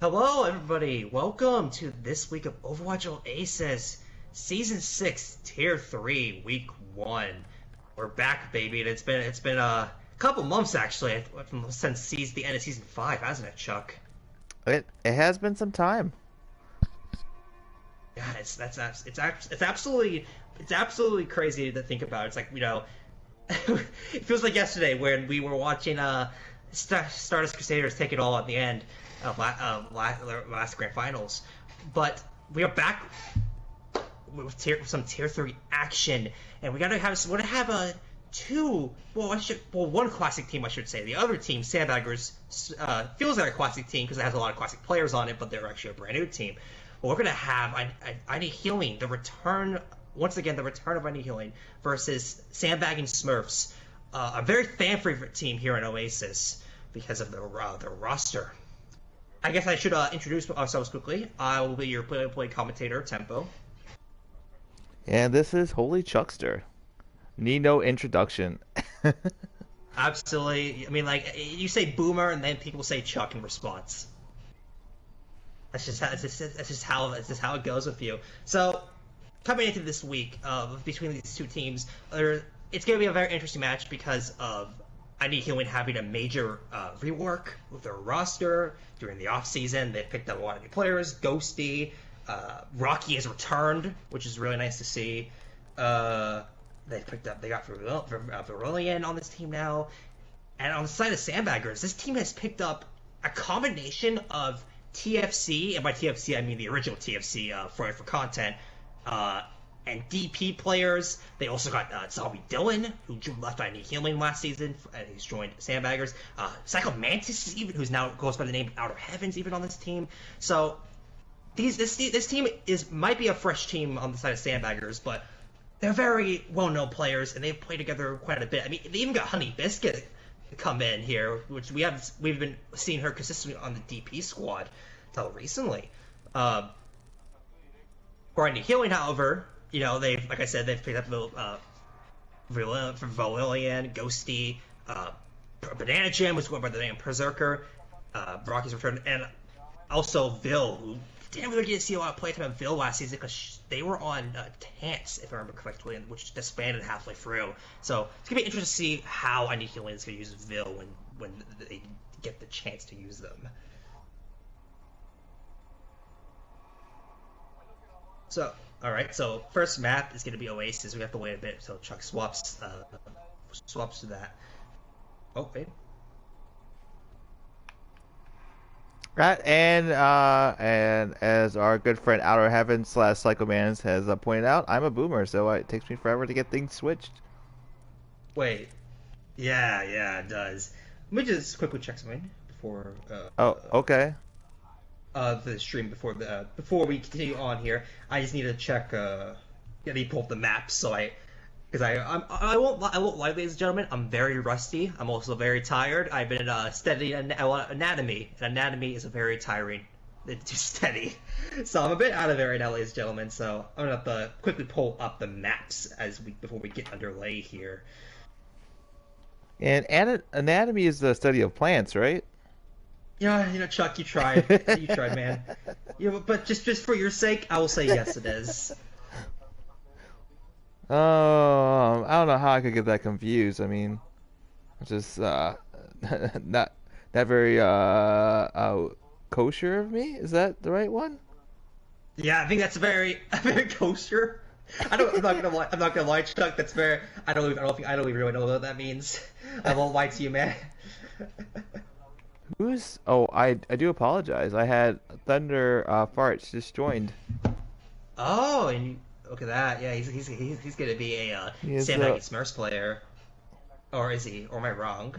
Hello, everybody. Welcome to this week of Overwatch Oasis, Season 6, Tier 3, Week 1. We're back, baby, and it's been a couple months, actually, since the end of Season 5, hasn't it, Chuck? It has been some time. Yeah, it's absolutely crazy to think about. It's like, it feels like yesterday when we were watching Stardust Crusaders take it all at the end of last Grand Finals, but we are back with some Tier 3 action, and we want to have a one classic team, I should say. The other team, Sandbaggers, feels like a classic team because it has a lot of classic players on it, but they're actually a brand new team. Well, we're gonna have I Need Healing, the return of I Need Healing versus Sandbagging Smurfs, a very fan favorite team here in Oasis because of their roster. I guess I should introduce ourselves quickly. I will be your play commentator, Tempo. And this is Holy Chuckster. Need no introduction. Absolutely. I mean, like, you say Boomer, and then people say Chuck in response. That's just how it goes with you. So, coming into this week, between these two teams, it's going to be a very interesting match because of I Need Healing having a major rework with their roster during the offseason. They've picked up a lot of new players. Ghosty, Rocky has returned, which is really nice to see. They got Verilion on this team now. And on the side of Sandbaggers, this team has picked up a combination of TFC, and by TFC I mean the original TFC for content, and DP players. They also got Zombie Dylan, who left I Need Healing last season, and he's joined Sandbaggers. Psycho Mantis, who's now goes by the name Outer Heavens, even on this team. So this team might be a fresh team on the side of Sandbaggers, but they're very well-known players, and they've played together quite a bit. I mean, they even got Honey Biscuit to come in here, which we've been seeing her consistently on the DP squad until recently. For I Need Healing, however, they've picked up Verilion, Ghosty, Banana Jam, which went by the name Berserker, Rocky's returned, and also Vil, who didn't really get to see a lot of playtime of Vil last season because they were on Tants, if I remember correctly, which disbanded halfway through. So it's gonna be interesting to see how I Need Healing is gonna use Vil when they get the chance to use them. So, alright, so first map is going to be Oasis. We have to wait a bit until Chuck swaps to that. Oh, wait. Right, and as our good friend Outer Heaven / Psychomantis has pointed out, I'm a boomer, so it takes me forever to get things switched. Wait. Yeah, it does. Let me just quickly check something before... okay. The stream before we continue on here. I just need to check pull up the maps so I won't lie, ladies and gentlemen, I'm very rusty. I'm also very tired. I've been studying anatomy, and anatomy is very tiring to study. So I'm a bit out of it right now, ladies and gentlemen, so I'm gonna have to quickly pull up the maps before we get underway here. And anatomy is the study of plants, right? Yeah, Chuck, you tried. You tried, man. But just for your sake, I will say yes, it is. I don't know how I could get that confused. I mean, it's just not that very kosher of me. Is that the right one? Yeah, I think that's very kosher. I'm not gonna lie, Chuck. That's very. I don't even really know what that means. I won't lie to you, man. I do apologize. I had Thunder Farts just joined. Oh, and look at that. Yeah, he's gonna be a Sandbagging Smurfs player. Or is he? Or am I wrong?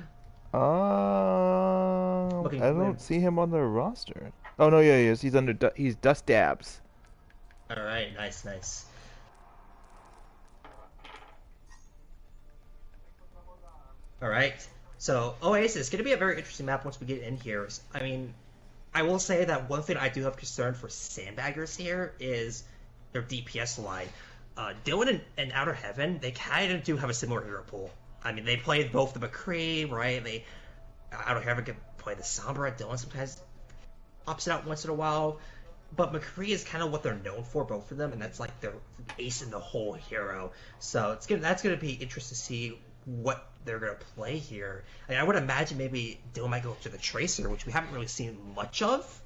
I don't see him on the roster. Oh no, yeah, he is. He's Dust Dabs. All right, nice. All right. So, Oasis is going to be a very interesting map once we get in here. I mean, I will say that one thing I do have concern for Sandbaggers here is their DPS line. Dylan and Outer Heaven, they kind of do have a similar hero pool. I mean, they play both the McCree, right? Outer Heaven can play the Sombra. Dylan sometimes pops it out once in a while. But McCree is kind of what they're known for, both of them, and that's like their ace in the hole hero. So that's gonna be interesting to see what they're gonna play here. I would imagine maybe Dill might go to the Tracer, which we haven't really seen much of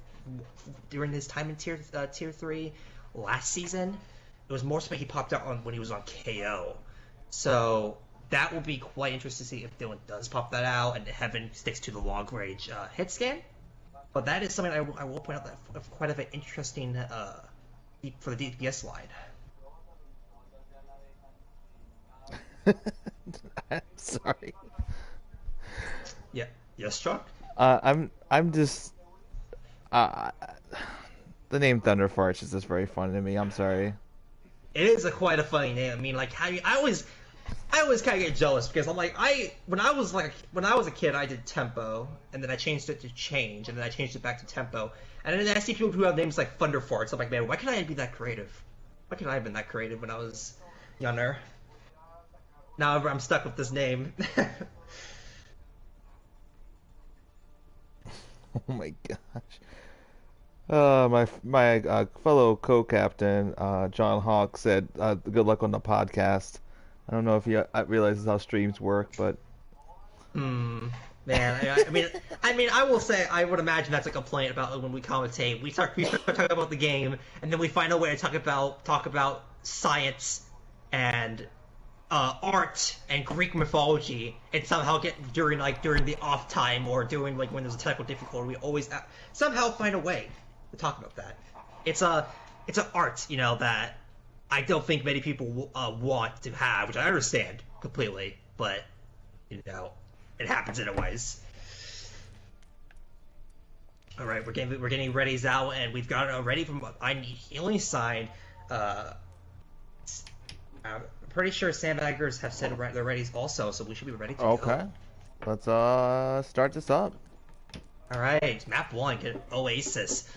during his time in tier 3 last season. It was more so he popped out when he was on KO. So that will be quite interesting to see if Dylan does pop that out and Heaven sticks to the long range hit scan. But that is something I will point out that quite of an interesting for the DPS slide. I'm sorry. Yeah. Yes, Chuck? I'm just the name Thunder Farts is just very funny to me. I'm sorry. It is quite a funny name. I mean, like, I always kind of get jealous because I'm like, when I was a kid, I did tempo, and then I changed it to change, and then I changed it back to tempo, and then I see people who have names like Thunder Farts. I'm like, man, why can't I be that creative? Why can't I have been that creative when I was younger? Now I'm stuck with this name. Oh my gosh. My fellow co-captain John Hawk said, "Good luck on the podcast." I don't know if he realizes how streams work, but man, I mean, I will say, I would imagine that's a complaint about when we commentate. We start talking about the game, and then we find a way to talk about science and art and Greek mythology, and somehow get during the off time or during like when there's a technical difficulty, we always somehow find a way to talk about that. It's an art, that I don't think many people want to have, which I understand completely, but it happens anyways. All right, we're getting readies out, and we've got already from I Need Healing side. I'm pretty sure Sandbaggers have said they're readies also, so we should be ready to go. Okay, let's start this up. All right, map 1, get Oasis.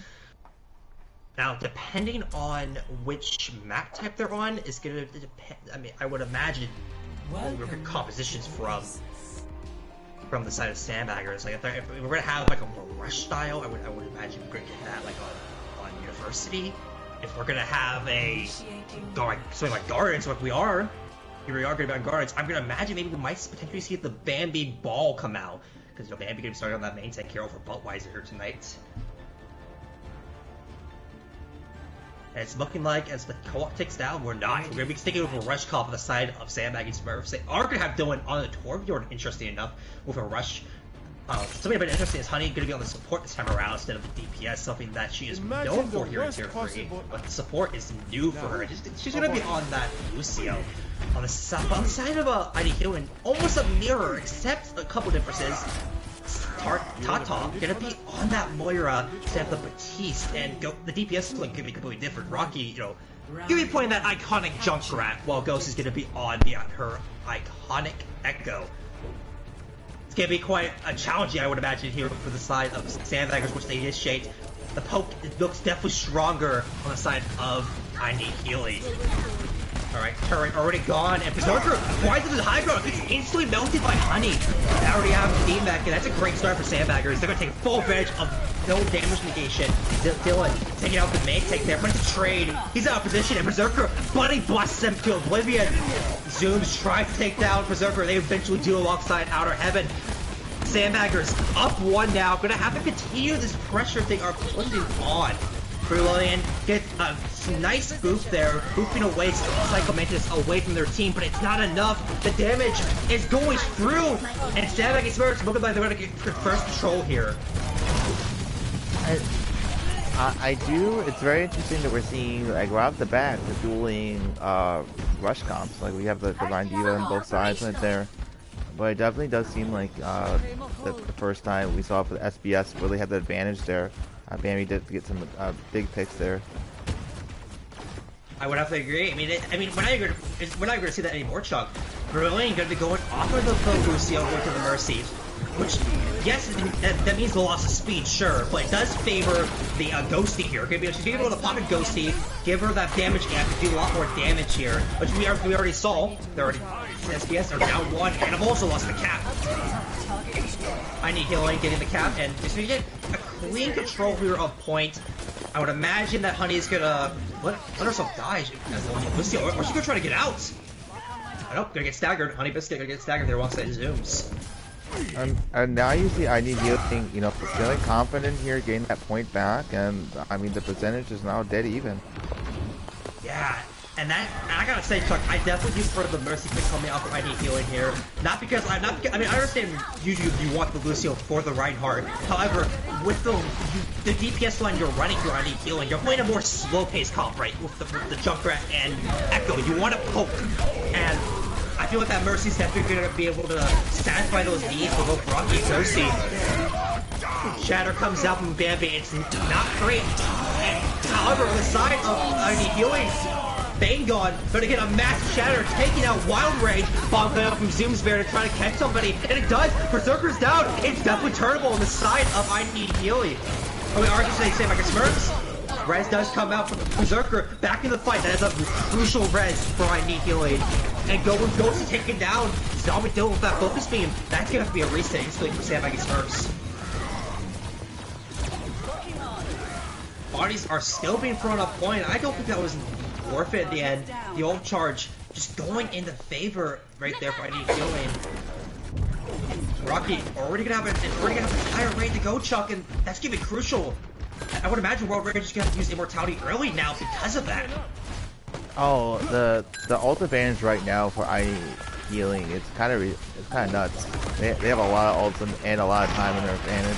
Now, depending on which map type they're on, is going to depend. I mean, I would imagine compositions from the side of Sandbaggers. Like, if we're going to have like a more rush style, I would imagine we're going to get that like on University. If we're going to have something like Guardians, like we are going to be on Guardians, I'm going to imagine maybe we might potentially see the Bambi Ball come out. Because Bambi going to be starting on that main tank hero for Buttweiser here tonight. And it's looking like as the co-op takes down, we're not. We're going to be sticking with a rush call on the side of Sandbagging Smurfs. They are going to have Dylan on the Torbjorn, interesting enough, with a rush. Something a bit interesting is Honey going to be on the support this time around instead of the DPS, something that she is known for here in Tier 3. But the support is new for her. She's going to be on that Lucio. On the side of ID Healing, almost a mirror, except a couple differences. Tata gonna be on that Moira instead of the Batiste, and the DPS is going to be completely different. Rocky, gonna be playing that iconic Junkrat, while Ghost is gonna be on her iconic Echo. It's gonna be quite a challenging, I would imagine, here for the side of Sandbaggers, which they initiate. The poke looks definitely stronger on the side of I Need Healing. Alright, turret already gone, and Berserker flies into the high ground, gets instantly melted by Honey. They already have a team back, and that's a great start for Sandbaggers. They're going to take full advantage of no damage negation. Dylan taking out the main tank there, but it's a trade. He's out of position, and Berserker bloody blasts him to oblivion. Zooms tries to take down Berserker. They eventually do alongside Outer Heaven. Sandbaggers up 1 now, going to have to continue this pressure they are putting on. Brilliant gets a nice boost there, booping away Psycho Mantis away from their team, but it's not enough. The damage is going through, and Sandbagging Smurfs looking like they're going to get the first control here. I do. It's very interesting that we're seeing, like, right off the bat, the dueling rush comps. Like, we have the Divine Diva on both sides right there. But it definitely does seem like the first time we saw for the SBS really had the advantage there. Bambi did get some big picks there. I would have to agree. I mean, we're not going to see that anymore, Chuck. We're only going to be going off of the Lucio going to the Mercy, which, yes, that means the loss of speed, sure, but it does favor the Ghosty here. She's going to be able to pop a Ghosty, give her that damage gap, do a lot more damage here, which we already saw. They're already SPS are down 1, and I've also lost the cap. I Need Healing getting the cap, and just going to get a clean control here of point. I would imagine that Honey's gonna let herself die. Lucio, or she's gonna try to get out. I don't, gonna get staggered. Honey Biscuit gonna get staggered there once that zooms. And now you see I need healing, you know, feeling confident here, getting that point back, and I mean the percentage is now dead even. Yeah, and I gotta say, Chuck, I definitely do prefer the Mercy pick coming out for I need healing here. Not because I mean, I understand usually you want the Lucio for the Reinhardt. However, with the DPS line you're running through I need healing, you're playing a more slow-paced comp, right? With the Junkrat and Echo, you want to poke, and I feel like that Mercy's definitely going to be able to satisfy those needs for both Rocky and Mercy. Shatter comes out from Bambi, it's not great. However, on the side of I need healing, Bane gone, but to get a massive Shatter taking out Wild Rage, bomb coming out from Zoom's Bear to try to catch somebody, and it does. Berserker's down. It's definitely turnable on the side of I need healing. Oh, we argue say like a Smurfs. Res does come out from the Berserker back in the fight. That is a crucial res for I need healing. And goes to take it down. Zombie dealing with that focus beam. That's gonna be a reset instantly for Sandbagging Smurfs. Bodies are still being thrown up point. I don't think that was worth it in the end. The old charge just going into favor right there for I need healing. Rocky already gonna have a higher rate to go, Chuck, and that's gonna be crucial. I would imagine World Rage is gonna have to use immortality early now because of that. Oh, the ult advantage right now for I healing, it's kind of nuts. They have a lot of ults and a lot of time in their advantage.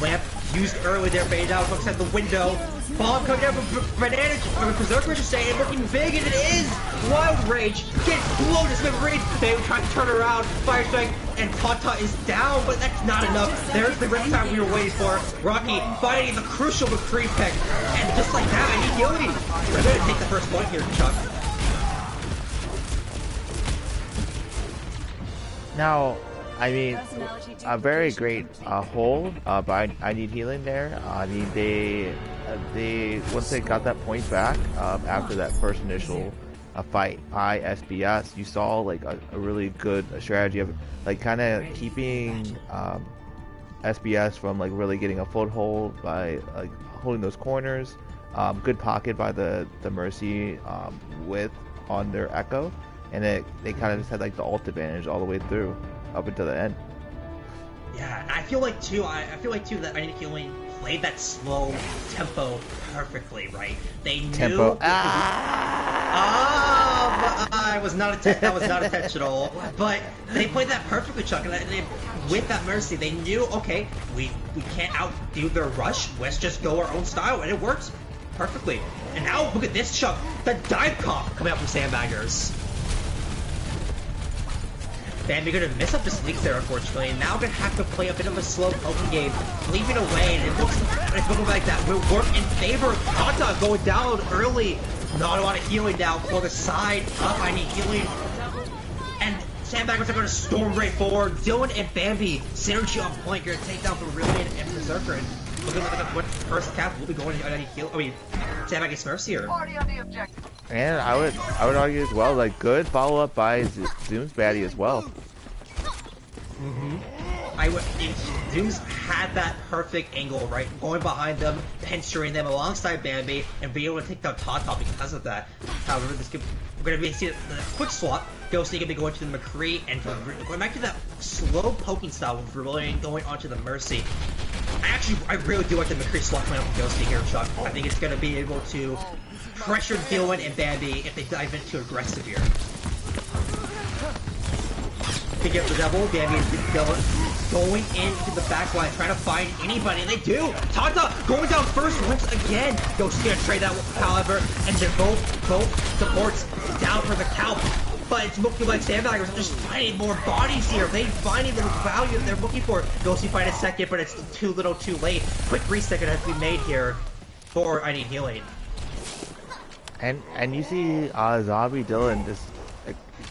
Lamp used early there, baited out, looks at the window. Bomb coming down from Banana, Berserker just saying it looking big, and it is! Wild Rage gets blown to smithereens. They try to turn around, Fire Strike, and Tata is down, but that's not enough. There's the rip time we were waiting for. Rocky finding the crucial McCree pick, and just like that, I need healing. They're going to take the first point here, Chuck. Now, I mean, a very great hold, but I need healing there. I mean, they once they got that point back after that first initial fight by SBS, you saw like a really good strategy of like kind of keeping SBS from like really getting a foothold by like holding those corners. Good pocket by the Mercy with on their Echo, and they kind of just had like the ult advantage all the way through up until the end. Yeah, I feel like too that I need healing played that slow tempo perfectly, right? They knew Tempo. that was not intentional. But they played that perfectly, Chuck. And with that Mercy, they knew, okay, we can't outdo their rush. Let's just go our own style, and it works perfectly. And now look at this, Chuck. The dive comp coming out from Sandbaggers. Bambi gonna miss up this leak there, unfortunately, and now gonna have to play a bit of a slow poking game, leaving away, and it looks like that will work in favor of Kata going down early. Not a lot of healing now for the side up. I need healing. And Sandbaggers are gonna storm right forward. Dylan and Bambi, synergy on point, gonna take down Brilliant and Berserker. And looking like what first cap will be going to heal. I mean, Sandbagging Smurfs here. And I would argue as well, like good follow up by Zoom's baddie as well. Zoom's had that perfect angle, right? Going behind them, pinching them alongside Bambi, and being able to take down Tata because of that. However, we're going to be seeing the quick swap. Ghosty going to be going to the McCree, and going back to that slow poking style with Vermilion going onto the Mercy. I really do like the McCree swap coming up with Ghosty here, Chuck. I think it's going to be able to pressure Dylan and Bambi if they dive in too aggressive here. Pick up the double, Bambi and Dylan going into the back line, trying to find anybody, and they do! Tata going down first once again! Ghosty's gonna trade that, however, and they're both supports down for the count. But it's looking like Sandbaggers are just finding more bodies here. They're finding the value that they're looking for. Ghosty find a second, but it's too little too late. Quick reset gonna have to be made here for I need healing. And you see Zombie Dylan just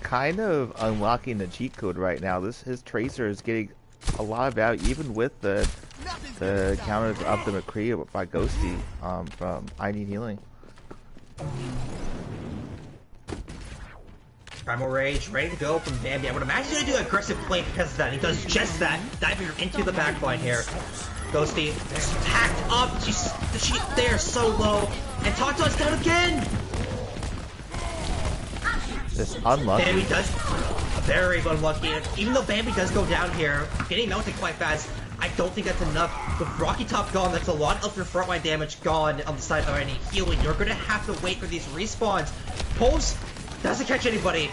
kind of unlocking the cheat code right now. His Tracer is getting a lot of value, even with the counters of the McCree by Ghosty from I Need Healing. Primal Rage ready to go from Bambi. I would imagine he's going to do aggressive play because of that. He does just that, diving into the backline here. Ghosty is packed up. She's there so low. And Tata's down again. Just unlucky. Bambi does very unlucky. Even though Bambi does go down here, getting melted quite fast, I don't think that's enough. With Rocky Top gone, that's a lot of your frontline damage gone on the side of any healing. You're going to have to wait for these respawns. Pulse doesn't catch anybody.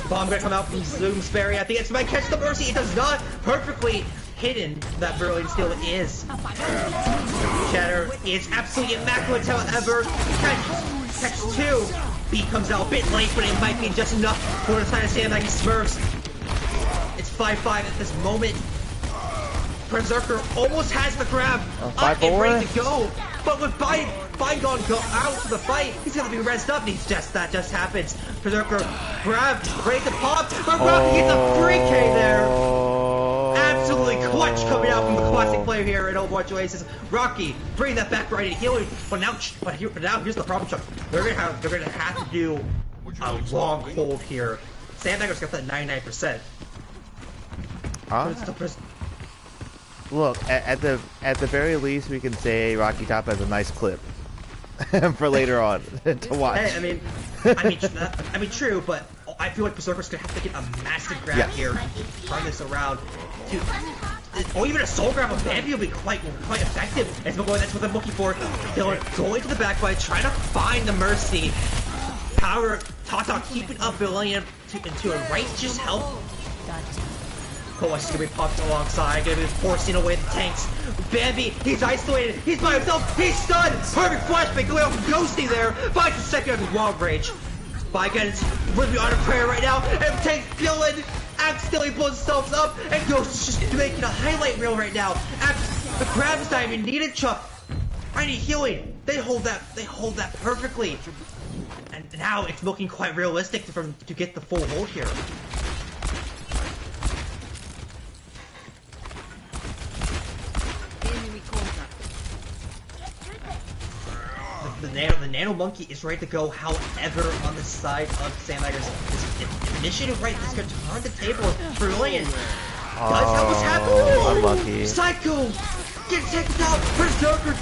Bomb going to come out from Zoomsberry. I think it's might catch the Mercy. It does not. Perfectly hidden that Brilliant Steel is. Shatter is absolutely immaculate, however. Catch 2. B comes out a bit late, but it might be just enough for the side of Sandbagging Smurfs. It's 5-5 at this moment. Berserker almost has the grab up and ready to go, but with Bygone go out to the fight, he's gonna be rezzed up, and that just happens. Berserker grab, ready to pop, but Rocky gets a 3K there. Absolutely clutch coming out from the classic player here in Overwatch Oasis. Rocky bring that back right in healing, but now here's the problem, Chuck. They're gonna have to do a long hold here. Sandbagger's got that 99%. Look, at the very least, we can say Rocky Top has a nice clip for later on to watch. Hey, I mean, true, but I feel like Berserker's gonna have to get a massive grab here, turn this around. Or even a soul grab of Bambi will be quite effective. That's what I'm looking for. They're going to the backline, trying to find the Mercy. Power Tata keeping up, building into a righteous help. Colas is gonna be pumped alongside, gonna be forcing away the tanks. Bambi, he's isolated, he's by himself, he's stunned! Perfect flashback going off from Ghosty there, finds the second of his wild rage. Bygon's really on a prayer right now, and tanks killing, accidentally blows himself up, and Ghost is just making a highlight reel right now. The grab is not even needed, Chuck. I need healing. They hold that perfectly. And now it's looking quite realistic to get the full hold here. The Nano Monkey is ready to go, however, on the side of Sandbaggers. This initiative right is going to turn the table. Brilliant. Does that what's happening? Unlucky. Psycho gets taken out. Berserker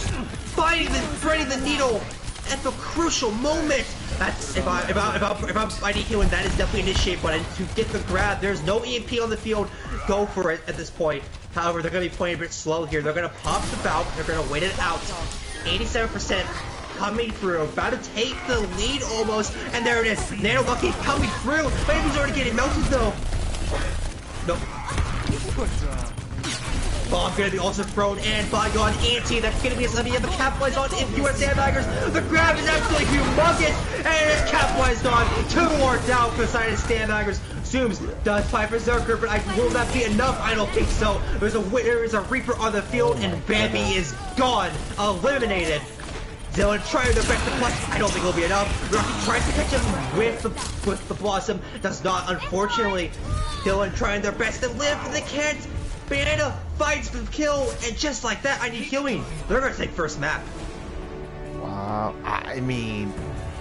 threading the needle at the crucial moment. That's if I'm healing, that is definitely initiate button to get the grab. There's no EMP on the field. Go for it at this point. However, they're going to be playing a bit slow here. They're going to pop the bout. They're going to wait it out. 87%. Coming through, about to take the lead almost, and there it is. Nano Lucky coming through. Baby's already getting melted though. Nope. Bomb gonna be also thrown, and Bygone anti. That's gonna be a semi of the capitalize on if US Sandbaggers. The grab is absolutely humongous, and it's capitalized on. 2 more down for the side of Sandbaggers. Zooms does fight Berserker, but will that be enough? I don't think so. There is a Reaper on the field, and Bambi is gone, eliminated. Dylan trying their best to clutch. I don't think it'll be enough. Rocky tries to catch him with the Blossom. Does not, unfortunately. Dylan trying their best to live, but they can't. Banana finds the kill, and just like that, I need healing. They're gonna take first map. Wow. I mean,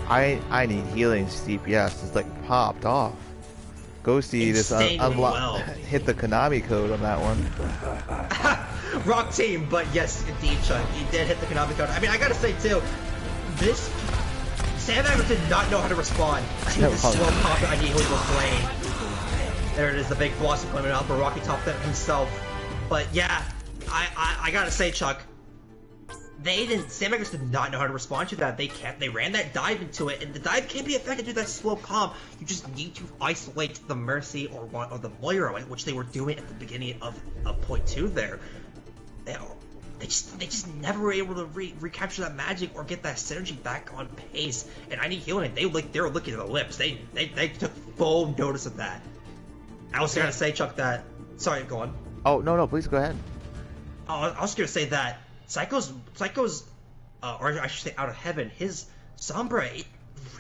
I need healing. CPS is like popped off. Ghosty just hit the Konami code on that one. Rock team, but yes, indeed, Chuck, he did hit the Konami code. I mean, I gotta say too, this Sandbaggers did not know how to respond to the slow pop that he was playing. There it is, the big Blossom coming out for Rocky Top that himself. But yeah, I gotta say, Chuck, Sandbaggers did not know how to respond to that. They ran that dive into it, and the dive can't be effective to that slow comp. You just need to isolate the Mercy or the Moira, which they were doing at the beginning of point 2 there. They just never were able to recapture that magic or get that synergy back on pace. And I need healing. They were licking their lips. They took full notice of that. I was gonna say, Chuck, that. Sorry, go on. Oh no, please go ahead. I was gonna say that Psycho's, or I should say, Out of Heaven, his Sombra, it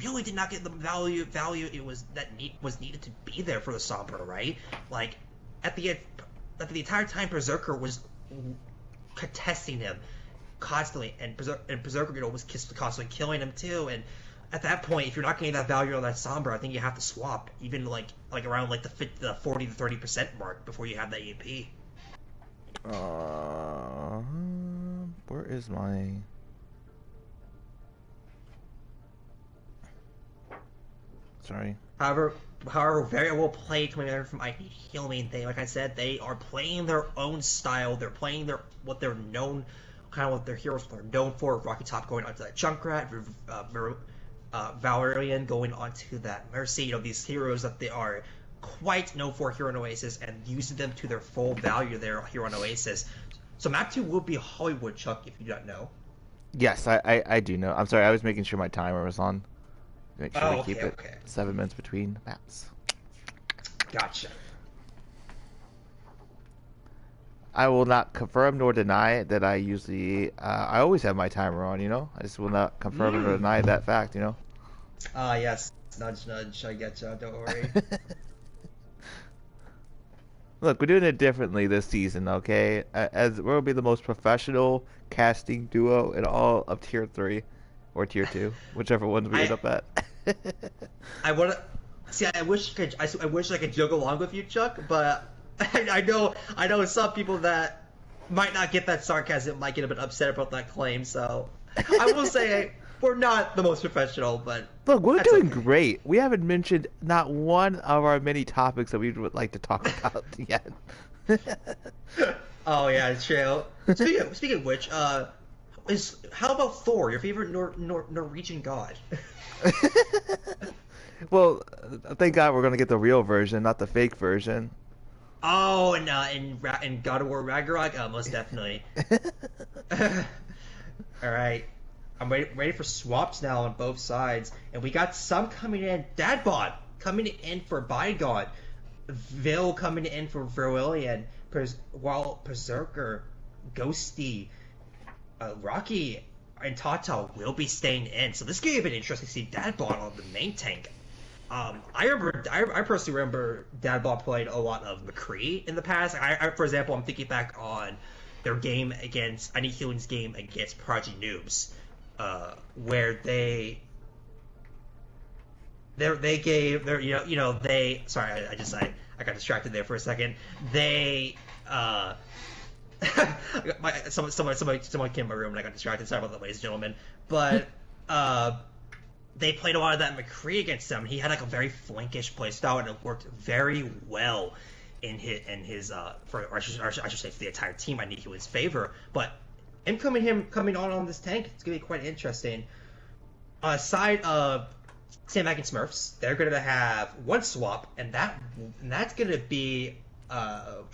really did not get the value it was needed to be there for the Sombra, right? Like at the entire time, Berserker was contesting him constantly, and Berserker was constantly killing him too, and at that point, if you're not getting that value on that Sombra, I think you have to swap, even around like the 40 to 30% mark before you have that EP. Where is my? Sorry. However, very well played coming in from IP Healing. They, like I said, they are playing their own style. They're playing what they're known, kind of what their heroes are known for. Rocky Top going onto that Junkrat, Valerian going onto that Mercy. You know, these heroes that they are quite known for here on Oasis, and using them to their full value there here on Oasis. So map 2 will be Hollywood, Chuck, if you don't know. Yes, I do know. I'm sorry, I was making sure my timer was on. Make sure we keep it 7 minutes between maps. Gotcha. I will not confirm nor deny that I usually... I always have my timer on, you know? I just will not confirm or deny that fact, you know? Yes. Nudge, nudge. I get you. Don't worry. Look, we're doing it differently this season, okay? As we'll be the most professional casting duo in all of Tier 3. Or Tier 2. Whichever ones we end up at. I want to... See, I wish I could joke along with you, Chuck, but... I know some people that might not get that sarcasm might get a bit upset about that claim, so I will say we're not the most professional, but look, we're doing great. We haven't mentioned not one of our many topics that we would like to talk about yet. Oh yeah, it's true. Speaking of which, how about Thor, your favorite Norwegian god? Well, thank God we're gonna get the real version, not the fake version. Oh, and in God of War Ragnarok, most definitely. All right, I'm ready for swaps now on both sides, and we got some coming in. Dadbot coming in for Bygod, Vil coming in for Verilion, while Berserker, Ghosty, Rocky, and Tata will be staying in. So this could be a bit interesting to see Dadbot on the main tank. I personally remember Dadbot played a lot of McCree in the past. For example, I'm thinking back on their game against Healing's game against Prodigy Noobs, where they gave their sorry, I got distracted there for a second. They someone came in my room and I got distracted. Sorry about that, ladies and gentlemen. But they played a lot of that McCree against him. He had like a very flankish play style, and it worked very well in his I should say for the entire team. I need Healing's favor, but him coming on this tank, it's gonna be quite interesting. Aside of Sandbagging Smurfs, they're gonna have one swap, and that's gonna be I'm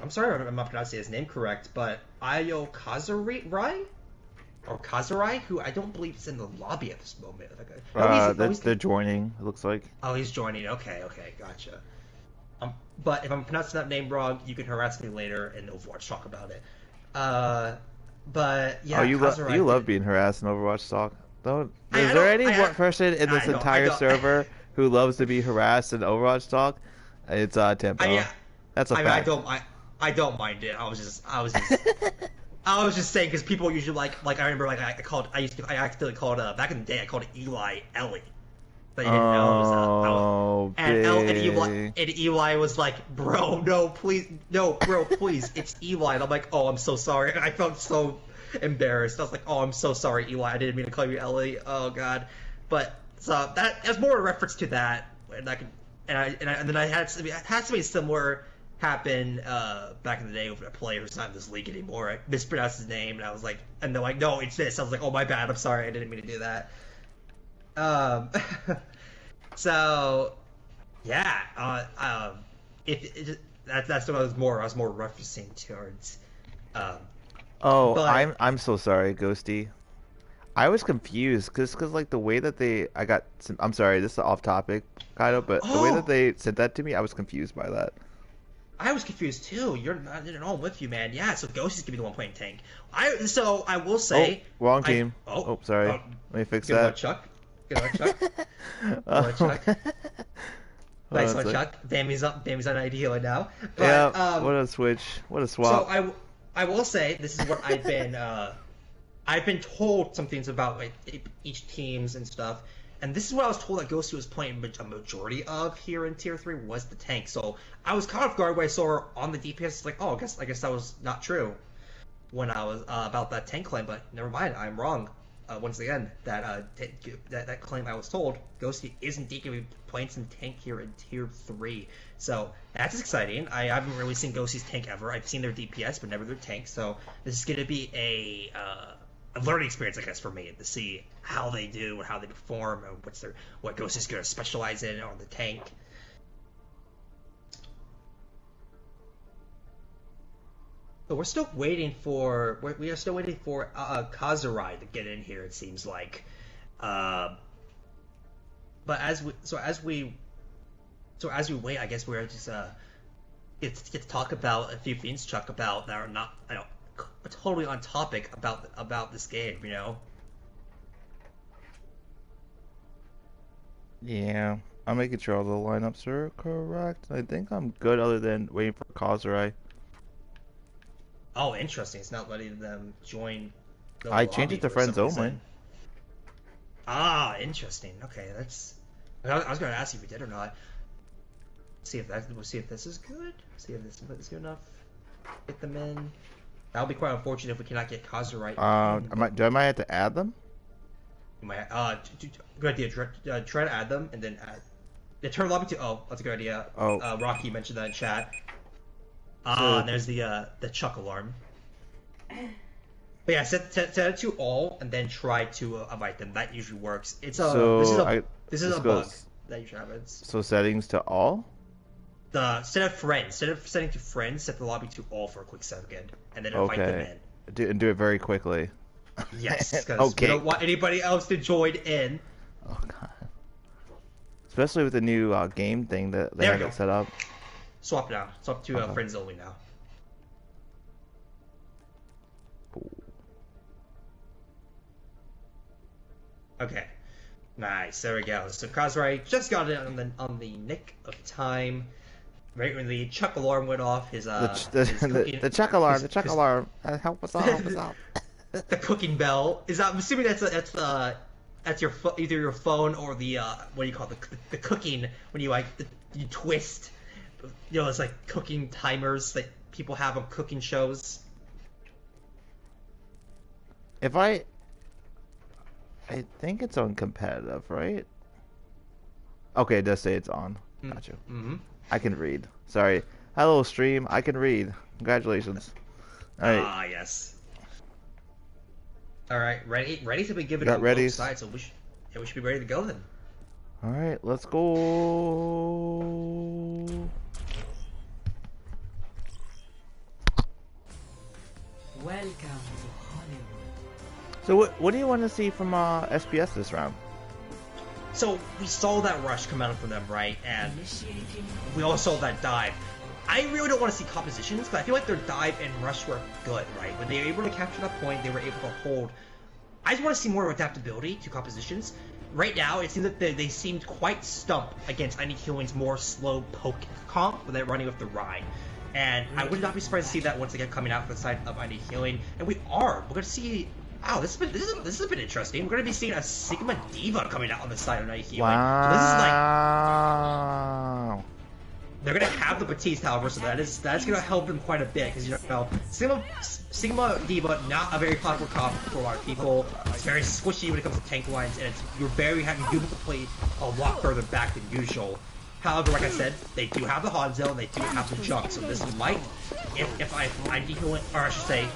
sorry if I'm not pronouncing his name correct, but Ayo Kazurai? Or Kazurai, who I don't believe is in the lobby at this moment. They're joining, it looks like. Oh, he's joining. Okay, gotcha. But if I'm pronouncing that name wrong, you can harass me later in Overwatch talk about it. But yeah, you love being harassed in Overwatch talk. Is there any one person in this entire server who loves to be harassed in Overwatch talk? It's Tempo. That's a fact. I don't mind it. I was just saying because people usually like I remember I accidentally called back in the day I called Eli Ellie, but you didn't know it was and Eli was like, bro, no, please, it's Eli, and I'm like, oh, I'm so sorry, and I felt so embarrassed. I was like, oh, I'm so sorry, Eli, I didn't mean to call you Ellie. Oh god, but so that's more a reference to that, and then I had something similar happen back in the day with a player who's not in this league anymore. I mispronounced his name, and I was like, and they're like, no, it's this. I was like, oh, my bad, I'm sorry, I didn't mean to do that. So yeah, that's what I was more referencing towards. I'm so sorry, Ghosty. I was confused because like the way that I'm sorry, this is off topic kind of, but the way that they said that to me, I was confused by that. I was confused too. You're not at all with you, man. Yeah, so Ghost is gonna be the one playing tank. I will say. Wrong team. Sorry. Let me fix that. Good luck, Chuck. Good luck, Chuck. Nice one, Chuck. Bammy's on ID healer now. But, yeah. What a switch. What a swap. So I will say this is what I've been I've been told some things about like each teams and stuff, and this is what I was told that Ghosty was playing a majority of here in Tier 3 was the tank. So I was caught off guard when I saw her on the DPS. Like, oh, I guess that was not true when I was about that tank claim, but never mind, I'm wrong. Once again, that claim I was told, Ghosty is indeed going to be playing some tank here in Tier 3. So that's exciting. I haven't really seen Ghosty's tank ever. I've seen their DPS, but never their tank. So this is going to be a learning experience, I guess, for me to see how they do and how they perform and what Ghosty's going to specialize in on the tank. So we're still waiting for Kazurai to get in here. It seems like, but as we wait, I guess we're just get to talk about a few things, Chuck, about that are not totally on topic about this game. You know. Yeah, I'm making sure all the lineups are correct. I think I'm good, other than waiting for Kazurai. Oh, interesting. It's not letting them join the I changed lobby it to for friends some only. reason. Ah, interesting. Okay, that's. I was going to ask you if we did or not. We'll see if this is good. See if this is good enough. Get them in. That'll be quite unfortunate if we cannot get Kazurai in. Do I might have to add them? You might. Good idea. Try to add them and then add. Yeah, turn lobby to. Oh, that's a good idea. Oh. Rocky mentioned that in chat. And there's the Chuck alarm. But yeah, set it to all and then try to invite them. That usually works. It's this is a bug that usually happens. So settings to all? Instead of friends, instead of setting to friends, set the lobby to all for a quick second, and then invite them in. Do it very quickly. Yes, because we don't want anybody else to join in. Oh god. Especially with the new game thing that they have it set up. Swap now. Swap to friends only now. Okay. Nice. There we go. So Kazurai just got it on the nick of time. Right when the Chuck alarm went off, his the Chuck alarm, the Chuck alarm. Help us out, help us out. The cooking bell is. I'm assuming that's your either your phone or the what do you call it? The cooking when you you twist. You know, it's like cooking timers that people have on cooking shows. I think it's on competitive, right? Okay, it does say it's on. Got you. Mm-hmm. I can read. Sorry. Hello, stream. I can read. Congratulations. All right. Ah, yes. All right, ready to be given Got ready. Side, so we should be ready to go then. All right, let's go. Welcome to Hollywood. So what do you want to see from SPS this round? So we saw that rush come out from them, right? And we also saw that dive. I really don't want to see compositions, but I feel like their dive and rush were good, right? When they were able to capture that point, they were able to hold. I just want to see more adaptability to compositions. Right now, it seems that they seemed quite stumped against Healing's more slow poke comp when they're running with the Rhine. And I would not be surprised to see that once again coming out from the side of Healing. And we're going to see. Wow, this has been interesting. We're going to be seeing a Sigma Diva coming out on the side of Healing. Wow. So this is like. They're going to have the Batiste, however, so that's going to help them quite a bit, because, you know, Sigma Diva, not a very popular comp for a lot of people. It's very squishy when it comes to tank lines, and you're very having to play a lot further back than usual. However, like I said, they do have the Hanzo, and they do have the jump, so this might, if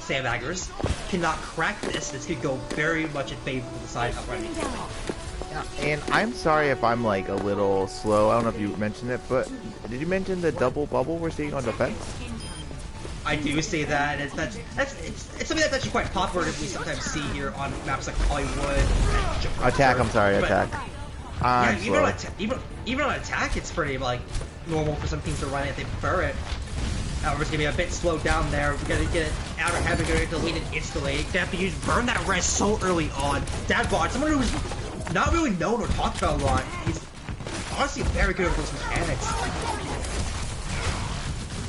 Sandbaggers cannot crack this could go very much in favor of the side of running Healing. Yeah, and I'm sorry if I'm like a little slow. I don't know if you mentioned it, but did you mention the double bubble we're seeing on defense? I do see that. It's something that's actually quite popular that we sometimes see here on maps like Hollywood. Attack. I'm sorry. Attack. Yeah, even on attack, it's pretty like normal for some teams to run it if they prefer it. However, it's gonna be a bit slowed down there. We're gonna get it out of heaven, gonna get deleted instantly. Gonna have to burn that res so early on. Dadbot, someone who's not really known or talked about a lot. He's honestly very good at those mechanics.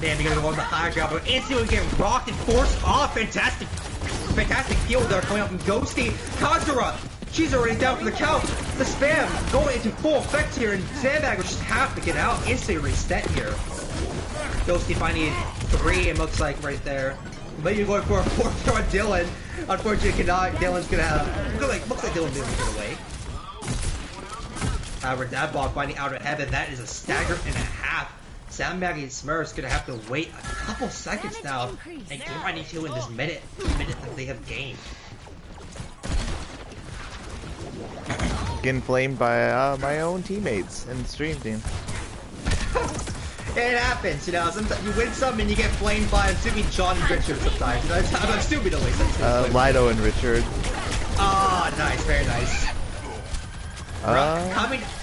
Man, we're gonna go on the high ground, but instantly get rocked and forced off. Fantastic fantastic heal there coming out from Ghosty. Kazura, she's already down for the count. The spam going into full effect here, and Sandbaggers just have to get out. Instantly reset here. Ghosty finding 3, it looks like right there. But you're going for a 4th throw on Dylan. Unfortunately, cannot. Dylan's gonna have. Looks like Dylan didn't get away. Radbog finding out of heaven. That is a stagger and a half. Sandbagging Smurfs gonna have to wait a couple seconds now and get ready to in this minute that they have gained. Getting flamed by my own teammates in the stream team. It happens, you know. Sometimes you win some and you get flamed by, I'm assuming, John and Richard sometimes. You know, I'm assuming at least. Lido and Richard. Ah, nice, very nice.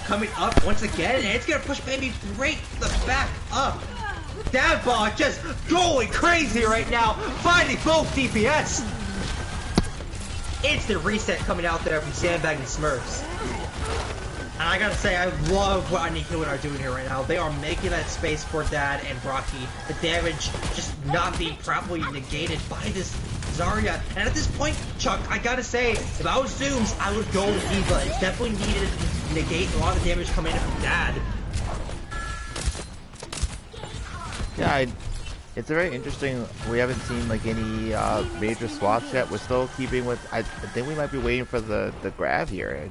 Coming up once again, and it's gonna push Baby right the back up. Dadbog just going crazy right now, finding both DPS. Instant reset coming out there from Sandbagging Smurfs. And I gotta say, I love what Annihilate are doing here right now. They are making that space for Dad and Brocky. The damage just not being properly negated by this Zarya. And at this point, Chuck, I gotta say, if I was Zooms, I would go with Diva. It's definitely needed to negate a lot of the damage coming in from Dad. Yeah, it's very interesting. We haven't seen like any major swaps yet. We're still keeping with. I think we might be waiting for the grab here.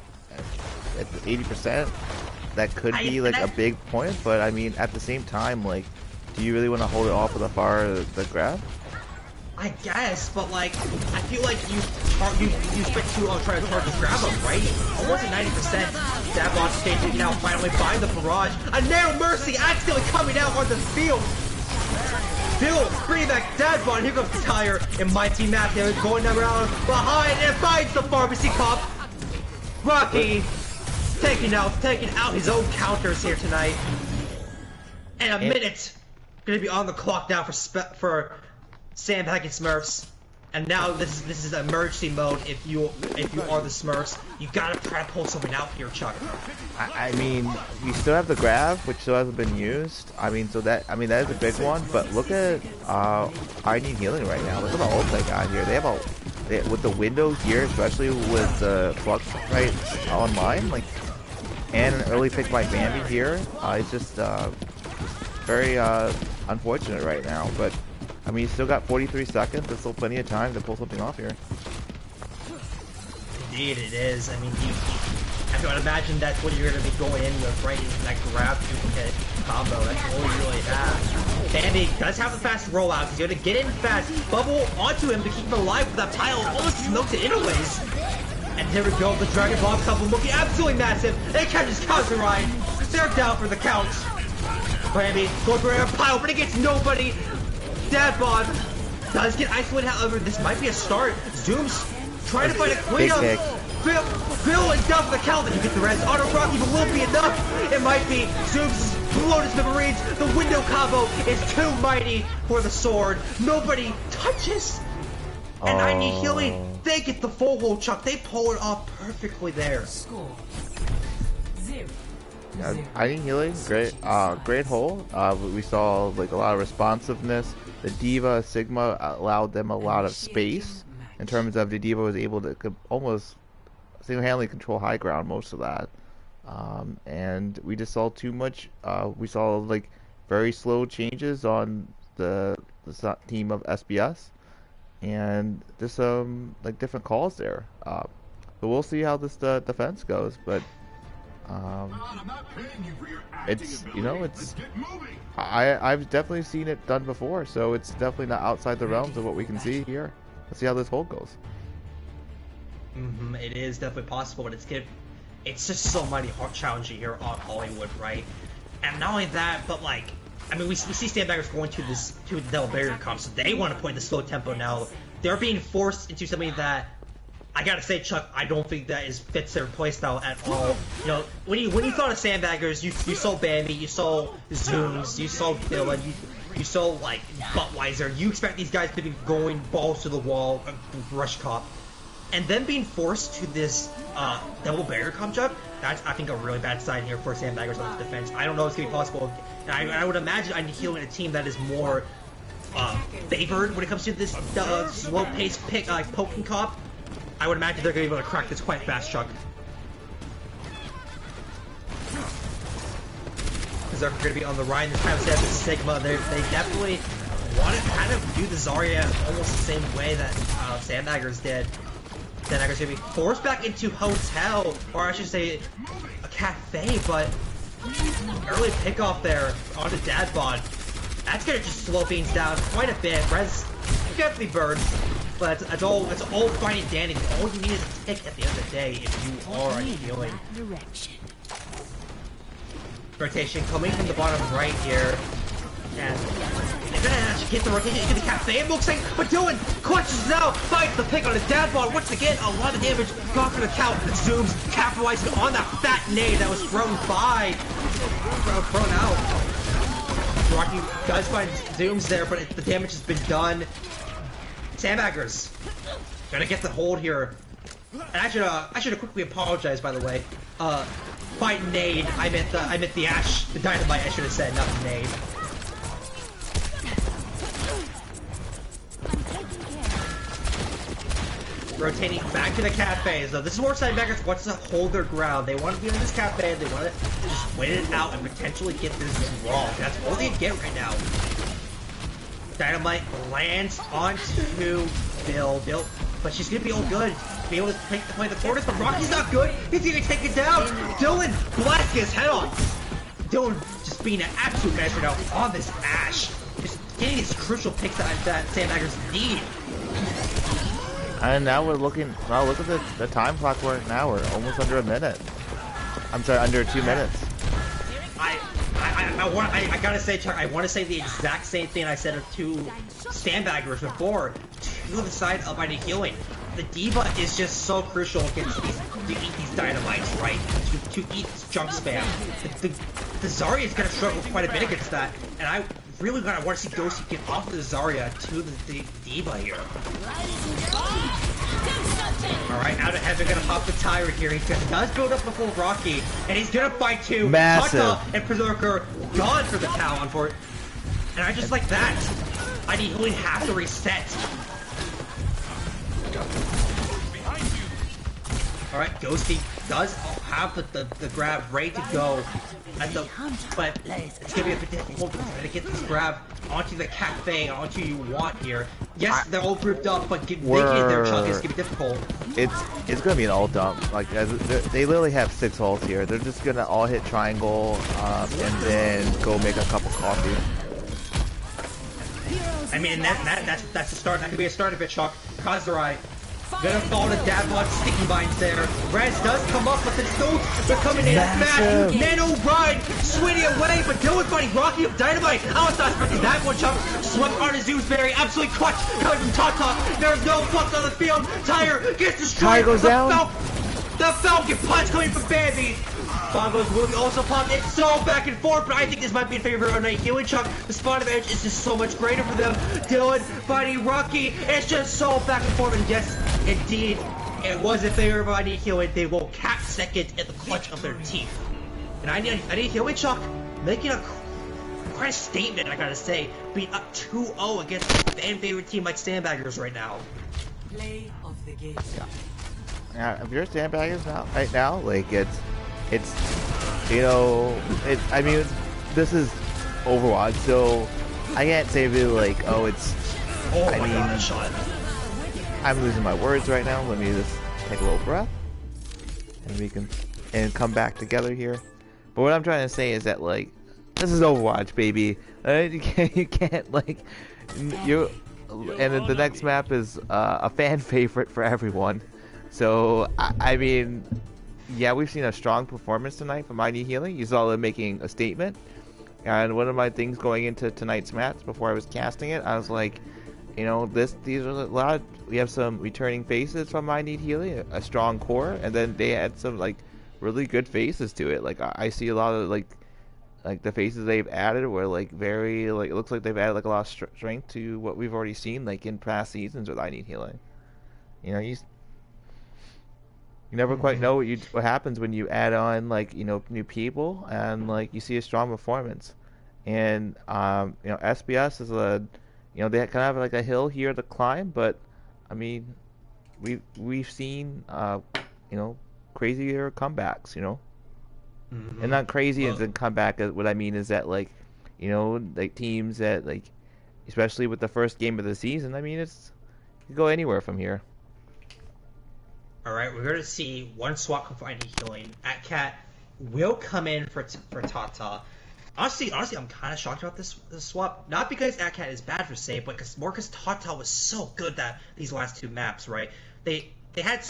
At 80%, that could be like a big point, but I mean, at the same time, like, do you really want to hold it off for the grab? I guess, but like, I feel like you spent too long trying to target this grab up, right? Almost at 90%. Davon stage now finally by the barrage. A Narrow Mercy accidentally coming out on the field. Bill bringing back Davon. Here comes Tyre and Mighty Matthew going around behind and finds the pharmacy cop. Rocky taking out his own counters here tonight. And a minute gonna be on the clock now for Sandbagging Smurfs. And now this is emergency mode. If you are the Smurfs, you gotta try to pull something out here, Chuck. I mean, you still have the grab, which still hasn't been used. I mean, that is a big one. But look at I need healing right now. Look at the ult they got here. They have with the window here, especially with the flux right online, like, and an early pick by Bambi here. It's just very unfortunate right now. But I mean, you still got 43 seconds. There's still plenty of time to pull something off here. Indeed, it is. I mean, I can imagine that's what you're going to be going in with, right? That grab duplicate combo. That's all you really have. Bambi does have a fast rollout. He's going to get in fast, bubble onto him to keep him alive with that pile. Almost smoked it anyways. And here we go. The Dragon Ball couple looking absolutely massive. They catches counter ride. They're down for the count. Bambi goes for a pile, but it gets nobody. Dadbod does get isolated, however, this might be a start. Zoom's trying to find a cleanup. Bill is down for the count, and you get the rest. Auto Rocky, but will it be enough? It might be. Zoom's Lotus Memories. The window combo is too mighty for the sword. Nobody touches. And I need healing. They get the full hold, Chuck. They pull it off perfectly there. Score 0. I need healing. Great hole. We saw like a lot of responsiveness. The Diva Sigma allowed them a lot of space in terms of the Diva was able to almost single-handedly control high ground most of that. And we just saw too much. We saw like very slow changes on the team of SBS, and just like different calls there. But we'll see how this defense goes. But it's I've definitely seen it done before, so it's definitely not outside the realms of what we can see here. Let's see how this hold goes. It is definitely possible, but it's just so mighty hard challenging here on Hollywood, right? And not only that, but like, I mean, we see Sandbaggers going to the Devil Barrier comp, so they want to play the slow tempo now. They're being forced into something that, I gotta say, Chuck, I don't think that fits their playstyle at all. You know, when you thought of Sandbaggers, you saw Bambi, you saw Zooms, you saw Dylan, you saw like Buttweiser. You expect these guys to be going balls to the wall, rush cop, and then being forced to this double barrier comp jump. That's, I think, a really bad sign here for Sandbaggers on this defense. I don't know if it's gonna be possible, and I would imagine I'm healing a team that is more favored when it comes to this slow-paced poking comp. I would imagine they're going to be able to crack this quite fast, Chuck. Because they're going to be on the Ryan this time instead of the Sigma. They definitely want to kind of do the Zarya almost the same way that Sandbaggers did. Sandbaggers going to be forced back into Hotel, or I should say a cafe, but early pickoff there onto Dadbot. That's going to just slow things down quite a bit. Res definitely burns, but it's all fine and dandy. All you need is a tick at the end of the day if you are healing. Rotation coming from the bottom right here. And they're gonna actually get the rotation into the cafe, it looks like, but Dylan clutches now, finds the pick on his Dadbot. Once again, a lot of damage gone for the count. Zooms capitalizing on that fat nade that was thrown out. Rocky does find Zooms there, but the damage has been done. Sandbaggers gonna get the hold here. And I should have quickly apologized, by the way. By nade, I meant the Ash, the dynamite. I should have said, not the nade. Rotating back to the cafe. So this is where Sandbaggers wants to hold their ground. They want to be in this cafe. They want to just win it out and potentially get this draw. That's all they get right now. Dynamite lands onto Bill, but she's gonna be all good. Be able to play the corners, but Rocky's not good. He's gonna take it down. Dylan blasts his head off. Dylan just being an absolute mess right now on this Ash. Just getting these crucial picks that Sandbaggers need. And now we're looking. Well, look at the time clock. We're now we're almost under a minute. I'm sorry, under 2 minutes. I gotta say, Chuck, I want to say the exact same thing I said to Sandbaggers before. To the side of I need healing. The D.Va is just so crucial against these dynamites, right? To eat jump spam. The Zarya is gonna struggle quite a bit against that, and I really want to see Ghosty get off the Zarya to the D.Va here. Alright, out of heaven, gonna pop the tyrant here. He does build up before Rocky, and he's gonna fight two. Massive. Tata and Berserker gone for the Talon for it. And I just like that. I need healing have to reset. Alright, Ghosty does have the grab ready to go. But it's gonna be a bit difficult to try to get this grab onto the cafe, onto you want here. Yes, they're all grouped up, but making it their chunk is gonna be difficult. It's gonna be an ult dump. Like they literally have 6 ults here. They're just gonna all hit triangle and then go make a cup of coffee. I mean, that's the start. That could be a start of it, Chuck. Kazurai gonna fall to Dadbot, sticky binds there. Res does come up, but the stones are coming in. Smash, Nano ride, swinging away, but Dylan's fighting Rocky of Dynamite. I was not expecting that one, Chuck. Swept on a Zeusberry, absolutely clutch, coming from Tata. There's no fucks on the field. Tyre gets destroyed. Tyre goes down. The Falcon punch coming from Bambi. Bongos will also pop. It's so back and forth, but I think this might be in favor of Night Healing, Chuck. The spawn of edge is just so much greater for them. Dylan fighting Rocky. It's just so back and forth, and yes, indeed, it was in favor of I need healing. They will cap second in the clutch of their teeth. And I need healing, Chuck, making quite a statement, I gotta say, being up 2-0 against a fan favorite team like Sandbaggers right now. Play of the game. Yeah, if you're Sandbaggers right now, like it's you know, I mean, this is Overwatch, so I can't say really like, oh, it's. Oh I my mean, god, shot. I'm losing my words right now. Let me just take a little breath, and we can come back together here. But what I'm trying to say is that like, this is Overwatch, baby. You can't like, you. And the next map is a fan favorite for everyone. So I mean, yeah, we've seen a strong performance tonight from ID Healing. You saw them making a statement. And one of my things going into tonight's match before I was casting it, I was like, you know, these are a lot. We have some returning faces from I Need Healing, a strong core, and then they had some like really good faces to it. Like I see a lot of like the faces they've added were like very like, it looks like they've added like a lot of strength to what we've already seen like in past seasons with I Need Healing. You know, you never quite know what happens when you add on like, you know, new people and like you see a strong performance. And you know, SBS is a, You know, they kind of have like a hill here to climb, but I mean, we've seen you know, crazier comebacks. You know, and not crazy as Well, in comeback. What I mean is that like, you know, like teams that like, especially with the first game of the season. I mean, you can go anywhere from here. all right, we're going to see one swap come for any healing. At Cat will come in for Tata. Honestly, I'm kind of shocked about this swap. Not because Atcat is bad for save, but because Tata was so good that these last two maps, right? They had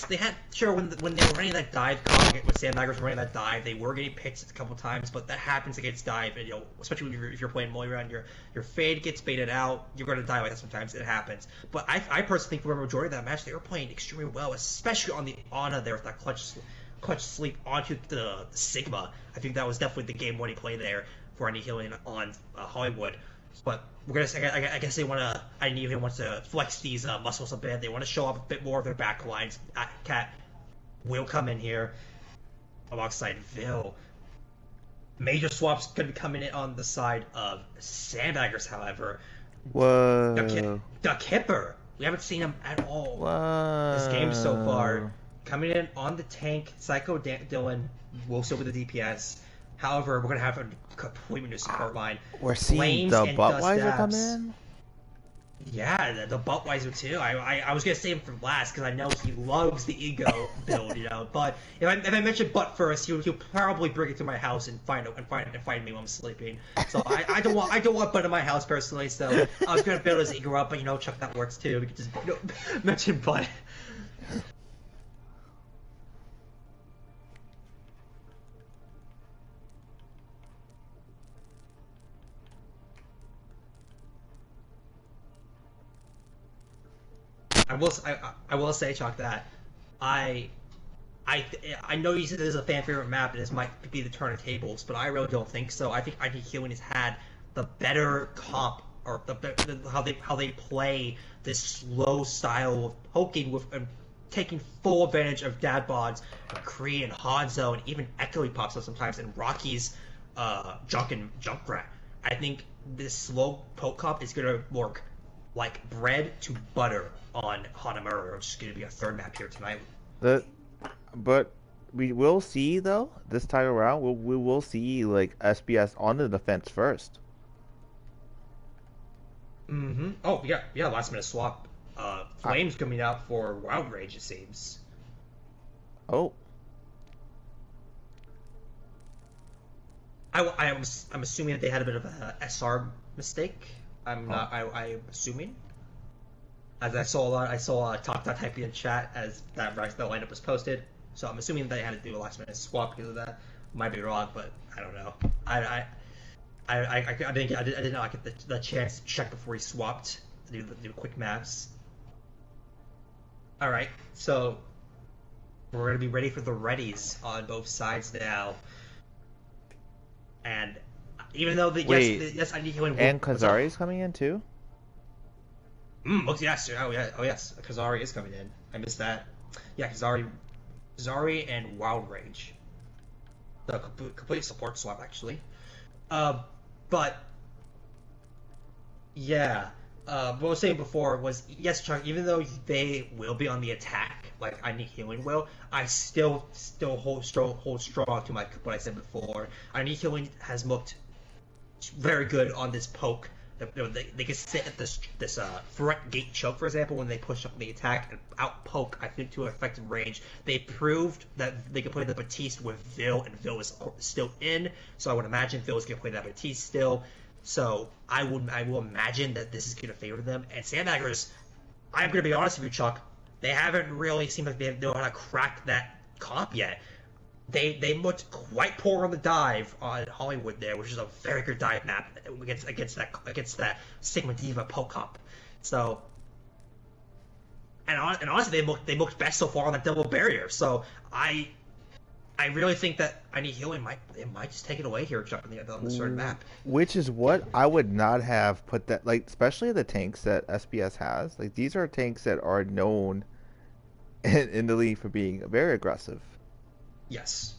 sure when they were running that dive cog when Sandbaggers were running that dive, they were getting picked a couple times, but that happens against dive, and you know, especially if you're playing Moira and your fade gets baited out, you're going to die like that sometimes. It happens. But I personally think for the majority of that match, they were playing extremely well, especially on the Ana there with that clutch sleep onto the Sigma. I think that was definitely the game-winning play there for any healing on Hollywood. But we're gonna say, I guess they want to. I even wants to flex these muscles a bit. They want to show off a bit more of their back lines. Cat will come in here alongside Vil. Major swaps could be coming in on the side of Sandbaggers, however. Whoa. Duck Hipper. We haven't seen him at all this game so Whoa. far. Coming in on the tank, Psycho Dylan will still be the DPS. However, we're going to have a completely new support line. We're seeing Flames the and Buttweiser Dust come Dabs. in? Yeah, the Buttweiser too. I was going to save him for last because I know he loves the ego build, you know. But if I mention Butt first, he'll probably bring it to my house and find me while I'm sleeping. So I don't want Butt in my house personally. So I was going to build his ego up, but you know, Chuck, that works too. We could just mention Butt. I will say, Chuck, that I I know you said this is a fan favorite map and this might be the turn of tables, but I really don't think so. I think ID Healing has had the better comp or how they play this slow style of poking with and taking full advantage of dad bods, Kree and Hanzo, and even Echoey pops up sometimes, and Rocky's Junkrat. I think this slow poke comp is gonna work like bread to butter on Hanamura, which is gonna be a third map here tonight. But we will see though this time around. We will see like SBS on the defense first. Mm-hmm. Oh yeah. Last minute swap. Flames coming out for Wild Rage, it seems. Oh. I'm assuming that they had a bit of a SR mistake. I'm assuming. As I saw Talk typing in chat as that lineup was posted. So I'm assuming they had to do a last minute swap because of that. Might be wrong, but I don't know. I did not get the chance to check before he swapped to do quick maps. All right, so we're gonna be ready for the readies on both sides now. And even though yes, I need healing. And Kazari's coming in too. Yes. Oh yes. Kazari is coming in. I missed that. Yeah, Kazari and Wild Rage. The complete support swap actually. But yeah. What I was saying before was yes, Chuck. Even though they will be on the attack, like I need healing will, I still hold strong to what I said before. I need healing has looked very good on this poke. They can sit at this front gate choke, for example, when they push up the attack and out poke, I think, to effective range. They proved that they could play the Batiste with Vil, and Vil is still in, so I would imagine Vil is going to play that Batiste still. So I will imagine that this is going to favor them. And Sandbaggers, I'm going to be honest with you, Chuck, they haven't really seemed like they know how to crack that comp yet. They looked quite poor on the dive on Hollywood there, which is a very good dive map against that Sigma Diva poke comp. So, and honestly, they looked best so far on that double barrier. So I really think that I need healing might just take it away here, Chuck, on the certain map. Which is what I would not have put that, like, especially the tanks that SBS has. Like, these are tanks that are known in the league for being very aggressive. Yes.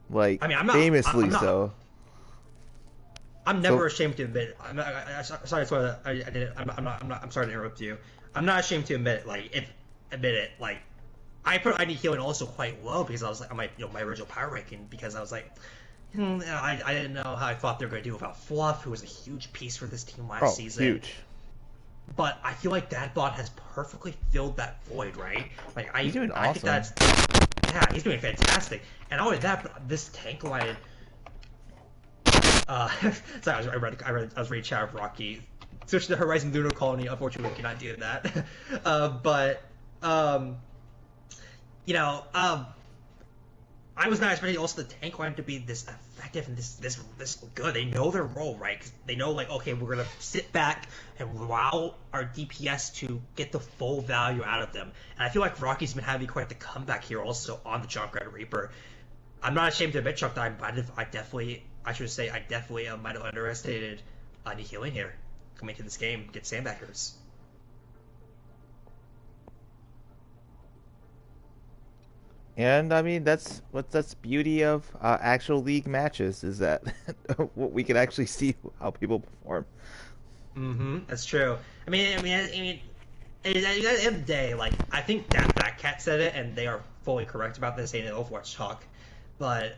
Like, I mean, I'm not, famously I'm not, so. I'm never ashamed to admit. Sorry, I did it. I'm sorry to interrupt you. I'm not ashamed to admit it. Like, I put ID healing also quite low because I was like on my original power ranking because I was like, I didn't know how I thought they were going to do without Fluff, who was a huge piece for this team last season. Huge. But I feel like Dadbot has perfectly filled that void, right? Like he's doing awesome. I think that's he's doing fantastic. And not only that, but this tank line. Sorry, I was reading chat of Rocky. Switch to the Horizon Lunar Colony. Unfortunately, we cannot do that. I was not expecting also the tank line to be this effective and this good. They know their role, right? 'Cause they know, like, okay, we're gonna sit back and allow our DPS to get the full value out of them. And I feel like Rocky's been having quite the comeback here, also on the Junkrat Reaper. I'm not ashamed to admit, Chuck, that I definitely might have underestimated the healing here coming into this game. Get Sandbaggers. And I mean, that's beauty of actual league matches, is that we can actually see how people perform. That's true. I mean, at the end of the day, like, I think that Cat said it, and they are fully correct about this in Overwatch talk. But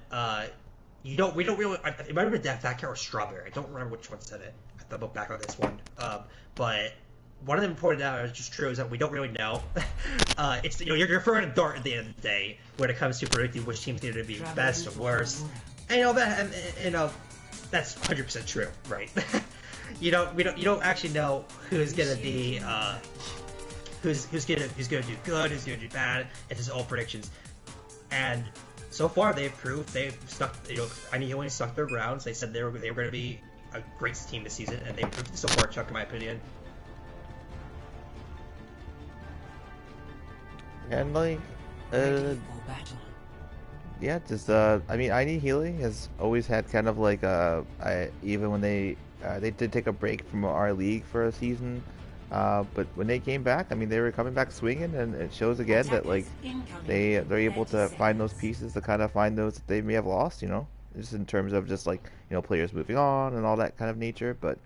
we don't really. It might have been Fat Cat or Strawberry. I don't remember which one said it. I have to look back on this one. But one of them pointed out, it's just true, is that we don't really know. It's you're throwing a dart at the end of the day when it comes to predicting which team's going to be best or worst. And that's 100% true, right? you don't actually know who's going to be who's going to do good, who's going to do bad. It's just all predictions. And so far they've stuck. I need only stuck their grounds. They said they were going to be a great team this season, and they've proved it so far, Chuck, in my opinion. And like, yeah, just I mean, I Need Healing has always had kind of like even when they did take a break from our league for a season, but when they came back, I mean, they were coming back swinging, and it shows again that like they're able to find those pieces to kind of find those that they may have lost, just in terms of just like players moving on and all that kind of nature. But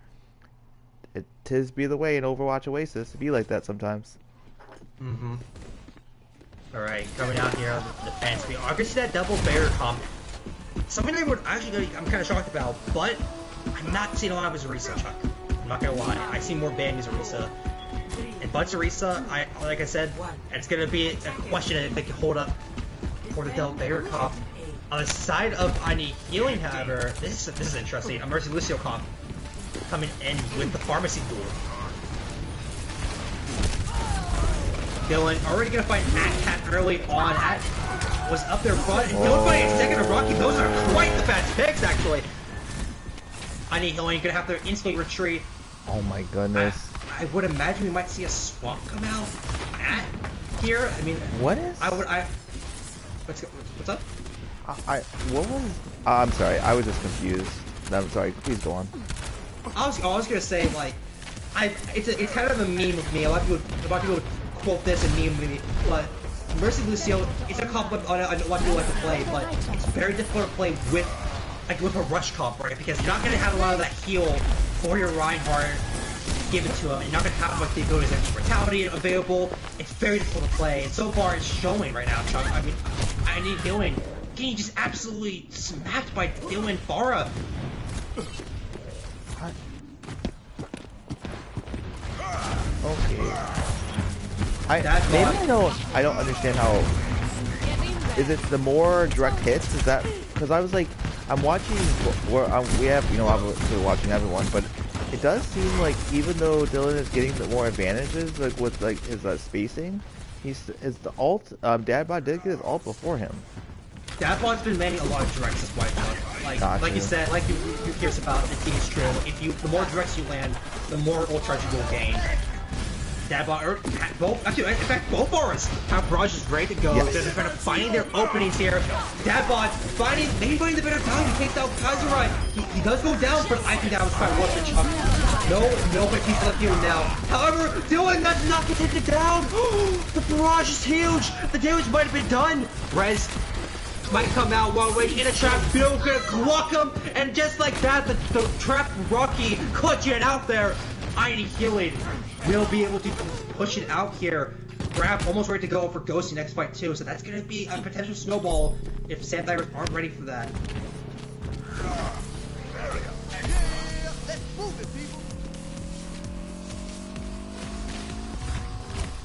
it tis be the way in Overwatch Oasis to be like that sometimes. Alright, coming out here on the defense. I can see that double barrier comp. Something I'm kind of shocked about, but I'm not seeing a lot of Zarisa, Chuck. I'm not gonna lie. I see more Bang Zarisa. And but Zarisa, like I said, it's gonna be a question if they can hold up for the double barrier comp. On the side of I Need Healing, however, this is interesting. A Mercy Lucio comp coming in with the Pharmacy duel. Dylan already gonna find Cat early on. Was up there front, and Dylan fighting second of Rocky. Those are quite the fast picks, actually. I Need Healing gonna have to instantly retreat. Oh my goodness! I would imagine we might see a swamp come out here. I mean, what is? What's up? What was? I'm sorry, I was just confused. I'm sorry. Please go on. I was gonna say, like, it's kind of a meme with me. A lot of people quote this and meme me, but Mercy Lucio, it's a comp on what people like to play, but it's very difficult to play with a rush comp, right? Because you're not gonna have a lot of that heal for your Reinhardt given to him, and you're not gonna have much the abilities like Mortality available. It's very difficult to play, and so far it's showing right now, Chuck. I mean, I Need Healing getting just absolutely smacked by Dylan Farah. Okay. I don't understand how. Is it the more direct hits? Is that because I was like, I'm watching. We have obviously watching everyone, but it does seem like even though Dylan is getting the more advantages, like with like his spacing, the ult. Dadbot did get his ult before him. Dadbot's been landing a lot of directs this white like you said, like you curious about. It seems true. The more directs you land, the more ult charge you will gain. Dadbot, in fact, both bars have barrages ready to go. Yes. They're kind of finding their openings here. Dadbot maybe finding the better time to take out Kaiserite. He does go down, but I think that was quite worth it, Chuck. No, but he's left healing now. However, Dylan does not get taken down. The barrage is huge. The damage might have been done. Rez might come out one way in a trap. Bill gonna block him, and just like that, the trap Rocky clutching it out there. I need healing. We'll be able to push it out here. Grab almost ready to go for Ghosty next fight too, so that's gonna be a potential snowball if Sandbaggers aren't ready for that.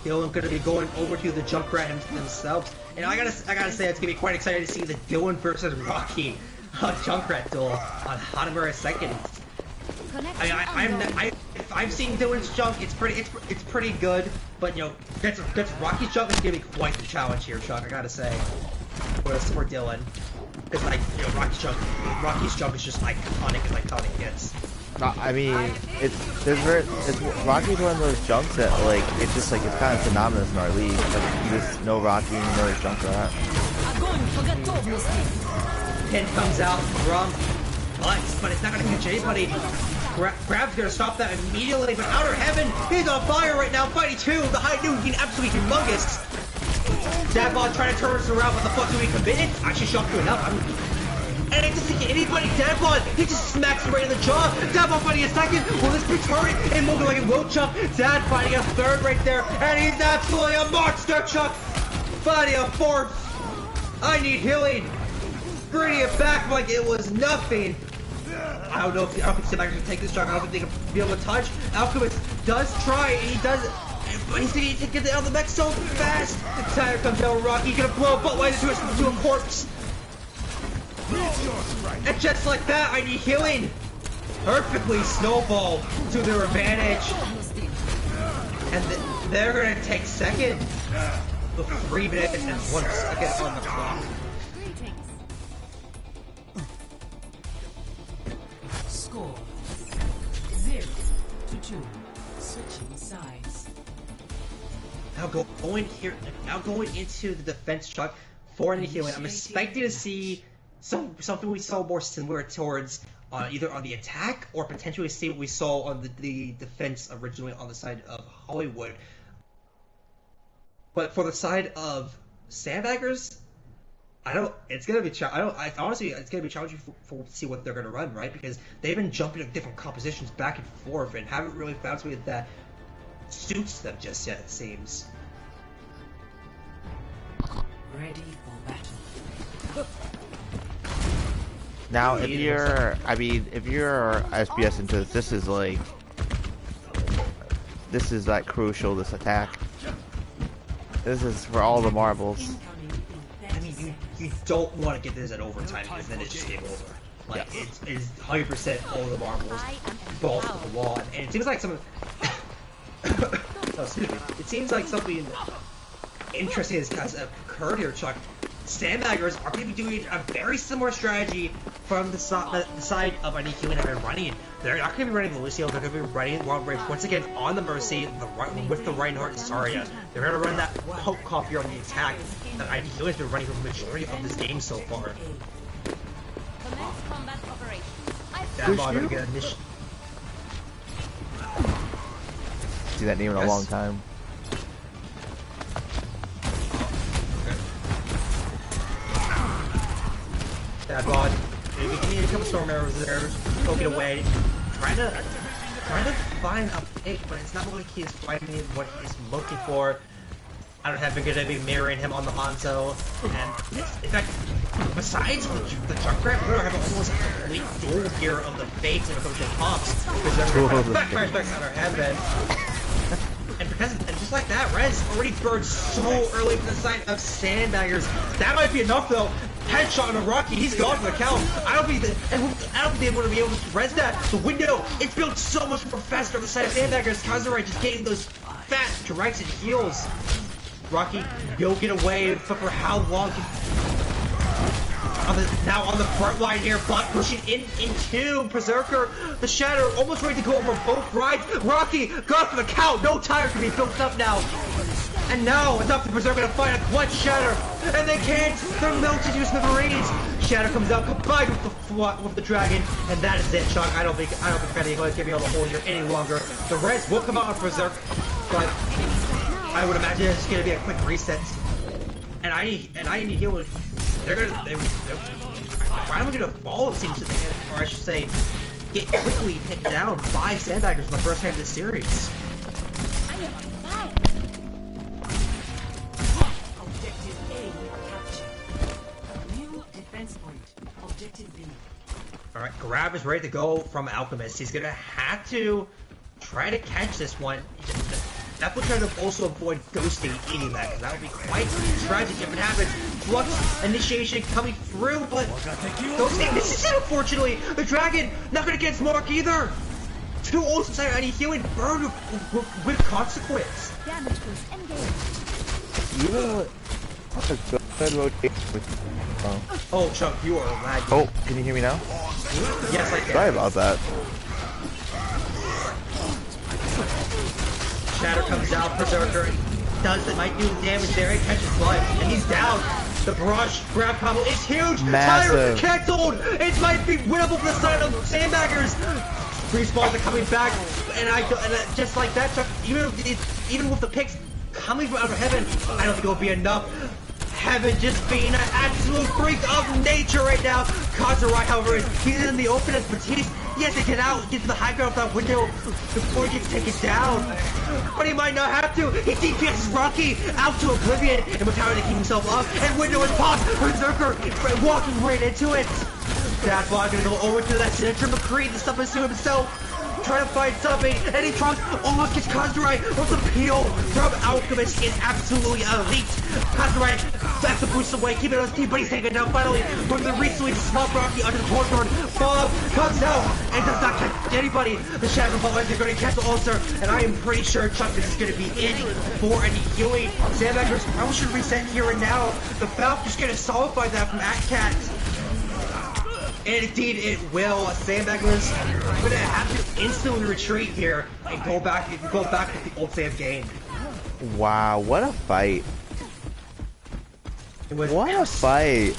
Dylan gonna be going over to the Junkrat themselves, and I gotta say it's gonna be quite exciting to see the Dylan versus Rocky Junkrat duel on Hanamura 2nd. I've seen Dylan's junk. It's pretty good, but you know that's Rocky's junk is gonna be quite the challenge here, Chuck. I gotta say for Dylan, because like you know Rocky's junk is just iconic as iconic hits. No, I mean Rocky's one of those junks that like it's kind of synonymous in our league. Like you just know Rocky, you know his junk rat. Pin comes out from Butts, but it's not gonna catch anybody. Grab's gonna stop that immediately, but Outer Heaven, he's on fire right now, fighting two. The high noon being absolutely humongous. Dadbot trying to turn us around, but the fuck do we committed? Actually shocked you enough. And it doesn't get anybody. Dadbot, he just smacks him right in the jaw. Dadbot fighting a second. Will this be turret? And moving like a will chump. Dad fighting a third right there, and he's absolutely a monster, Chuck. Fighting a fourth. I need healing. Bringing it back like it was nothing. I don't think Sandbaggers can take this shot. I don't think they can be able to touch. Alchemist does try, and he does, but he's going to get the out of the mech so fast. The tire comes down, Rocky gonna blow a butt light into a corpse. And just like that, I need healing. Perfectly snowball to their advantage. And they're going to take second. The 3 minutes and 1 second on the clock. Score 0-2. Switching sides. Now going into the defense, Chuck, for the healing. I'm expecting to see something we saw more similar towards either on the attack or potentially see what we saw on the defense originally on the side of Hollywood. But for the side of Sandbaggers, it's gonna be honestly it's gonna be challenging to see what they're gonna run, right? Because they've been jumping to different compositions back and forth and haven't really found something that suits them just yet, it seems. Ready for battle. Now, if you're SPS into this, this is like crucial. This attack. This is for all the marbles. I mean, you don't want to get this at overtime because then it's just game over. Like it's 100% all the marbles, balls to the wall, and it seems like some. It seems like something interesting has occurred here, Chuck. Sandbaggers are going to be doing a very similar strategy from the side of Aniki and have been running. They're not going to be running the Lucio, they're going to be running long range once again on the Mercy with the Reinhardt and Zarya. They're going to run that poke coffee on the attack that Aniki has been running for the majority of this game so far. That bot going to get a mission. See that name in a long time. That bot. We need a couple storm arrows there, poke it away. Trying to find a pick, but it's not like he's finding what he's looking for. I don't have been good at mirroring him on the Hanzo, and in fact, besides the Junkrat, we're gonna have almost a complete duel here of the fakes and a bunch of pops because they're backfires back on our headband. And just like that, Rez already burned so early from the side of Sandbaggers. That might be enough though. Headshot on a Rocky, he's gone for the count. I don't think they're going to be able to res that. The window, it's built so much more faster on the side of Sandbaggers. Kazurite just getting those fat directs and heals. Rocky, go get away, but for how long? Now on the front line here, Buck pushing into Berserker. The Shatter almost ready to go over both rides. Rocky got for the count. No tire can be built up now. And now it's up to Berserker to find a clutch Shatter. And they can't. They're melted to smithereens. Shatter comes out combined with the dragon. And that is it, Chuck. I don't think Fanny is going to be able to hold here any longer. The Reds will come out on Berserk, but I would imagine it's going to be a quick reset. And I need to heal with Finally gonna fall, it seems to me, or I should say, get quickly hit down by Sandbaggers in the first half of the series. Objective A captured. New defense point. Objective B. Alright, Grab is ready to go from Alchemist. He's gonna have to try to catch this one. Definitely trying to also avoid Ghosting eating that, because that would be quite tragic if it happens. Flux initiation coming through, but Ghosting misses it, unfortunately. The Dragon not gonna get Mark either. Two ults inside, and he's healing burn with consequence. Damage boost engaged. Even with a good rotation with... Oh, Chuck, you are lagging. Oh, can you hear me now? Yes, I can. Sorry about that. Shatter comes out, Berserker might do damage there, he catches blood, and he's down. The brush grab combo is huge. Massive. Tire canceled. It might be winnable for the side of Sandbaggers. Respawns are coming back, and just like that, Chuck, even with the picks coming from out of heaven, I don't think it'll be enough. Heaven just being an absolute freak of nature right now. Kazurai, however, he's in the open as Batiste. He has to get out, get to the high ground of that window before he gets taken down. But he might not have to. He DPSs Rocky out to oblivion, and with power to keep himself up, and window is popped. Berserker walking right into it. That's why I'm gonna go over to that Senator McCree to stop us to himself. Trying to find something, and he tries almost gets Kazurai, but the peel from Alchemist is absolutely elite. Kazurai back to boost away, keeping his team, but he's taken down finally from the recently small Rocky under the courtyard. Bob comes out and does not catch anybody. The Shadow Ball they're going to catch the ulcer, and I am pretty sure Chuck this is going to be in for any healing. Sandbaggers probably should reset here and now. The Falcon's going to solidify that from AtCat. And indeed it will. Sandbaggers gonna have to instantly retreat here and go back with the old Sam game. Wow, what a fight. What a fight.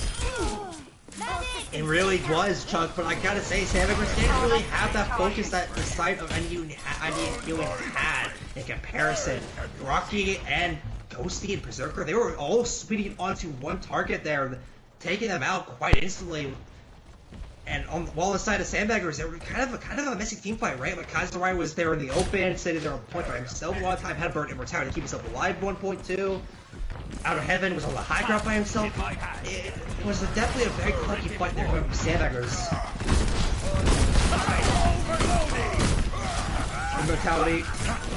It really was, Chuck, but I gotta say, Sandbaggers didn't really have that focus that the side of any healing had in comparison. Rocky and Ghosty and Berserker, they were all speeding onto one target there, taking them out quite instantly. And while the side of Sandbaggers, they were kind of a messy team fight, right? Like Kazurai was there in the open, sitting there on point by himself a lot of time, had Burn and retired to keep himself alive at 1.2. Out of Heaven was on the high ground by himself. It was definitely a very clunky fight there from Sandbaggers. Immortality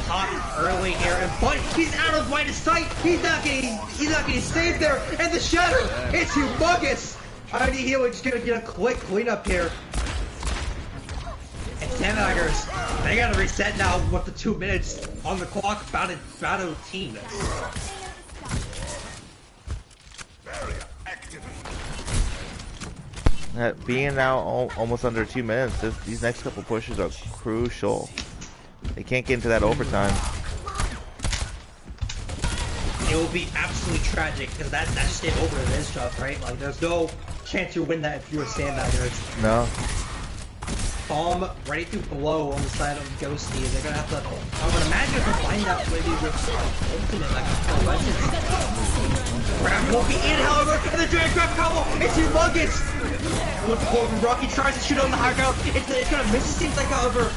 hot early here, but he's out of line of sight. He's not getting saved there, and the shatter is humongous. I need healing, just gonna get a quick cleanup here. And Sandbaggers, they gotta reset now with the 2 minutes on the clock, about a team. Being now almost under 2 minutes, these next couple pushes are crucial. They can't get into that overtime. It will be absolutely tragic, because that's just it over in this stuff, right? Like, there's no chance you win that if you're a Sandbaggers. No. Bomb ready to blow on the side of Ghosty. They're gonna have to. I would imagine if they find out maybe with ultimate, like a legend. Grab won't be in, however, and the Dragon Grab combo, it's humongous! With the pull from Rocky, tries to shoot on the high ground. It's gonna miss, it seems like, however.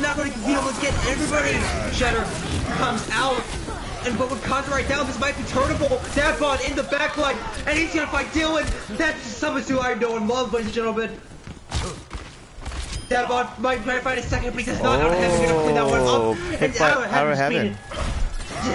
Not gonna be able to get everybody. Shatter comes out. And but with Kazurai down, this might be turnable. Davon in the backline, and he's gonna fight Dylan. That's something who I know and love, ladies and gentlemen. Davon might find a second, but he does not. Out of Heaven gonna clean that one up. And Out of Heaven.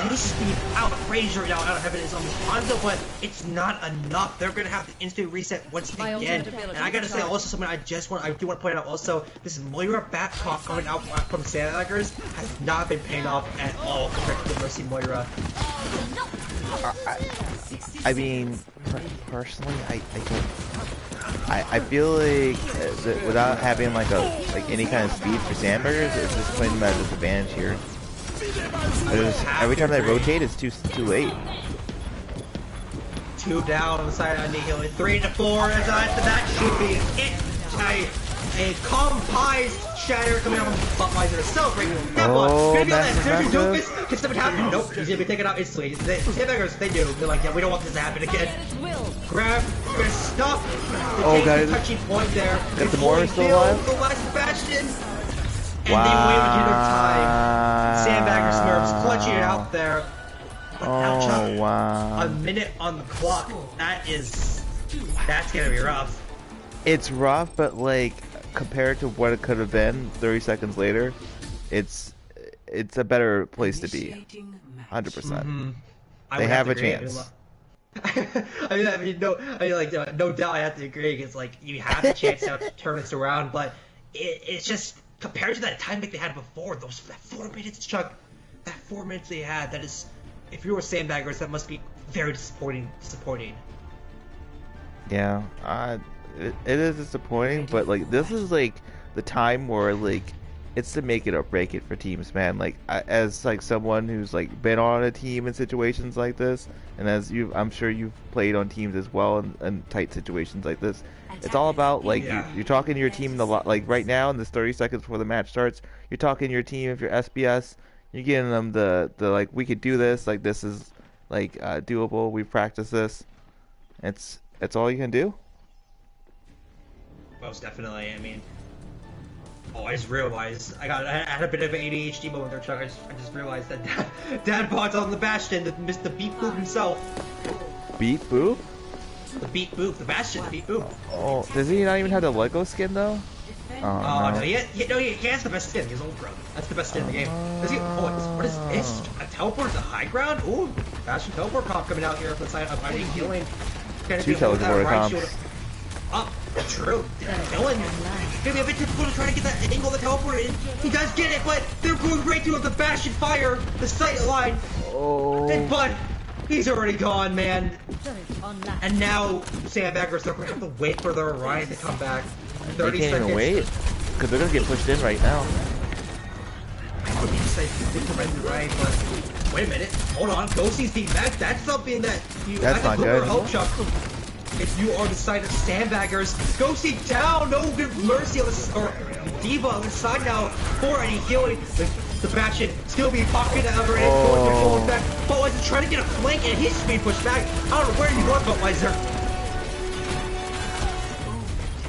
His speed outrageous right now. Out of Heaven is on Hanzo, but it's not enough. They're gonna have to instantly reset once again. And I gotta say also something I do want to point out also, this Moira back talk coming out from Sandbaggers has not been paying off at all compared to the Mercy Moira. I mean, personally, I feel like without having like any kind of speed for Sandbaggers, it's just putting them at a disadvantage here. Every time they rotate, it's too late. 2 down on the side of Nihil. 3 to 4, and that should be it. A comprised shatter coming out from Budweiser. Celebrating. That Oh, one. Gonna be on that. massive, There's your massive. doofus. Can something happen? Nope. He's gonna be taken out instantly. The Sandbaggers, they do. They're like, yeah, we don't want this to happen again. Grab. Gonna stop. Oh, got it. Touchy point there. Got the Mortar still alive? The last Bastion. And they waited their time. Sandbagger Smurfs clutching it out there. Oh, wow. A minute on the clock. That's gonna be rough. It's rough, but like compared to what it could have been 30 seconds later, it's a better place to be. 100%. They have a chance. No doubt I have to agree because like you have a chance now to turn this around, but it's just compared to that time like they had before, that 4 minutes, Chuck, that 4 minutes they had, that is, if you were Sandbaggers, that must be very disappointing. Yeah, it is disappointing, but like this is like the time where like it's to make it or break it for teams, man. Like as like someone who's like been on a team in situations like this, and as I'm sure you've played on teams as well in tight situations like this. It's all about like you're talking to your team like right now in this 30 seconds before the match starts. You're talking to your team. If you're SBS, you're giving them the like, we could do this. Like this is like doable. We practice this. It's all you can do. Most definitely. I mean, I just realized I had a bit of an ADHD moment there, Chuck. I just realized that Dad Bod's on the Bastion, missed the Beat Boop himself. Beat Boop? The Beat Boop, the Bastion, the Beat Boop. Oh, does he not even have the Lego skin though? Oh, no, he has the best skin. He's old, bro. That's the best skin in the game. Does he? What is this? A teleport to high ground? Ooh, Bastion teleport comp coming out here from the side of I need healing. Two teleport comps. Oh, true. Dylan, gonna be a bit difficult to try to get that angle of the teleport in. He does get it, but they're going right through the Bastion fire, the sight line. Oh. But he's already gone, man. And now Sandbaggers, they're gonna have to wait for their Orion to come back. 30 they can't seconds. even wait, because they're gonna get pushed in right now. I would say right, but wait a minute. Hold on. Ghostie's team back. That's something that you That's not good. Hope, Chuck. If you are the side of Sandbaggers, Ghostie down. No good mercy on the or Diva on the side now for any healing. The Bastion still being pocket ever and going back. Budweiser trying to get a flank and he's being pushed back. I don't know where you going, Budweiser.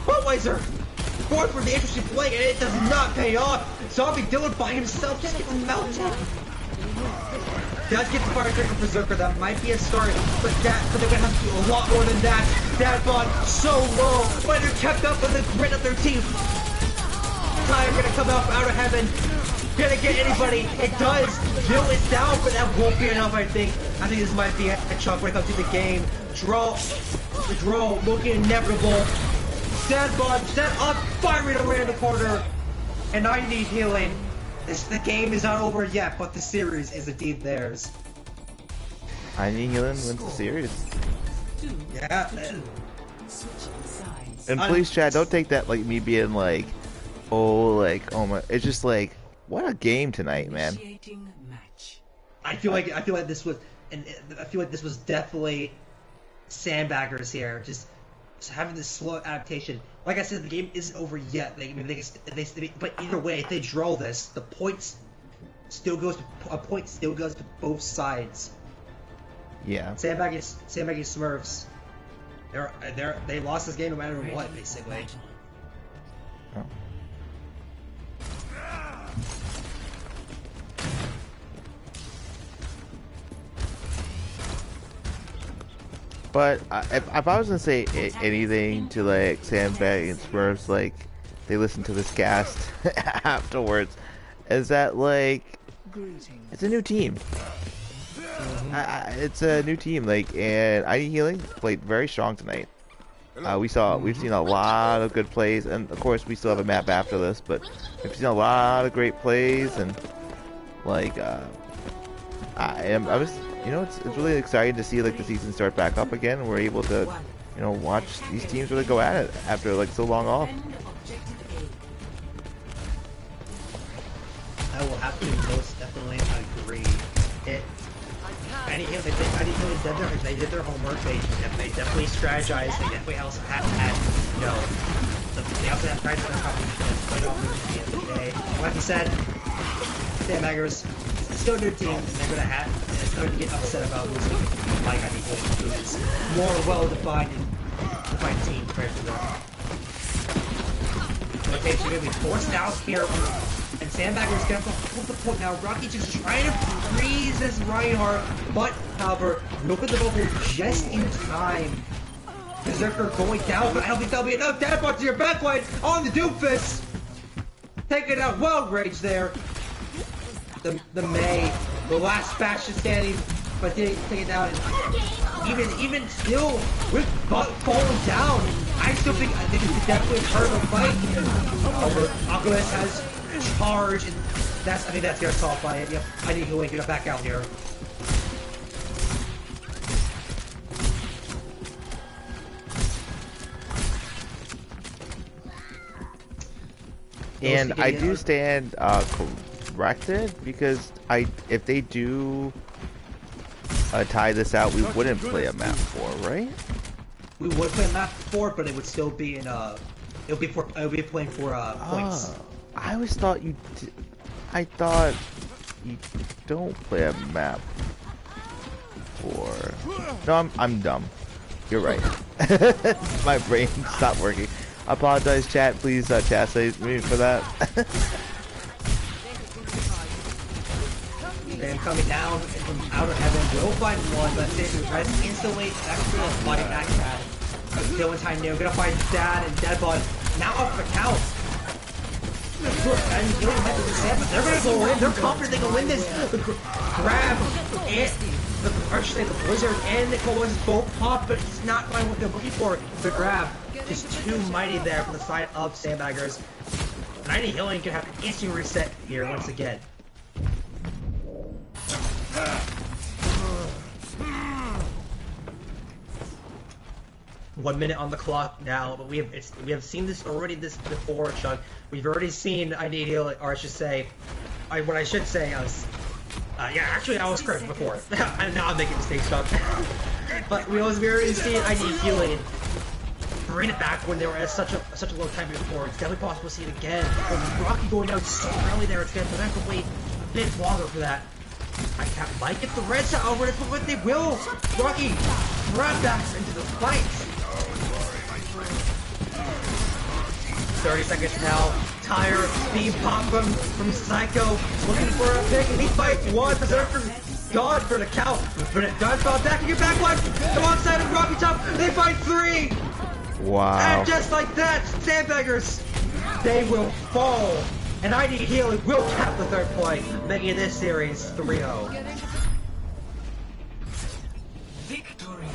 Budweiser going for the interesting flank and it does not pay off. Zombie Dylan by himself just gets melted. Does get the fire trigger Berserker, that might be a start, but they're gonna have to do a lot more than that. That bot so low, but they're kept up with the grit of their team. Time gonna come out of heaven. Gonna get anybody. It does. Jill is down, but that won't be enough, I think. I think this might be a chunk when it comes to the game. The draw looking inevitable. Sandbot set up, firing around the corner. And I need healing. The game is not over yet, but the series is indeed theirs. I need healing wins the series. Yeah. And please, Chad, don't take that like me being like, oh my. It's just like, what a game tonight, man. I feel like this was, and I feel like this was definitely Sandbaggers here, just having this slow adaptation. Like I said, the game isn't over yet. But either way, if they draw this, the points still goes to both sides. Yeah. Sandbagging Smurfs. They lost this game no matter what, basically. Oh. But if I was gonna say anything to like Sandbagging and Smurfs, like they listen to this cast afterwards, is that like it's a new team. It's a new team, like, and I Need Healing played very strong tonight. We've seen a lot of good plays, and of course we still have a map after this, but we've seen a lot of great plays, and like it's really exciting to see like the season start back up again, and we're able to, watch these teams really go at it after like so long off. I will have to most definitely agree. They did their homework. They definitely strategized. They definitely also had They also have price for the competition played off at the end of the day. Like you said, Sandbaggers, still a new team, and they're going to get upset about losing like I think it's more well-defined team compared to them. Rotation going to be forced out here, and Sandbagger's going to hold the point now. Rocky just trying to freeze this Reinhardt, but however, look at the bubble just in time. Berserker going down, but I don't think that'll be enough. Deadbutt to your backline on the Doomfist. Taking out well Rage there. The May, the last bastion standing, but take it down. And even still, with Butt falling down, I still think it's definitely a part of the fight. Oculus has charge, and I think that's gonna solidify it. Yep, I need to get back out here. And I do stand corrected because if they do tie this out, we wouldn't play a map 4, right? We would play a map 4, but it would still be in it would be playing for points. I always thought I thought you don't play a map 4. No, I'm dumb. You're right. My brain stopped working. I apologize, chat. Please chastise me for that. And coming down from outer heaven, will find one, but Satan tries to instantly extra body back cat. Dylan Neo gonna find Dad and Deadbutt now up the count. And you don't have to stand, but they're gonna go in. They're confident they can win this. The grab and the Blizzard and Nicole is both pop, but it's not quite what they're looking for. The grab is too mighty there for the side of Sandbaggers. 90 healing can have an instant reset here once again. One minute on the clock now, but we have seen this before, Chuck. We've already seen I need healing, or I should say, I was actually I was correct before. Now I'm making mistakes, Chuck. But we already seen I need healing. Bring it back when they were at such a low time before. It's definitely possible to see it again. But Rocky going down so early there, it's gonna have to wait a bit longer for that. I can't like it. The Reds are over it, but they will. Rocky grab back into the fight. 30 seconds now. Tire, speed pop from Psycho, looking for a pick, and he fights one. Berserker gone for the count, but it does fall back in your back line. Alongside of Rocky Top, they fight 3. Wow. And just like that, Sandbaggers, they will fall. And I need healing will cap the 3rd point, making this series 3-0. Victory.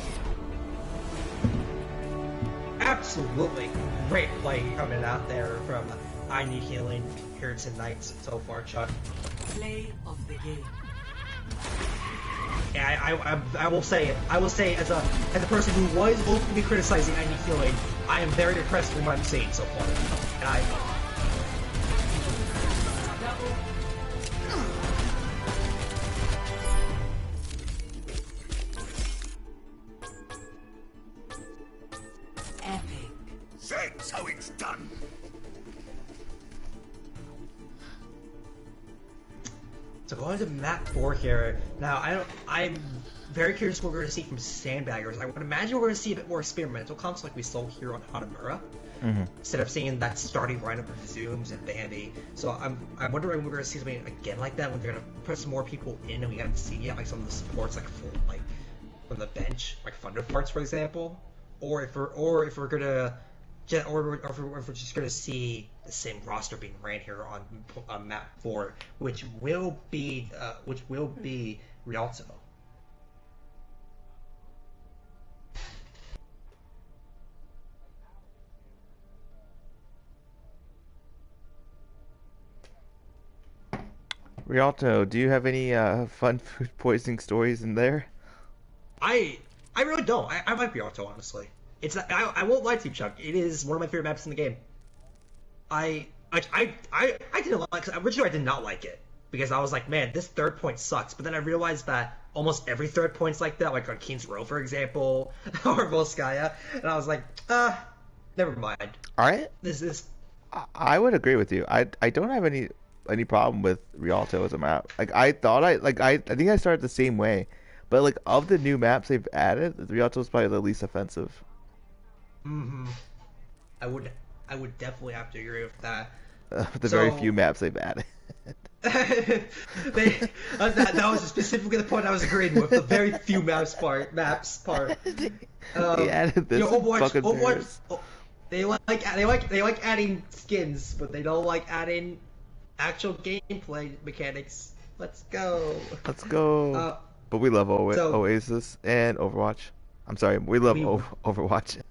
Absolutely great play coming out there from I Need Healing here tonight so far, Chuck. Play of the game. Yeah, I will say it. I will say as a person who was openly criticizing I Need Healing, I am very impressed with what I'm seeing so far. And Epic. That's how it's done. So going to map 4 here. Now I'm very curious what we're going to see from Sandbaggers. I would imagine we're going to see a bit more experimental comps like we saw here on Hanamura. Instead of seeing that starting lineup of Zooms and Bambi. So I'm wondering if we're going to see something again like that when they're going to put some more people in and we haven't seen yet, like some of the supports like from the bench, like Thunder Parts for example. Or if we're gonna if we're just gonna see the same roster being ran here on map 4, which will be Rialto. Rialto, do you have any fun food poisoning stories in there? I really don't. I like Rialto, honestly. It's not, I won't lie to you, Chuck. It is one of my favorite maps in the game. I didn't like. Cause originally I did not like it because I was like, man, this 3rd point sucks. But then I realized that almost every 3rd point's like that, like on King's Row, for example, or Volskaya, and I was like, never mind. I This is I would agree with you. I don't have any problem with Rialto as a map. Like I thought I think I started the same way, but like of the new maps they've added, Rialto is probably the least offensive. hmm I would definitely have to agree with that. The very So few maps they've added. that was specifically the point I was agreeing with. The very few maps part. They added this fucking Overwatch. Paris. They like adding skins, but they don't like adding actual gameplay mechanics. Let's go. Let's go. But we love Oasis and Overwatch. I'm sorry, we love Overwatch.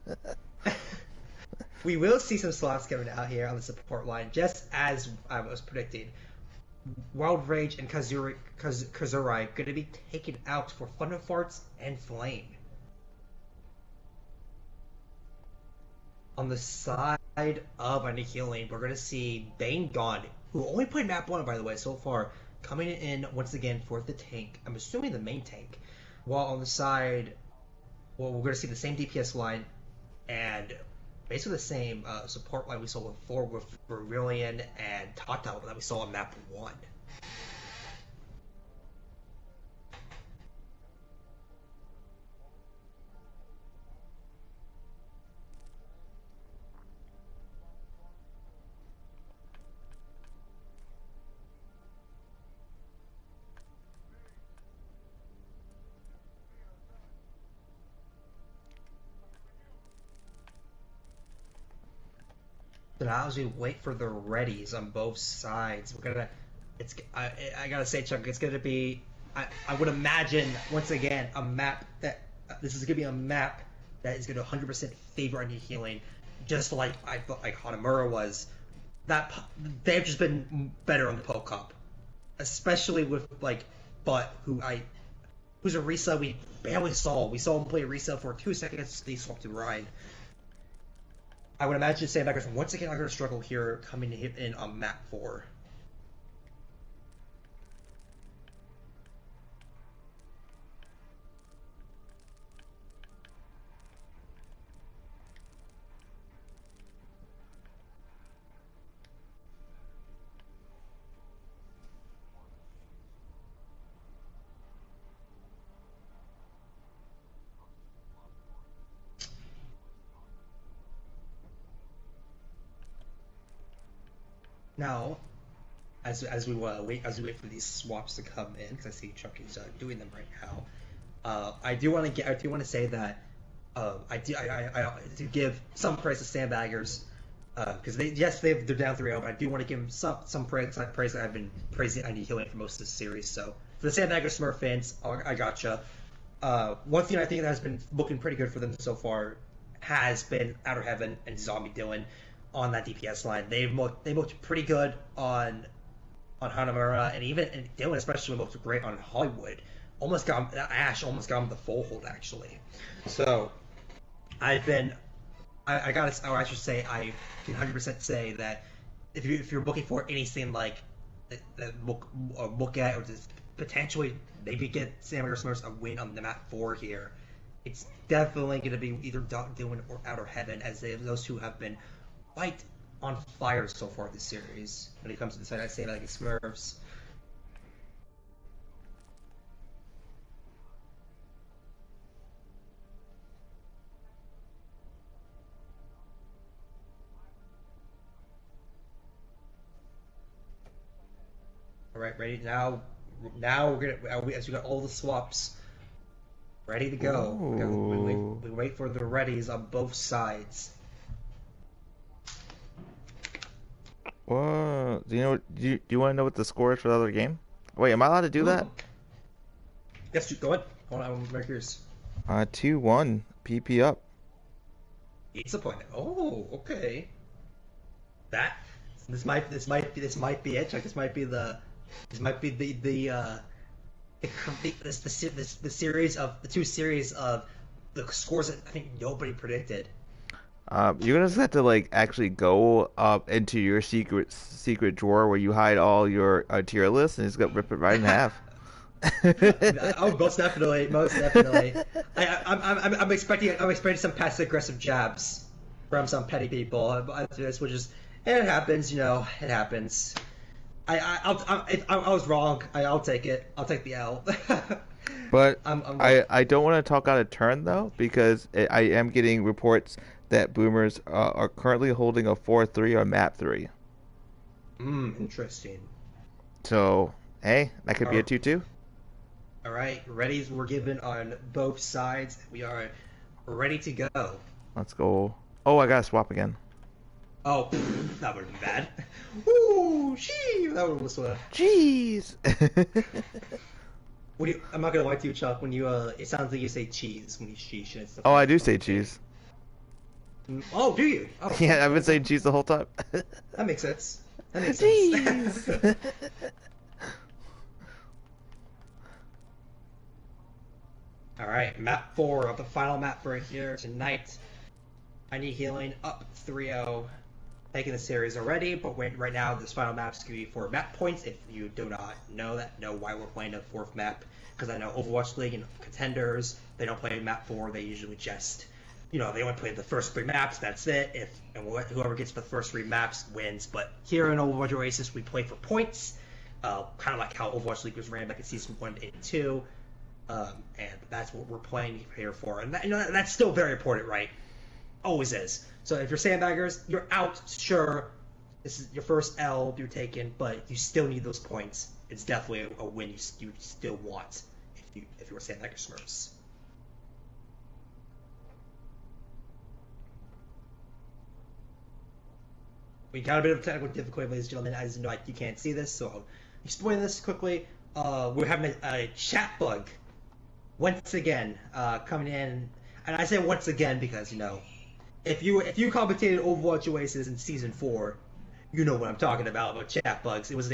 We will see some slots coming out here on the support line, just as I was predicting. Wild Rage and Kazurai going to be taken out for Thunder Farts and Flame. On the side of Annihilating, we're going to see Bane God, who only played map 1, by the way, so far, coming in once again for the tank. I'm assuming the main tank. While on the side, we're going to see the same DPS line and basically the same support line we saw before with Brilliant and Tata that we saw on map 1. So now as we wait for the readies on both sides, we're gonna. I gotta say, Chuck, it's gonna be. I would imagine once again a map that this is gonna be a map that is gonna 100% favor Annihilating, just like I thought like Hanamura was. That they've just been better on the Poke Cup, especially with like who's a Risa we barely saw. We saw him play Risa for 2 seconds. They swapped to Ryan. I would imagine Sandbaggers once again are going to struggle here coming in on map 4. Now, as we wait for these swaps to come in, because I see Chuck is doing them right now. I do want to say that I do give some praise to Sandbaggers because they're down 3-0, but I do want to give them some praise. Praise that I've been praising Annihilating for most of the series. So for the Sandbaggers Smurf fans, I gotcha. One thing I think that has been looking pretty good for them so far has been Outer Heaven and Zombie Dylan on that DPS line. They looked pretty good on Hanamura, and Dylan especially looked great on Hollywood. Ash almost got him the full hold actually. So I should say I can 100% say that if you're looking for anything like look at or just potentially maybe get Samurai Smurfs a win on the map 4 here, it's definitely going to be either Dylan or Outer Heaven, as those two have been quite on fire so far this series. When it comes to the side, I say like Smurfs. All right, ready now. Now we're gonna as we got all the swaps ready to go. We wait for the readies on both sides. Whoa! Do you want to know what the score is for the other game? Wait, am I allowed to do that? Yes, go ahead. Hold on, I'm right here. 2-1, PP up. Pizza point. Oh, okay. This might be it. Chuck. This might be the series of the 2 series of the scores that I think nobody predicted. You're gonna just have to like actually go up into your secret drawer where you hide all your tier lists and just rip it right in half. Oh, most definitely. I'm expecting some passive aggressive jabs. from some petty people. This, which is, and it happens, you know, it happens. If I was wrong. I'll take it. I'll take the L. But I'm I don't want to talk out of turn though, because I am getting reports that Boomers are currently holding a 4-3 on map 3. Interesting. So hey, that could be a 2-2. All right, readies were given on both sides. We are ready to go. Let's go. Oh, I gotta swap again. Oh, that would have been bad. Ooh, gee, that would have been Jeez. I'm not gonna lie to you, Chuck. When you it sounds like you say cheese when you sheesh. Oh, I do say cheese. Oh, do you? Oh. Yeah, I've been saying cheese the whole time. That makes sense. That makes Jeez. sense. All right, map 4 of the final map for here tonight. I need healing up 3-0. Taking the series already, but right now this final map is going to be for map points. If you do not know why we're playing the 4th map, because I know Overwatch League and Contenders, they don't play map 4. They usually just, you know, they only play the first 3 maps. That's it. Whoever gets the first 3 maps wins. But here in Overwatch Oasis, we play for points, kind of like how Overwatch League was ran back in season 1 and 2, and that's what we're playing here for. And that, you know, that's still very important, right? Always is. So if you're Sandbaggers, you're out, sure. This is your first L you're taking, but you still need those points. It's definitely a win you still want if you're Sandbagger Smurfs. We got a bit of technical difficulty, ladies and gentlemen. As you know, you can't see this, so I'll explain this quickly. We're having a chat bug once again coming in, and I say once again because, you know, if you commentated Overwatch Oasis in season 4, you know what I'm talking about chat bugs. It's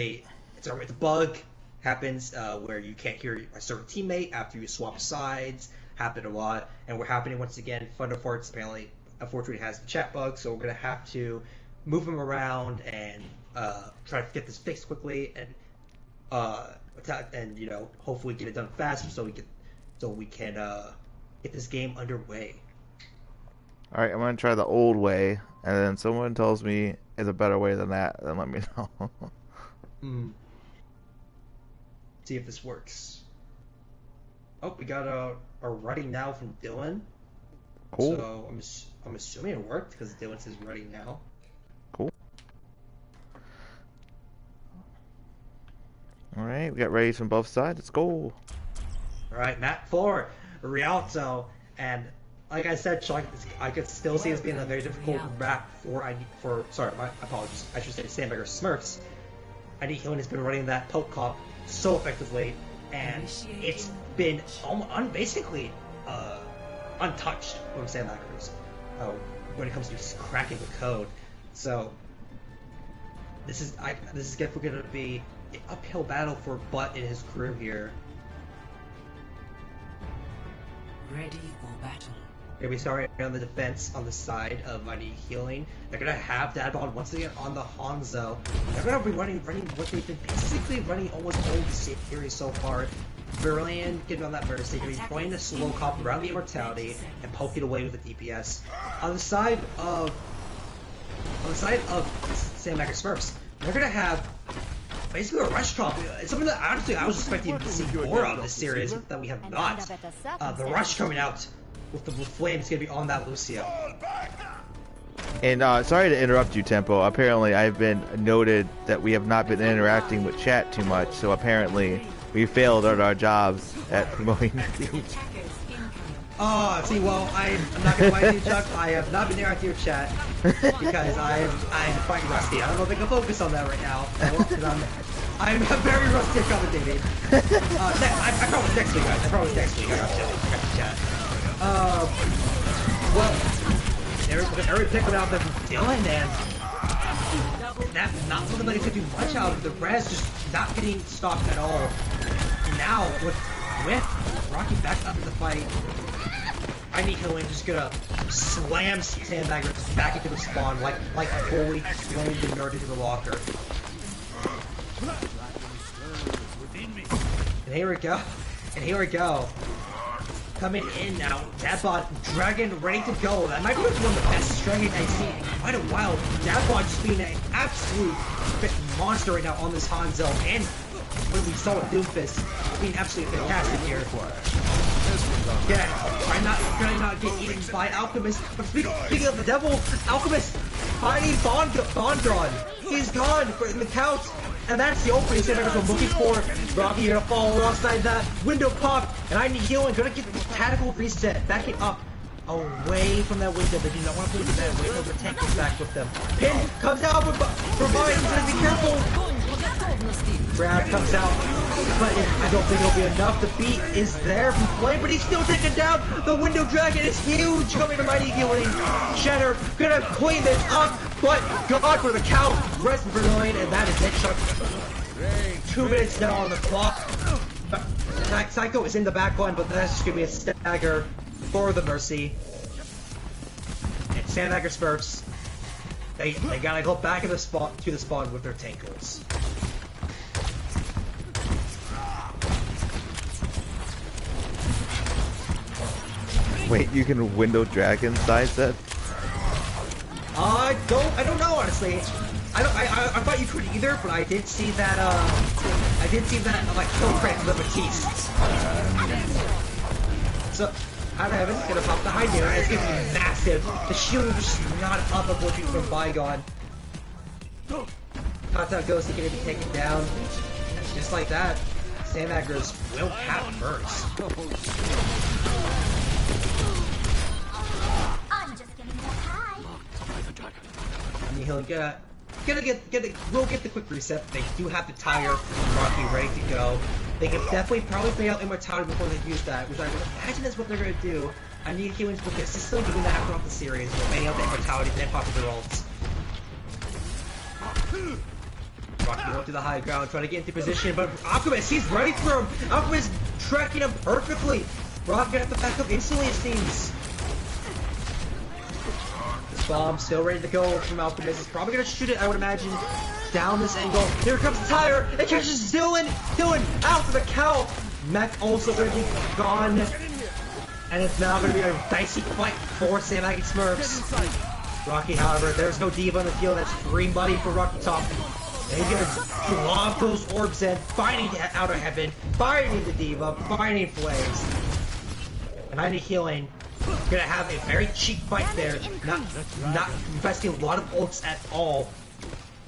a bug, happens where you can't hear a certain teammate after you swap sides. Happened a lot, and we're happening once again. Thunder Farts apparently, unfortunately, has the chat bug, so we're gonna have to move him around and try to get this fixed quickly and you know, hopefully get it done faster so we can get this game underway. All right, I'm gonna try the old way, and then someone tells me it's a better way than that, then let me know. See if this works. Oh, we got a ready now from Dylan. Cool. So I'm assuming it worked because Dylan says ready now. Cool. All right, we got ready from both sides. Let's go. All right, map 4, Rialto, and like I said, Chuck, I could still see this being a very difficult map sorry, my apologies. I should say Sandbagger Smurfs. ID Healing has been running that poke comp so effectively, and it's been basically untouched from Sandbaggers when it comes to cracking the code. So this is definitely going to be an uphill battle for Butt in his crew here. Ready for battle. Here we start on the defense on the side of ID Healing. They're going to have Dadbot once again on the Hanzo. They're going to be running what they've been basically running almost all the series so far. Verlaine getting on that burst. They're going to be playing the slow comp around the Immortality and poking away with the DPS. On the side of Sandbagger Smurfs, they're going to have basically a rush comp. It's something that honestly I was expecting to see more of this series that we have not. The rush coming out with the flames going to be on that Lucio. And sorry to interrupt you, Tempo. Apparently, I've been noted that we have not been interacting with chat too much, so apparently we failed at our jobs at promoting the team. See, well, I'm not going to lie to you, Chuck. I have not been interacting with chat because I'm quite rusty. I don't know if I can focus on that right now because I'm very rusty at commentating. I promise next week, guys. I promise next week. I got the chat. Well, every pick without the Dylan, and that's not something that he could do much out of. The res just not getting stopped at all. Now, with Rocky back up in the fight, I need Healing just gonna slam Sandbagger back into the spawn like fully thrown the nerd into the locker. And here we go. coming in now. Dadbot, Dragon ready to go. That might be one of the best Dragon I've seen in quite a while. Dadbot just being an absolute monster right now on this Hanzo, and when we saw Doomfist being absolutely fantastic here. Yeah, try not get eaten by Alchemist. But speaking of the devil, Alchemist finding Bondron. He's gone in the couch. And that's the opening Sandbaggers were looking for. Rocky gonna fall alongside that. Window pop, and I need healing. Gonna get the tactical reset. Backing up away from that window. They do not want to lose that. Wait till the tank gets back with them. Pin comes out for Vine. He's gonna be careful. Brad comes out, but I don't think it'll be enough. The beat is there from Flame, but he's still taken down. The window dragon is huge. Coming to mighty healing. Shatter gonna clean this up. But God for the cow, rest Vermilion, and that is headshot. 2 minutes now on the clock. Psycho is in the back line, but that's just gonna be a stagger for the Mercy. And Sandbagger Smurfs, they gotta go back in the spot to the spawn with their tankles. Wait, you can window dragon size that? I don't know honestly. I thought you could either, but I did see that like kill crank with Batiste. So Heaven's gonna pop the high near, and it's gonna be massive. The shield is just not up of what you from Bygone. Hot out Ghost is gonna be taken down. Just like that. Sandbaggers will cap first. He'll we'll get the quick reset. They do have the tire Rocky ready to go. They can definitely probably play out immortality before they use that, which I would imagine is what they're gonna do. I need healings will consistently doing that throughout the series, but banging out the immortality then popping their ults. Rocky going to the high ground, trying to get into position, but Alchemist, he's ready for him! Alchemist tracking him perfectly! Rocky gonna have to back up instantly, it seems. Bomb still ready to go from Alchemist. He's probably gonna shoot it, I would imagine, down this angle. Here comes the tire. It catches Dylan. Dylan out for the count. Mech also gonna be gone, and it's now gonna be a dicey fight for Sandbagging Smurfs. Rocky, however, there's no diva in the field. That's green buddy for Rocky Top. And he's gonna lob those orbs in, finding out of heaven, finding the diva, finding flames, and I need healing. Gonna have a very cheap fight there, not investing a lot of ults at all,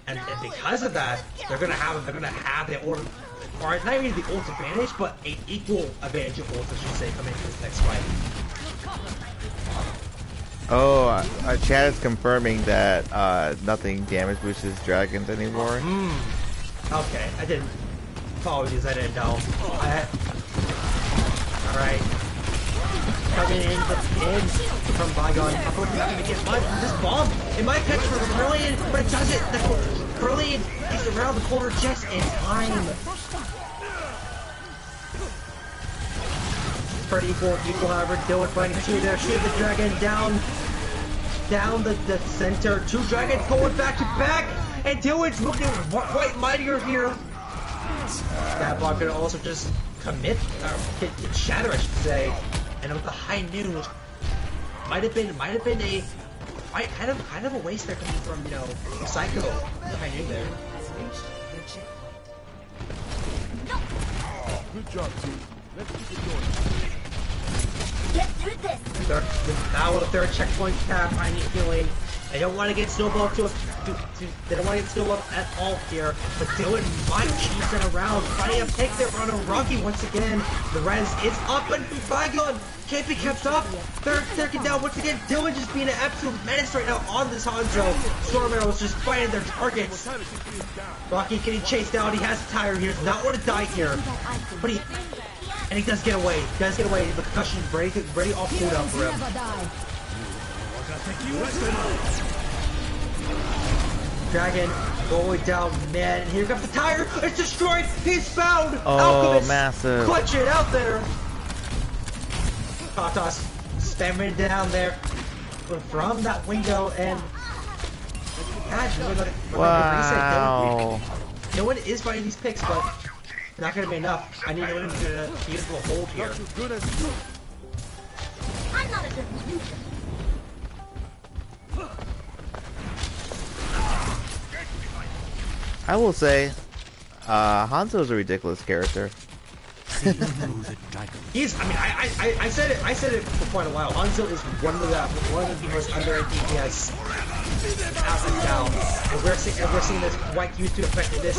and because of that, they're gonna have the ult, or not even the ult advantage, but an equal advantage of ults, I should say, coming into this next fight. Oh, our chat is confirming that nothing damage boosters dragons anymore. Okay, I didn't. Apologies, I didn't know. All right. Coming in from Bygone. Unfortunately, not going to get much from this bomb. It might catch for Brilliant, but it doesn't. Brilliant is around the corner just in time. Pretty equal, however. Dylan fighting two there. Shoot the dragon down the center. Two dragons going back to back, and Dylan's looking quite mightier here. That block could also just commit, get shatter, I should say. And with the high noon, might have been a kind of a waste there coming from, Psycho. The high noon there. Good job, team. Let's keep it going. Get through this. Now with a third checkpoint tap, I need healing. I don't want to get snowballed they don't want to get snowballed at all here, but Dylan might cheese it around, finding a pick there on a Rocky once again. The res is up, and Bygone can't be kept up. Third second down once again. Dylan just being an absolute menace right now on this Hanzo. Storm Arrows just finding their targets. Rocky getting chased down. He has a tire. He does not want to die here, but he does get away. The concussion ready off cooldown for him. Dragon going down, man. And here comes the tire. It's destroyed. He's found. Oh, Alchemist massive. clutch it out there. Katas spamming down there from that window, and wow. No one is finding these picks, but not going to be enough. I need to get into a hold here. not a good future. I will say, Hanzo's a ridiculous character. He's. I mean, I said it. I said it for quite a while. Hanzo is one of the most underrated DPS out and down, and we're seeing this quite used to affecting this.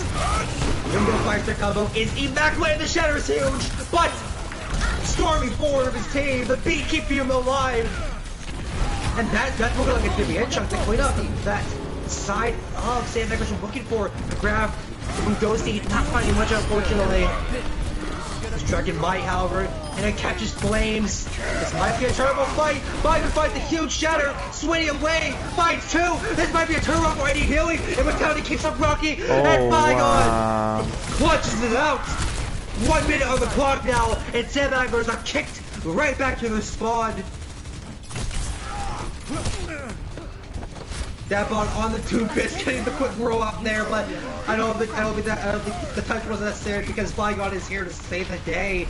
Window fire stick combo is immaculate. The shatter is huge, but storming forward of his team, the beat keeping him alive, and that's looking like a DPS chunk to clean up that side of Sandbaggers are looking for a grab from Ghosty, not finding much unfortunately. Dragon Might, however, and it catches flames. This might be a terrible fight. Biden fights the huge shatter. Swinny away. Fights two. This might be a turn for any healing. And Vitality kicks up Rocky. And Bygone clutches it out. 1 minute on the clock now. And Sandbaggers are kicked right back to the spawn. That ball on the 2 bits, getting the quick roll up there, but I don't think the touch was necessary because Bygone is here to save the day.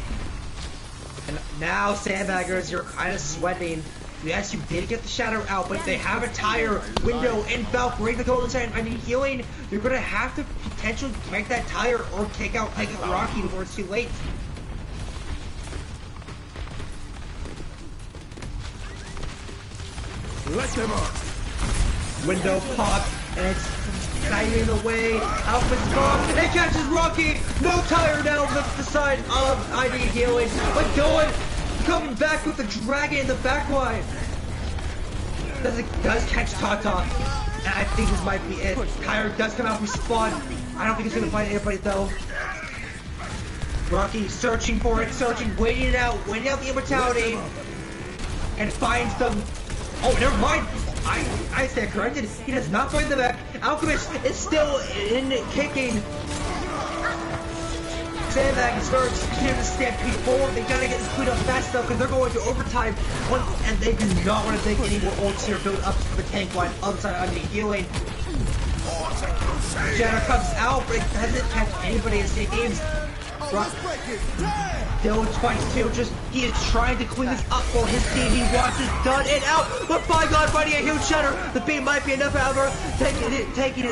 And now Sandbaggers, you're kind of sweating. Yes, you did get the shadow out, but they have a tire, window, and Valkyrie the golden side. I need healing. You're gonna have to potentially break that tire or take out Rocky before it's too late. Let them up. Window pop, and it's diving away. Alpha's gone. It catches Rocky. No tire now, but the side of ID healing. But Dylan coming back with the dragon in the backline. Does catch Tata. And I think this might be it. Tire does come out from spawn. I don't think it's gonna find anybody though. Rocky searching for it, waiting out the immortality, and finds them. Oh, never mind. I stand corrected. He does not find the back. Alchemist is still in kicking. Sandbagging starts continue to stampede forward. They gotta get this cleaned up fast though, because they're going to overtime. And they do not want to take any more ults here build up to the tank line other side under healing. Jenner comes out, but it doesn't catch anybody in state games. Dylan twice too, he is trying to clean this up for his team. He wants this done and out, but Bygone fighting a huge shatter. The beat might be enough, however, taking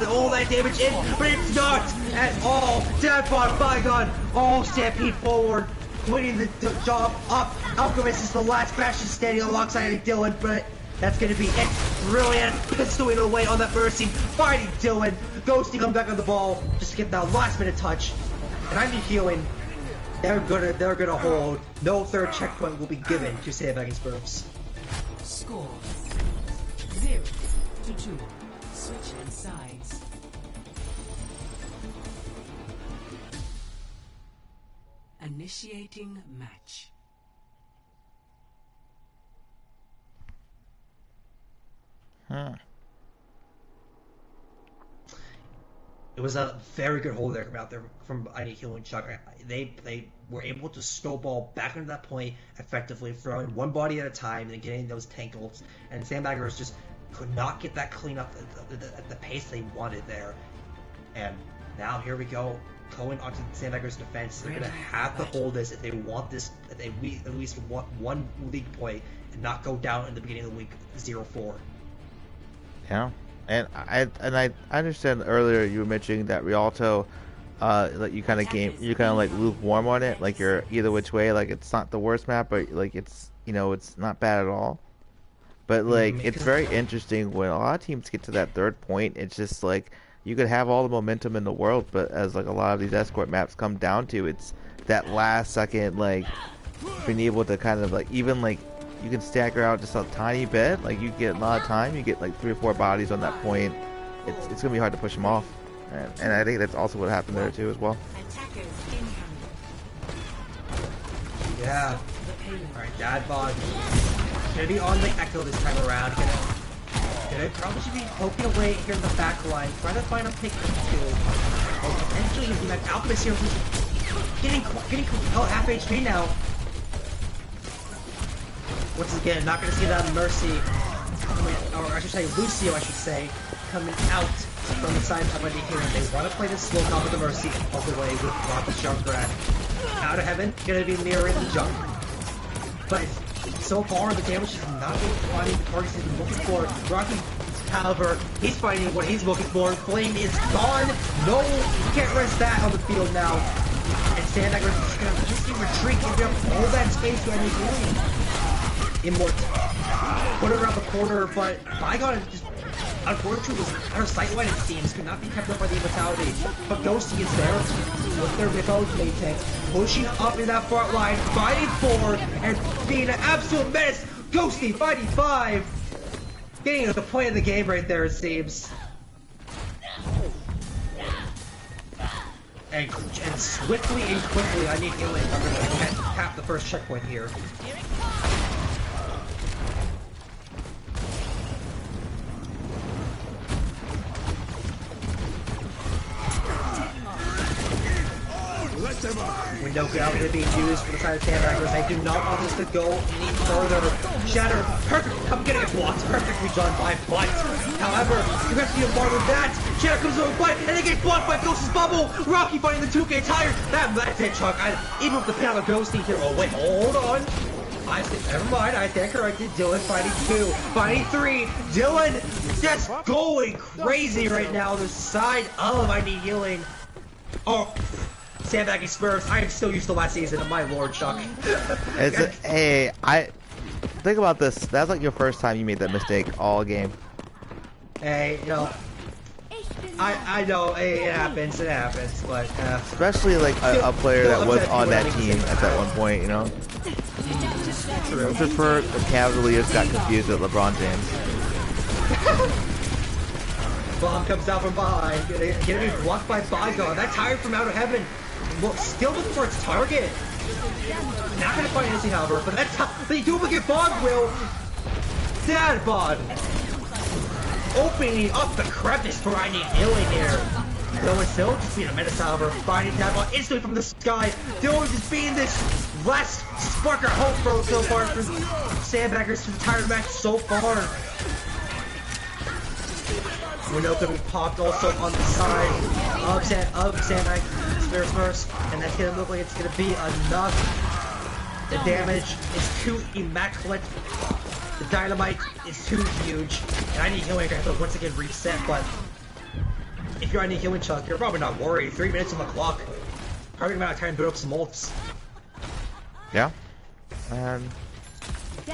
all that damage in, but it's not at all. Downfall Bygone, all stampede forward, cleaning the job up. Alchemist is the last bastion standing alongside Dylan, but that's gonna be it. Brilliant, pistoling away on that Mercy, fighting Dylan. Ghosty comes back on the ball just to get that last minute touch. And I need healing. They're gonna hold. No third checkpoint will be given to Sandbagging Smurfs. Score 0-2. Switching sides. Initiating match. It was a very good hold there out there from ID Healing Chuck. They were able to snowball back into that point effectively, throwing one body at a time and getting those tank ults. And Sandbaggers just could not get that clean up at the pace they wanted there. And now here we go, going onto Sandbaggers' defense. They're gonna have to hold this if they want this. If they at least want one league point and not go down in the beginning of the week 0-4. Yeah. And I understand earlier you were mentioning that Rialto, like you kind of like lukewarm on it, like you're either which way, like it's not the worst map, but like it's it's not bad at all. But like it's very interesting when a lot of teams get to that third point. It's just like you could have all the momentum in the world, but as like a lot of these escort maps come down to, it's that last second, like being able to kind of like even like. You can stagger out just a tiny bit. Like you get a lot of time. You get like 3 or 4 bodies on that point. It's gonna be hard to push them off, and I think that's also what happened there too as well. Yeah. All right, Dadbog gonna be on the Echo this time around. Gonna probably should be poking away here in the back line, trying to find a pick or two. Or potentially using that Alchemist here, who's getting half HP now. Once again, not going to see that Mercy, or I should say Lucio, coming out from the side of ID here. They want to play this slow comp with the Mercy all the way with Rocky Junkrat. Out of heaven, going to be mirroring the jump. But So far, the damage is not being finding the targets he's been looking for. Rocky, however, he's finding what he's looking for. Flame is gone. No, you can't rest that on the field now. And Sandbagger is just gonna easily retreat, giving up all that space to any healing. Immort put it around the corner, but Bygone just unfortunately was out of sight line, it seems, could not be kept up by the immortality. But Ghosty is there with their mythos main tank, pushing up in that front line, fighting forward, and being an absolute menace. Ghosty fighting 5, getting the play of the game right there, it seems. And swiftly and quickly, I need healing. I'm going to tap the first checkpoint here. Window out here being used for the side of Sandbaggers. I do not want this to go any further. Shatter, perfect. I'm getting it blocked. Perfectly done by Butt. However, you have to be more than that. Shatter comes over Butt, and they get blocked by Ghost's bubble. Rocky fighting the 2K tired. That's it, Chuck. Even with the pin on the Ghosty here. Oh wait, hold on. Never mind. I stand corrected. Dylan fighting 2, fighting 3. Dylan just going crazy right now. The side of I need healing. Oh. Sandbagging Smurfs, I am still used to last season, and my lord, Chuck. Hey, think about this. That's like your first time you made that mistake all game. Hey, you know, I know, hey, it happens, but... Especially like a player that was on that team at that one point, you know? True. I'm sure the Cavaliers got confused with LeBron James. Bomb comes out from behind, gonna be blocked by Bygone. That tired from out of heaven. Well, still looking for its target. Not gonna find anything, however, but that's how the duplicate Bond will. Sad Bond. Opening up the crevice for I need healing here. Dylan still just being a menace, however, finding that ball instantly from the sky. Dylan just being this last spark of hope for so far for Sandbaggers' entire match so far. Window could be popped also on the side of Sandbag Smurfs, and that's gonna look like it's gonna be enough. The damage is too immaculate. The dynamite is too huge, and I need healing. I have to once again reset. But if you're on a healing, Chuck, you're probably not worried. 3 minutes on the clock. Probably gonna try and build up some ults. Yeah. I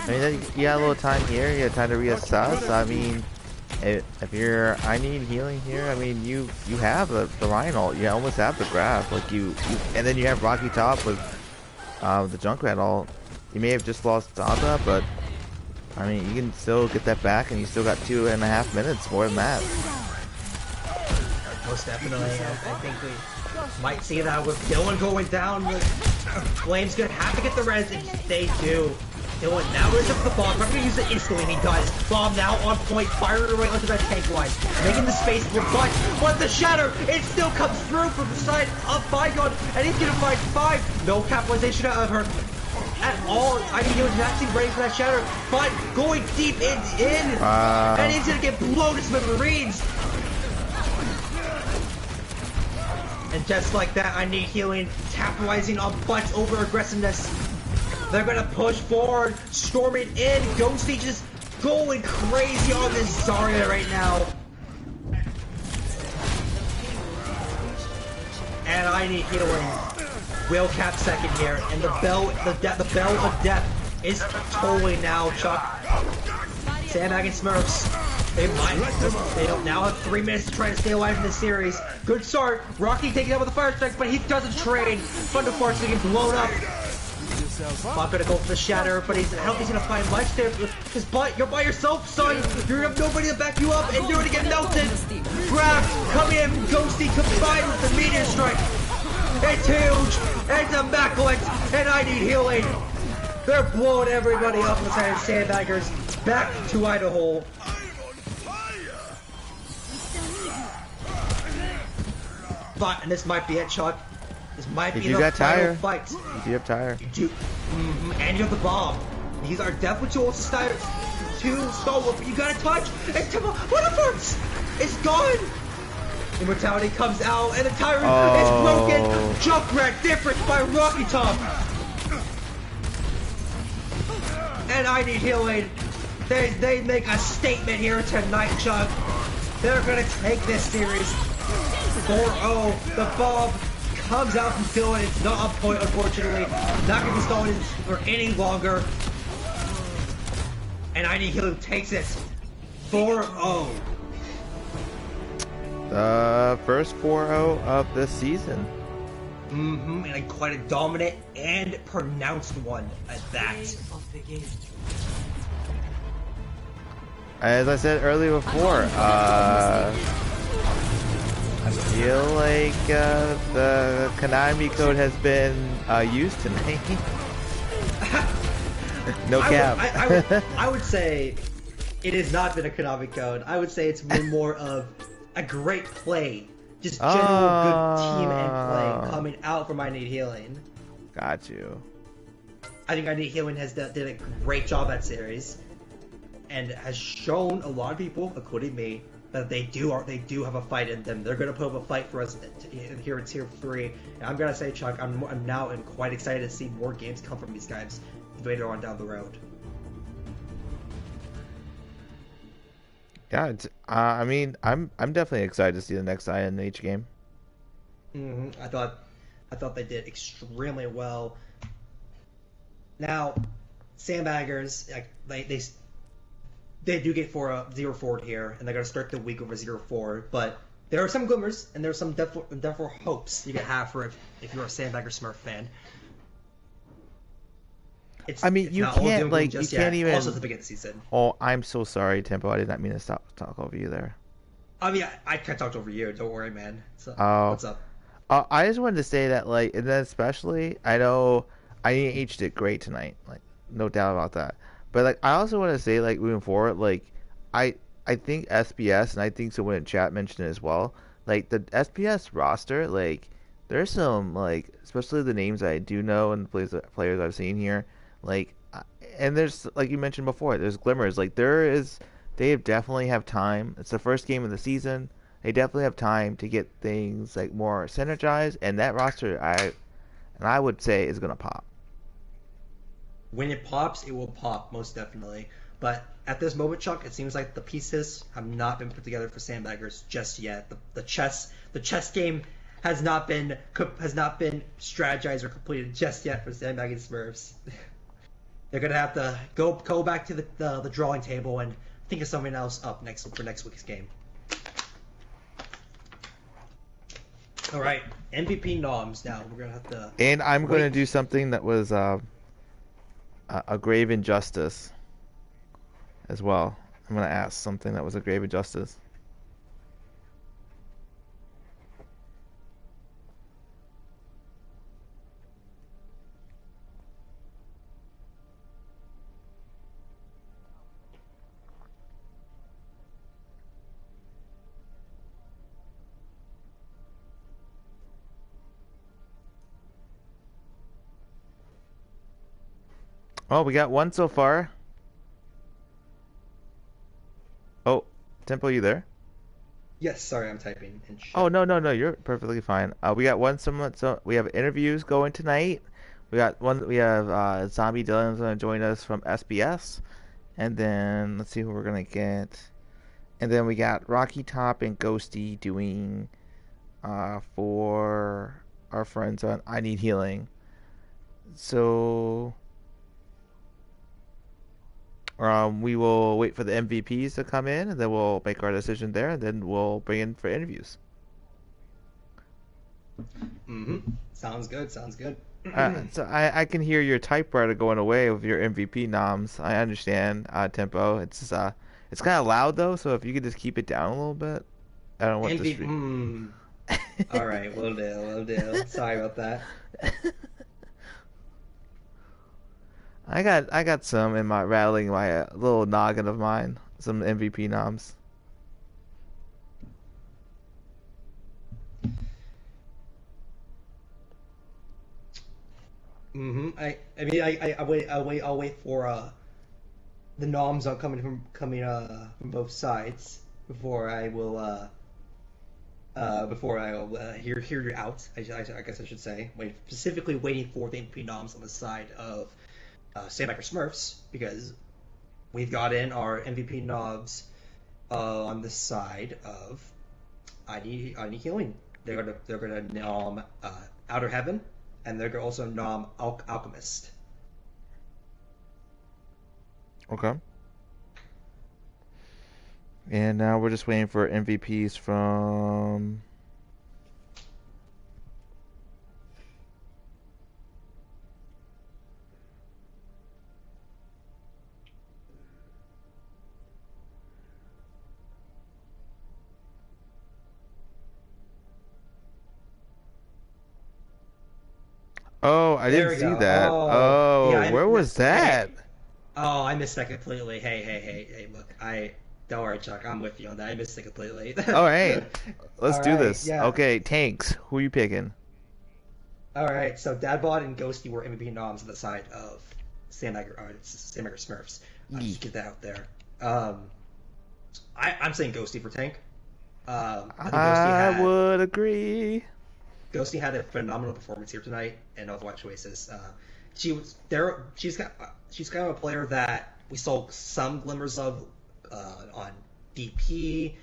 mean, you got a little time here. You got time to reassess. I mean. If you're, I need healing here. I mean, you have the Ryan ult. You almost have the graph. Like you, and then you have Rocky top with the Junkrat ult. You may have just lost Dada, but I mean, you can still get that back, and you still got 2.5 minutes more than that. Most definitely. I think we might see that with Dylan going down. Flame's gonna have to get the res if they do. Dylan now is up the bomb. I'm gonna use it instantly, and he does. Bomb now on point, firing right onto that tank line, making the space for but the shatter, it still comes through from the side of Bygone, and he's gonna find 5. No capitalization out of her at all. I mean, he was not ready for that shatter, but going deep in, and he's gonna get blown to smithereens. And just like that, I need healing, capitalizing on Butt's over aggressiveness. They're gonna push forward, storming in. Ghosty just going crazy on this Zarya right now. And I need healing. Will cap second here, and the bell of death is tolling now, Chuck. Sandbagging Smurfs. They now have 3 minutes to try to stay alive in this series. Good start. Rocky taking out with a fire strike, but he doesn't trade. Thunderforce getting blown up. Bob gonna go for the shatter, but I don't think he's gonna find much there. Because you're by yourself, son. You have nobody to back you up, and you're gonna get melted. Grab, come in, Ghosty combined with the meteor strike. It's huge. It's immaculate, and I need healing. They're blowing everybody up on the side of Sandbaggers. Back to Idaho. But, and this might be it, Chuck. This might be the final fight. You do have tire. You do. And you have the bomb. These are definitely too old to start but you gotta touch. And what a force! It's gone! Immortality comes out, and the tyrant is broken. Junkrat difference by Rocky Top. and I Need Healing, they make a statement here tonight, Chuck. They're gonna take this series 4-0. The bomb comes out from Dylan. It's not on point, unfortunately. Not gonna be stalling for any longer. And I Need Healing takes it 4-0. The first 4-0 of the season. And quite a dominant and pronounced one at that. Of the game. As I said earlier before, I feel like the Konami code has been used tonight. No cap. I would say it has not been a Konami code. I would say it's been more of a great play. Just general good team and play coming out from I Need Healing. Got you. I think I Need Healing did a great job that series, and has shown a lot of people, including me, that they do have a fight in them. They're gonna put up a fight for us here in Tier 3. And I'm gonna say, Chuck, I'm now quite excited to see more games come from these guys later on down the road. Yeah, I mean, I'm definitely excited to see the next INH game. I thought they did extremely well. Now, Sandbaggers, like they do get 0 forward here, and they're gonna start the week over 0-4. But there are some glimmers, and there are some therefore hopes you can have for if you're a Sandbagger Smurf fan. You can't even. Also, at the beginning of the season. Oh, I'm so sorry, Tempo. I did not mean to talk over you there. I mean, I can't talk over you. Don't worry, man. So, what's up? I just wanted to say that, like, and then especially, I know INH did great tonight, like, no doubt about that. But like, I also want to say, like, moving forward, like, I think SBS, and I think someone in chat mentioned it as well. Like, the SBS roster, like, there's some, like, especially the names I do know and the players I've seen here. Like, and there's, like you mentioned before, there's glimmers. Like, they definitely have time. It's the first game of the season. They definitely have time to get things, like, more synergized. And that roster, I would say, is gonna pop. When it pops, it will pop, most definitely. But at this moment, Chuck, it seems like the pieces have not been put together for Sandbaggers just yet. The chess game has not been strategized or completed just yet for Sandbagging Smurfs. They're gonna have to go back to the drawing table and think of something else up for next week's game. All right, MVP noms. Now we're gonna have to. And I'm gonna do something that was a grave injustice as well. I'm gonna ask something that was a grave injustice. Oh, we got one so far. Oh, Tempo, you there? Yes, sorry, I'm typing. Oh, no, you're perfectly fine. We got one somewhat, so we have interviews going tonight. We have Zombie Dylan's gonna join us from SBS. And then let's see who we're gonna get. And then we got Rocky Top and Ghosty doing for our friends on I Need Healing. So we will wait for the MVPs to come in, and then we'll make our decision there, and then we'll bring in for interviews. Sounds good. So I can hear your typewriter going away with your MVP noms. I understand, Tempo. It's kind of loud though, so if you could just keep it down a little bit. I don't want this. All right, will do. Sorry about that. I got some in my rattling my little noggin of mine. Some MVP noms. I'll wait for the noms are coming from both sides before I will hear you out. I guess I should say. Specifically waiting for the MVP noms on the side of Sandbagging Smurfs, because we've got in our MVP knobs on the side of ID Healing. They're gonna nom Outer Heaven, and they're gonna also nom Alchemist. Okay. And now we're just waiting for MVPs from. Oh, I There didn't we see go. that. Oh, Oh, yeah. where was that? Hey, oh, I missed that completely. Hey, look, don't worry, Chuck. I'm with you on that. I missed it completely. All right, let's All do right, this. yeah. Okay, tanks. Who are you picking? All right, so Dadbot and Ghosty were MVP noms on the side of Sandbagger Smurfs. I'll just get that out there. I'm saying Ghosty for tank. I think I would agree. Ghosty had a phenomenal performance here tonight in Overwatch Oasis. She was there. She's kind of a player that we saw some glimmers of on DP,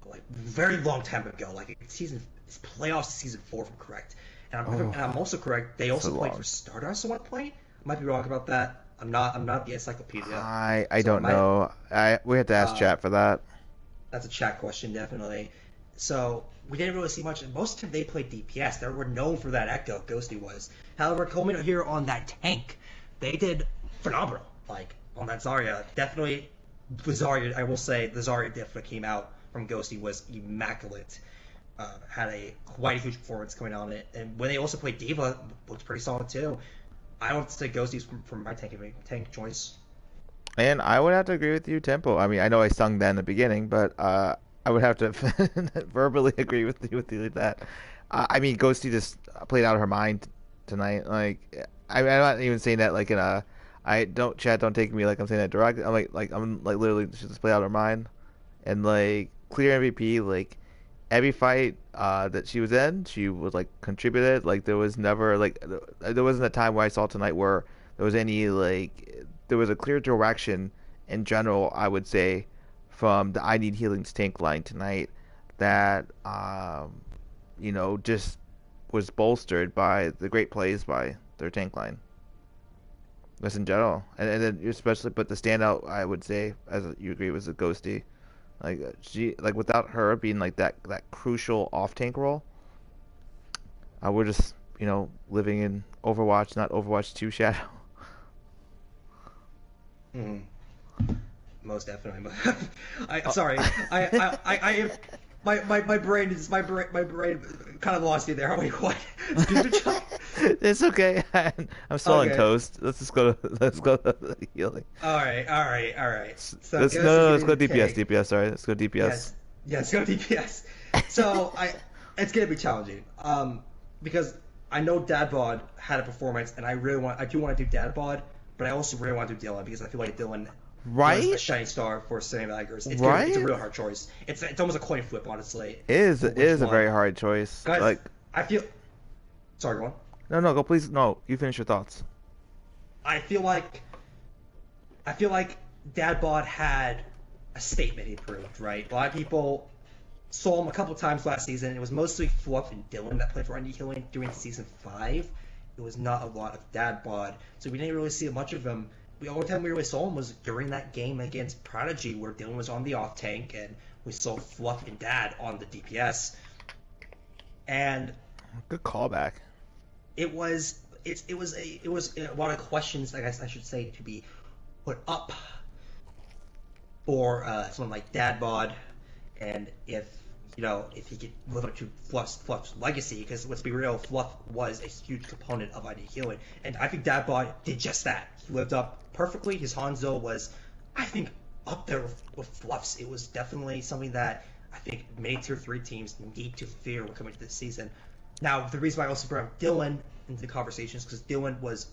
like very long time ago, like it's playoffs season 4, if I'm correct. And I'm also correct. They also played for Stardust at one point. I might be wrong about that. I'm not the encyclopedia. I don't know. We have to ask chat for that. That's a chat question, definitely. So we didn't really see much. And most of the time they played DPS. They were known for that echo. Ghosty was. However, coming here on that tank, they did phenomenal. Like on that Zarya, definitely. The Zarya, I will say, the Zarya diff that came out from Ghosty was immaculate. Had a quite a huge performance coming on it, and when they also played Diva, looked pretty solid too. I would say Ghosty's from my tank choice. And I would have to agree with you, Tempo. I mean, I know I sung that in the beginning, but I would have to verbally agree with you with that. I mean, Ghosty just played out of her mind tonight. Like, I'm not even saying that like in a. Chat, don't take me like I'm saying that directly. I'm literally she just played out of her mind, and like clear MVP. Like every fight that she was in, she was like contributed. Like there was never like there wasn't a time where I saw tonight where there was any like there was a clear direction in general. I would say from the I Need Healing's tank line tonight that just was bolstered by the great plays by their tank line. Just in general, and then especially, but the standout I would say, as you agree, was the Ghosty. Like she, like without her being like that crucial off tank role, we're just living in Overwatch, not Overwatch 2 Shadow. Most definitely. Sorry. My brain kind of lost you there. Wait, what? It's okay. I'm still on toast. Let's go to healing. All right. So let's go DPS. Sorry, let's go DPS. Yes, go DPS. So it's gonna be challenging. Because I know Dadbod had a performance, and I do want to do Dadbod, but I also really want to do Dylan because I feel like Dylan. Right? A shining star for Sandbaggers. It's a real hard choice. It's almost a coin flip, honestly. It is a very hard choice. Guys, like I feel. Sorry, go on. No, go please. No, you finish your thoughts. I feel like Dadbod had a statement he proved, right? A lot of people saw him a couple times last season. It was mostly Fluff and Dylan that played for Indie Healing during season 5. It was not a lot of Dadbod, so we didn't really see much of him. The only time we really saw him was during that game against Prodigy, where Dylan was on the off tank, and we saw Fluff and Dad on the DPS. And good callback. It was a lot of questions, I guess I should say, to be put up for someone like Dadbod, and if he could live up to Fluff's legacy, because let's be real, Fluff was a huge component of ID Healing, and I think Dadbod did just that. He lived up perfectly. His Hanzo was, I think, up there with Fluff's. It was definitely something that I think many tier 3 teams need to fear when coming to this season. Now, the reason why I also brought up Dylan into the conversations because Dylan was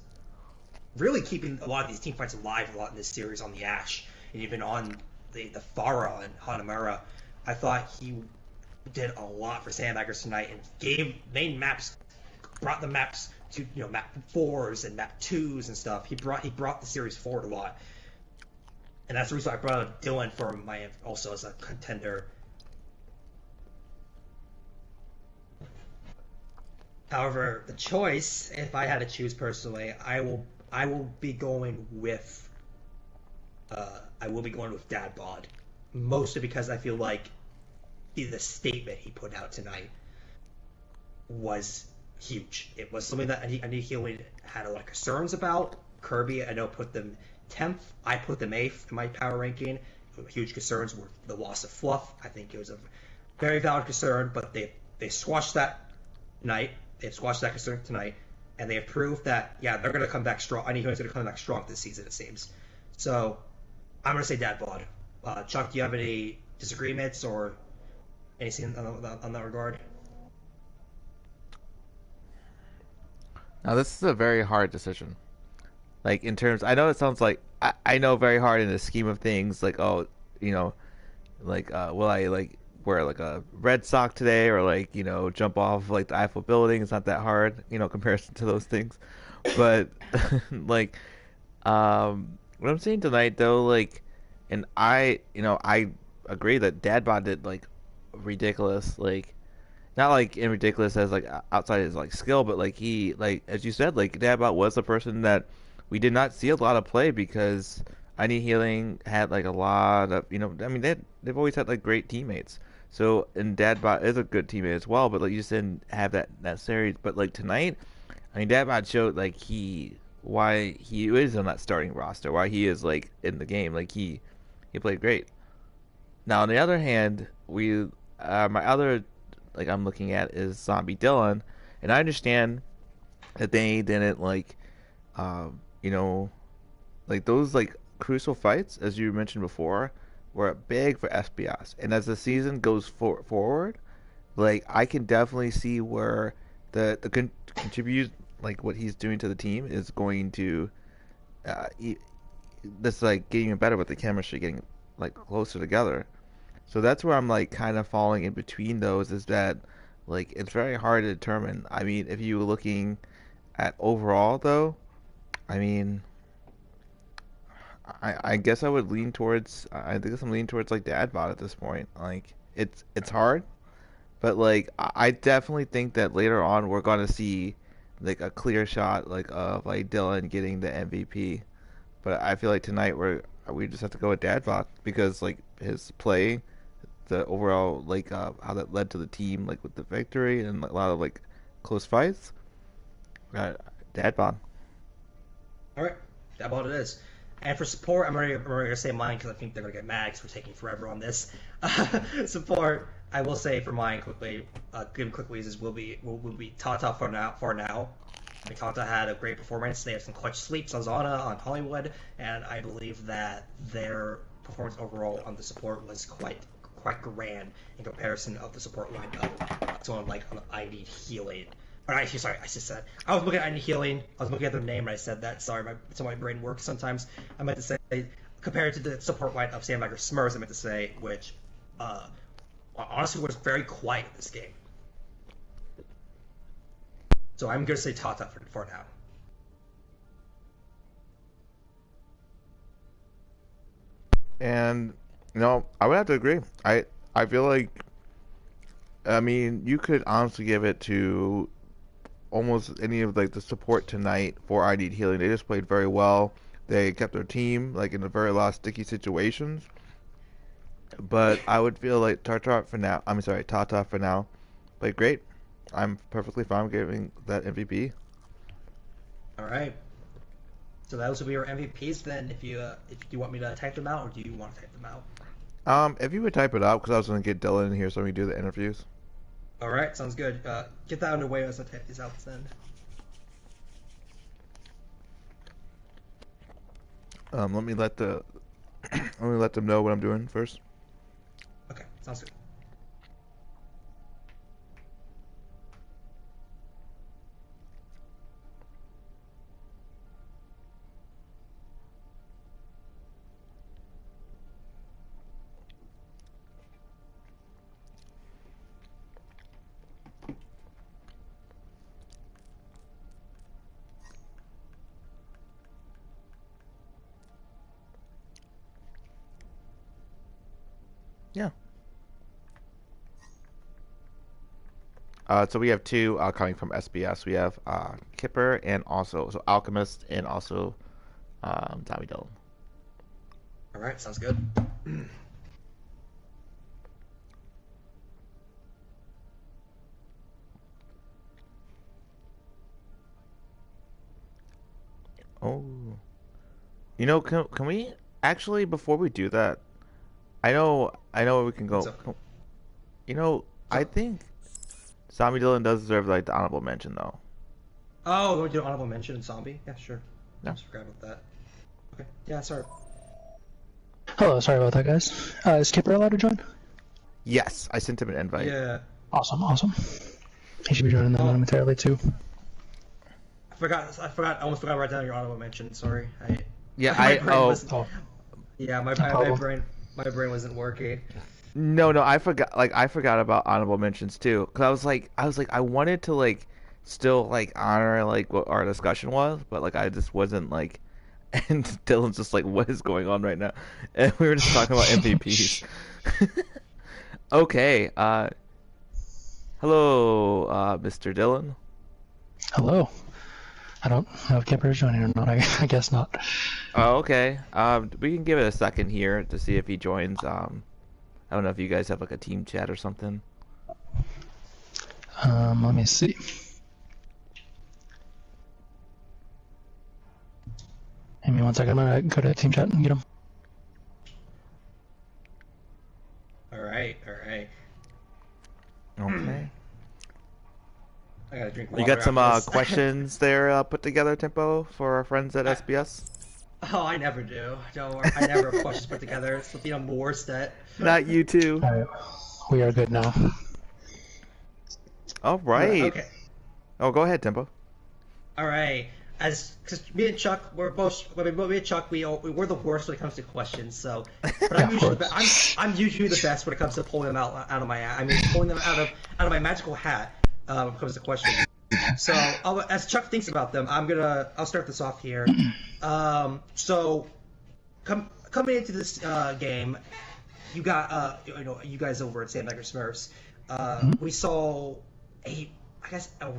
really keeping a lot of these team fights alive a lot in this series on the Ashe, and even on the Pharah and Hanamura. I thought he did a lot for Sandbaggers tonight and brought the maps map 4s and map 2s and stuff. He brought the series forward a lot, and that's the reason I brought up Dylan for my also as a contender. However, the choice, if I had to choose personally, I will be going with Dad Bod, mostly because I feel like the statement he put out tonight was huge. It was something that I need healing had a lot of concerns about. Kirby, I know, put them 10th. I put them 8th in my power ranking. Huge concerns were the loss of Fluff. I think it was a very valid concern, but they squashed that tonight. They've squashed that concern tonight, and they have proved that, yeah, they're going to come back strong. I need healing's going to come back strong this season, it seems. So I'm going to say Dad Bod. Chuck, do you have any disagreements or anything on that regard? Now this is a very hard decision. Like in terms, I know it sounds like I know very hard in the scheme of things. Like will I like wear like a red sock today or like jump off like the Eiffel building? It's not that hard, comparison to those things. But like what I'm saying tonight though, like, and I agree that Dadbot did like ridiculous, like not like in ridiculous as like outside his like skill, but like he like as you said, like Dadbot was the person that we did not see a lot of play because I Need Healing had like a lot of I mean they've always had like great teammates. So and Dadbot is a good teammate as well, but like you just didn't have that series. But like tonight, I mean Dadbot showed like why he is on that starting roster, why he is like in the game, like he played great. Now on the other hand, my other like I'm looking at is Zombie Dylan, and I understand that they didn't like you know like those like crucial fights as you mentioned before were big for SBS, and as the season goes forward, like I can definitely see where the contribute like what he's doing to the team is going to this like getting even better with the chemistry getting like closer together. So that's where I'm like kind of falling in between those is that like it's very hard to determine. I mean, if you were looking at overall though, I mean, I guess I would lean towards I think I'm leaning towards like Dadbot at this point. Like it's hard, but like I definitely think that later on we're gonna see like a clear shot like of like Dylan getting the MVP. But I feel like tonight we just have to go with Dadbot because like his play, the overall like how that led to the team like with the victory and like, a lot of like close fights. Dadbot. All right, Dadbot it is. And for support, I'm already gonna say mine because I think they're gonna get mad because we're taking forever on this. Support, I will say for mine quickly, give quick reasons will be Tata for now. I mean, Tata had a great performance. They had some clutch sleeps on Zana, on Hollywood, and I believe that their performance overall on the support was quite grand in comparison of the support lineup. Someone like on I Need Healing. Or actually, sorry, I just said I was looking at I Need Healing. I was looking at their name and I said that. Sorry, that's how my brain works sometimes. I meant to say compared to the support line of Sandbagging Smurfs. I meant to say which honestly was very quiet in this game. So I'm gonna say Tata for now. And I would have to agree. I feel like I mean you could honestly give it to almost any of like the support tonight for I Need Healing. They just played very well. They kept their team like in a very lot of sticky situations. But I would feel like Tata for now played great. I'm perfectly fine giving that MVP. All right. So those will be your MVPs then. If you want me to type them out, or do you want to type them out? If you would type it out, because I was going to get Dylan in here so we do the interviews. All right, sounds good. Get that underway as I type these out then. Let me let them know what I'm doing first. Okay, sounds good. Yeah. So we have two coming from SBS. We have Kipper and also Alchemist and also Tommy Dillon. All right, sounds good. Oh, can we actually before we do that? I know we can go. I think Tommy Dillon does deserve like the honorable mention though. Oh, we're doing honorable mention in Zombie? Yeah, sure. Yeah. I just forgot about that. Okay. Yeah, sorry. Hello, sorry about that, guys. Is Kipper allowed to join? Yes, I sent him an invite. Yeah. Awesome. He should be joining them momentarily too. I almost forgot to write down your honorable mention. Sorry. Yeah, my problem. brain wasn't working. No, I forgot. Like I forgot about honorable mentions too, because I was like, I wanted to like still like honor like what our discussion was, but like I just wasn't like. And Dylan's just like, what is going on right now? And we were just talking about MVPs. Okay. Hello, Mr. Dylan. Hello. I don't know if Kipper is joining or not. I guess not. Oh, okay. We can give it a second here to see if he joins. I don't know if you guys have like a team chat or something. Let me see. Give me 1 second. I'm gonna go to team chat and get him. All right. Okay. I gotta drink You water got some after this. questions there put together, Tempo, for our friends at SBS? Oh, I never do. Don't worry. I never have questions put together. It's I'm the worst at. Not you too. All right, we are good now. All right. Okay. Oh, go ahead, Tempo. All right. Because me and Chuck, we're the worst when it comes to questions. So, but I'm usually the best when it comes to pulling them out of my. I mean, pulling them out of my magical hat when it comes to questions. So, as Chuck thinks about them, I'll start this off here. So, coming into this game, you got you guys over at Sandbagging Smurfs. We saw a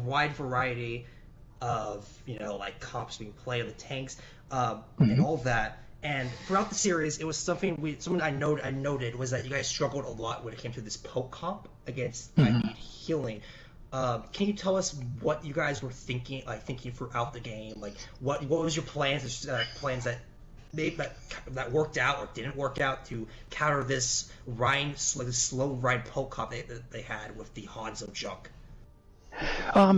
wide variety of like comps being played of the tanks and all that, and throughout the series it was something I noted was that you guys struggled a lot when it came to this poke comp against I need healing. Can you tell us what you guys were thinking throughout the game? Like what was your plans that worked out or didn't work out to counter this slow Rhine poke comp that they had with the Hanzo junk?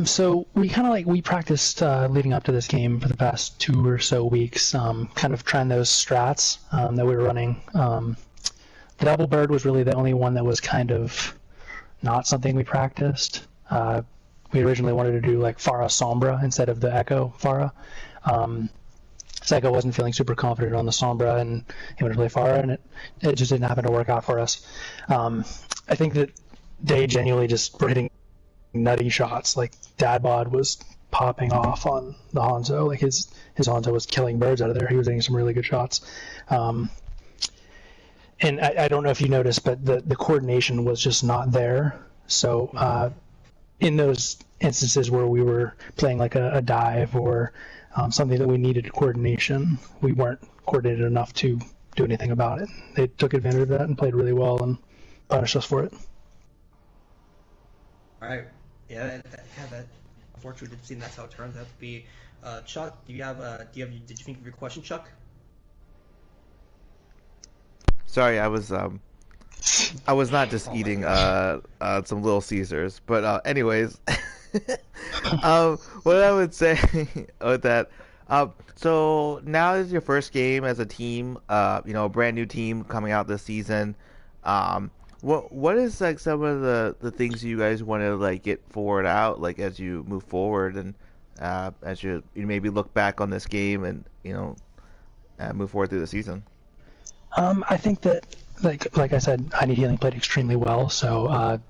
So we we practiced leading up to this game for the past 2 or so weeks, kind of trying those strats that we were running. The Double Bird was really the only one that was kind of not something we practiced. We originally wanted to do like Pharah Sombra instead of the Echo Pharah. Echo wasn't feeling super confident on the Sombra, and he wanted to play Pharah, and it just didn't happen to work out for us. I think that they genuinely just were hitting nutty shots. Like Dadbod was popping off on the Hanzo. Like his Hanzo was killing birds out of there. He was hitting some really good shots. And I don't know if you noticed, but the coordination was just not there. So in those instances where we were playing like a dive or something that we needed coordination, we weren't coordinated enough to do anything about it. They took advantage of that and played really well and punished us for it. All right. Yeah, that unfortunately did seem that's how it turns out to be. Chuck, did you think of your question, Chuck? Sorry, I was not just eating some Little Caesars, but anyways, what I would say with that, so now is your first game as a team, a brand new team coming out this season. What is like some of the things you guys want to like get forward out like as you move forward and as you maybe look back on this game and move forward through the season? I think that like I said, I Need Healing played extremely well. So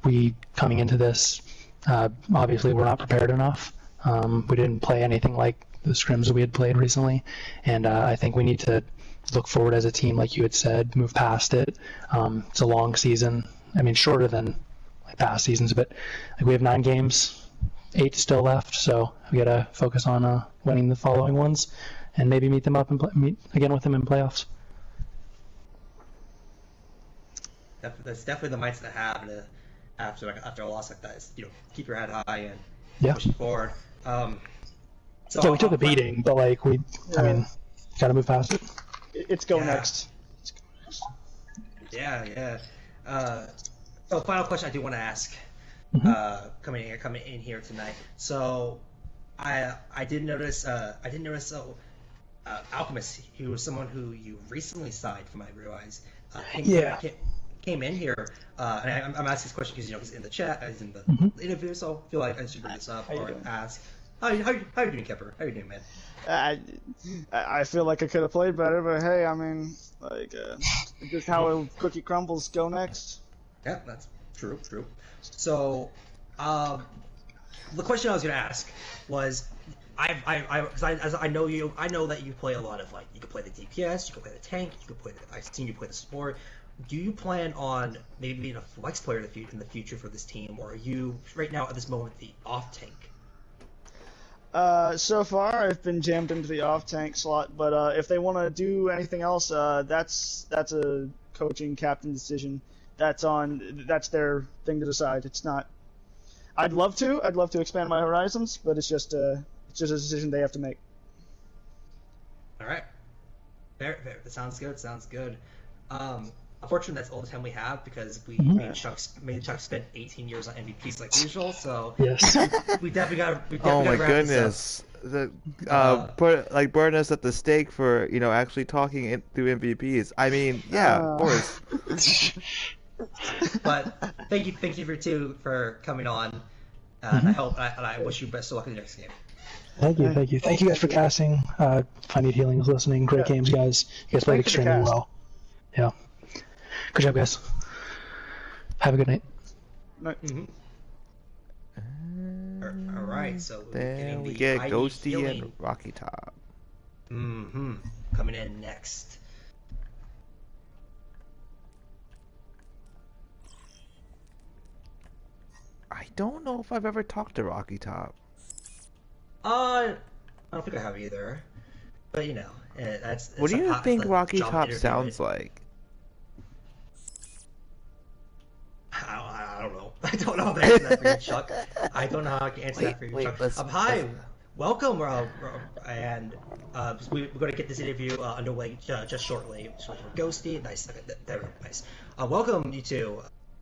we coming into this, obviously we're not prepared enough. We didn't play anything like the scrims that we had played recently, and I think we need to look forward as a team, like you had said, move past it. It's a long season. I mean, shorter than like past seasons, but like we have 9 games, 8 still left, so we got to focus on winning the following ones, and maybe meet them up and meet again with them in playoffs. That's definitely the mindset to have after a loss like that. Is, keep your head high and push forward. So we took a beating, but like I mean, gotta move past it. It's go next. Yeah. So final question I do want to ask, coming in here tonight. So I did notice Alchemist, he was someone who you recently signed, from what I realize. Came in here, and I'm asking this question because he's in the chat, he's in the interview, so I feel like I should bring this up or ask. How you doing, Kipper? How you doing, man? I feel like I could have played better, but hey, I mean, like, just how a cookie crumbles. Go next. Yeah, that's true. So, the question I was gonna ask was, I know that you play a lot of, like, you can play the DPS, you can play the tank, I've seen you play the support. Do you plan on maybe being a flex player in the future for this team, or are you right now at this moment the off tank? So far I've been jammed into the off tank slot, but if they want to do anything else, that's a coaching captain decision. That's their thing to decide. It's not. I'd love to expand my horizons, but it's just a decision they have to make. All right. Fair. That sounds good. Unfortunately, that's all the time we have because me and Chuck spent 18 years on MVPs like usual. So yes, we definitely got. Oh my goodness! Put burn us at the stake for actually talking through MVPs. I mean, of course. But thank you for coming on. And I wish you best of luck in the next game. Thank you guys for casting. Find Need Healing is listening. Great games, guys. You guys played extremely well. Yeah. Good job, guys. Have a good night. All right, so then we get Ghosty and Rocky Top. Coming in next. I don't know if I've ever talked to Rocky Top. I don't think I have either. But that's. What do you think Rocky Top sounds like? I don't know. I don't know how to answer that for you, Chuck. I don't know how to answer that for you, Chuck. Hi, welcome, and we're going to get this interview underway just shortly. Ghosty, nice. Welcome you two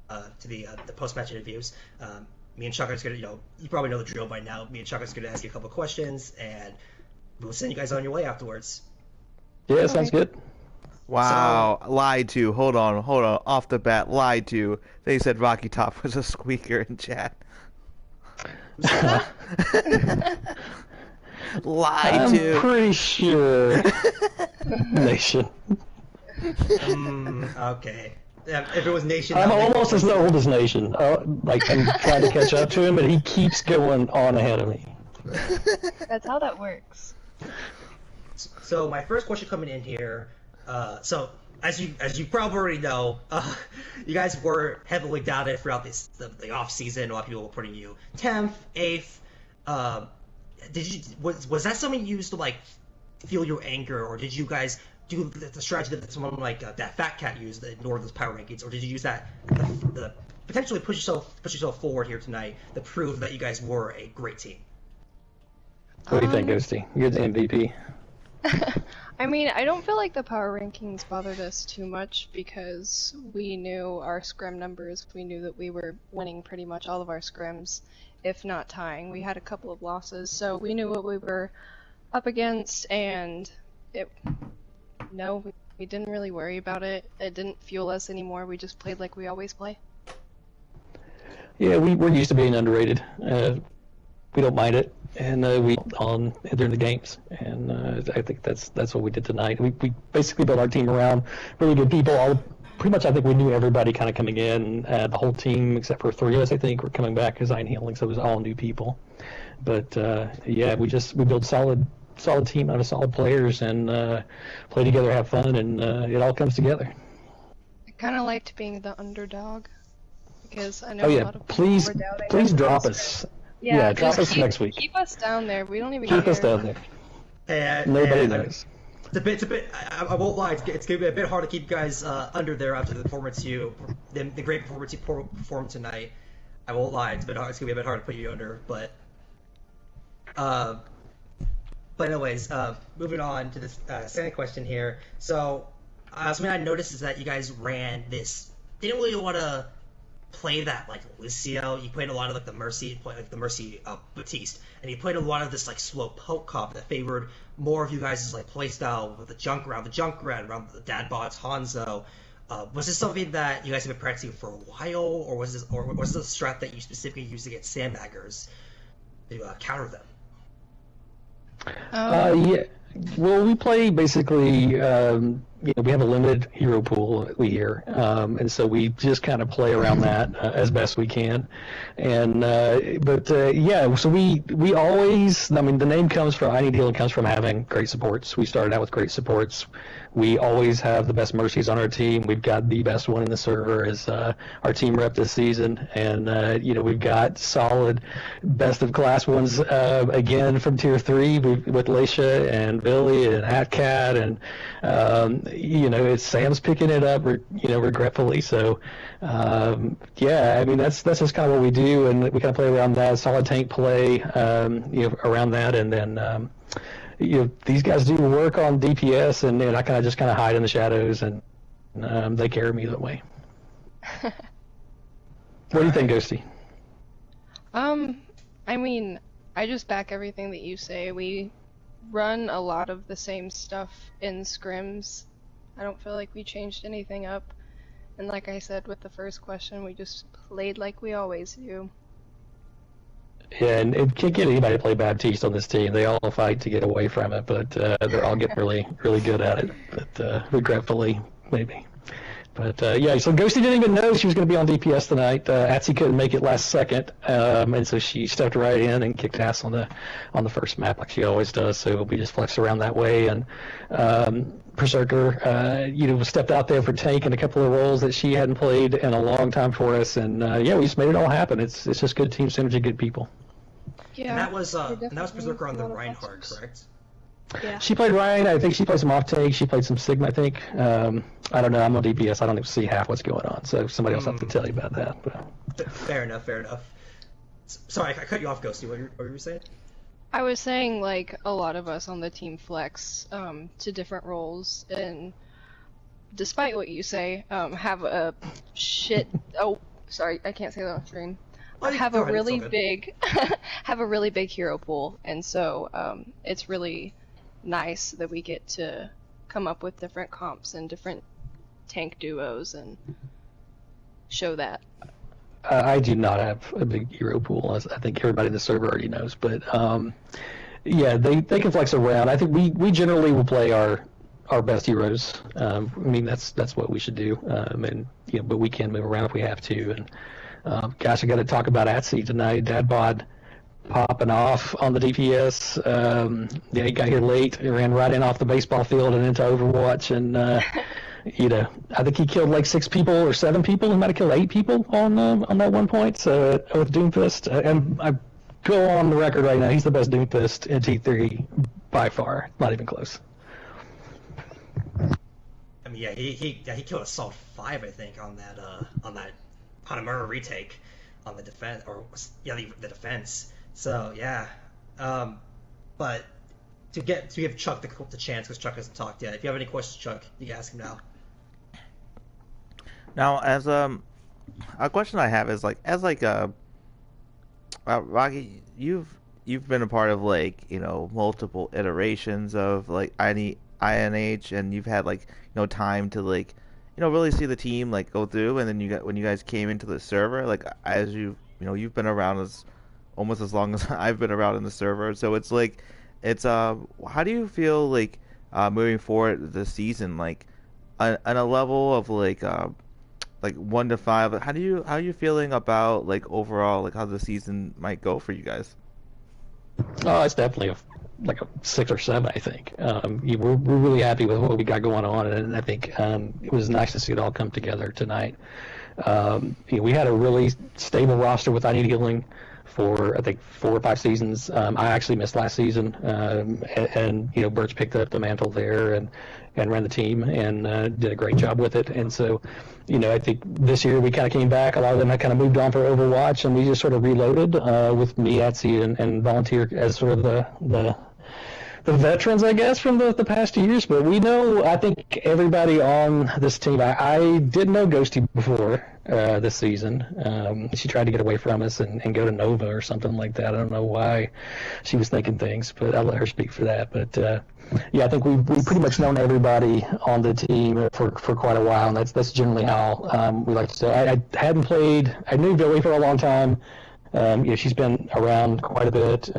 to the post-match interviews. Me and Chuck are going to, you probably know the drill by now. Me and Chuck are going to ask you a couple questions, and we'll send you guys on your way afterwards. Yeah, sounds good. Wow, lied to. Hold on. Off the bat, lied to. They said Rocky Top was a squeaker in chat. Lied to. I'm pretty sure. Nation. Okay. If it was Nation, I'm almost as old as Nation. I'm trying to catch up to him, but he keeps going on ahead of me. That's how that works. So my first question coming in here. So as you probably already know, you guys were heavily doubted throughout the off season. A lot of people were putting you 10th, 8th. Was that something you used to like feel your anger, or did you guys do the strategy that someone like that Fat Cat used, ignore those power rankings, or did you use that the potentially push yourself forward here tonight to prove that you guys were a great team? What do you think, Ghosty? You're the MVP. I mean, I don't feel like the power rankings bothered us too much because we knew our scrim numbers. We knew that we were winning pretty much all of our scrims, if not tying. We had a couple of losses, so we knew what we were up against, and we didn't really worry about it. It didn't fuel us anymore. We just played like we always play. Yeah, we're used to being underrated. We don't mind it, and we on during the games, and I think that's what we did tonight. We basically built our team around really good people. Pretty much, I think we knew everybody kind of coming in. The whole team, except for 3 of us, I think, were coming back as Iron Healing, so it was all new people. But yeah, we built solid solid team out of solid players and play together, have fun, and it all comes together. I kind of liked being the underdog because I know Oh a yeah, lot of people please were doubting please us. drop us. Yeah, drop just us next week. Keep us down there. We don't even Keep care. us down there. Hey, Nobody knows. It's a bit. I won't lie. It's gonna be a bit hard to keep you guys under there after the performance the great performance you performed tonight. I won't lie. It's gonna be a bit hard to put you under, but anyways, moving on to this second question here. So, something I noticed is that you guys ran this. Didn't really want to play that like Lucio. You played a lot of like the Mercy, Batiste, and you played a lot of this like slow poke comp that favored more of you guys' like playstyle with the Junkrat, around the Dad Bots, Hanzo. Was this something that you guys have been practicing for a while, or was this a strat that you specifically used against Sandbaggers to counter them? Yeah. Well, we play basically. We have a limited hero pool here, and so we just kind of play around that as best we can. And yeah, so we always. I mean, the name comes from I Need Healing comes from having great supports. We started out with great supports. We always have the best Mercies on our team. We've got the best one in the server as our team rep this season, and we've got solid best of class ones again from tier 3 with Leisha and Billy and Hatcat, and it's Sam's picking it up, regretfully. So yeah, I mean that's just kind of what we do, and we kind of play around that solid tank play, around that, and then. These guys do work on DPS, and I kind of hide in the shadows, and they carry me that way. What do you think, Ghosty? I mean, I just back everything that you say. We run a lot of the same stuff in scrims. I don't feel like we changed anything up. And like I said with the first question, we just played like we always do. Yeah, and it can't get anybody to play Baptiste on this team. They all fight to get away from it, but they're all getting really, really good at it. But regretfully, maybe. But yeah, so Ghosty didn't even know she was going to be on DPS tonight. Atsy couldn't make it last second, and so she stepped right in and kicked ass on the first map like she always does. So we just flexed around that way, and Berserker, stepped out there for tank in a couple of roles that she hadn't played in a long time for us, and yeah, we just made it all happen. It's just good team synergy, good people. Yeah. And that was Berserker on the Reinhardt, correct? Yeah. She played Ryan. I think she played some off tank. She played some Sigma, I think. I don't know. I'm on DPS. I don't even see half what's going on. So somebody else will have to tell you about that. But. Fair enough. Sorry, I cut you off, Ghosty. What were you saying? I was saying, like, a lot of us on the team flex to different roles, and despite what you say, have a shit. Oh, sorry, I can't say that on stream. Have a really big hero pool, and so it's really nice that we get to come up with different comps and different tank duos and show that. I do not have a big hero pool, as I think everybody in the server already knows, but yeah, they can flex around. I think we generally will play our best heroes. I mean that's what we should do, but we can move around if we have to. And gosh, I got to talk about Atsy tonight. Dadbod popping off on the DPS. Yeah, he got here late. He ran right in off the baseball field and into Overwatch, and I think he killed like 6 people or 7 people. He might have killed 8 people on that one point. So with Doomfist, and I go on the record right now, he's the best Doomfist in T3 by far. Not even close. I mean, yeah, he killed a solid 5, I think, on that Hanamura retake on the defense, the defense. So yeah, but to give Chuck the chance, because Chuck hasn't talked yet. If you have any questions, Chuck, you can ask him now. Now, as a question I have is Rocky, you've been a part of multiple iterations of INH, and you've had time to really see the team go through, and then when you guys came into the server, as you've been around almost as long as I've been around in the server, so how do you feel moving forward this season, on a level of 1 to 5, how are you feeling about overall how the season might go for you guys? Oh, it's definitely like a 6 or 7, I think. We're really happy with what we got going on, and I think it was nice to see it all come together tonight. We had a really stable roster without any healing for I think 4 or 5 seasons. I actually missed last season, and Birch picked up the mantle there and ran the team and did a great job with it. And so, I think this year we kind of came back. A lot of them had kind of moved on for Overwatch, and we just sort of reloaded with me, Etsy, and Volunteer as sort of the veterans, I guess, from the past years. But we know, I think, everybody on this team. I didn't know Ghosty before this season. She tried to get away from us and go to Nova or something like that. I don't know why she was thinking things, but I'll let her speak for that. But yeah, I think we've pretty much known everybody on the team for quite a while, and that's generally how we like to say. I hadn't played. I knew Billy for a long time. She's been around quite a bit,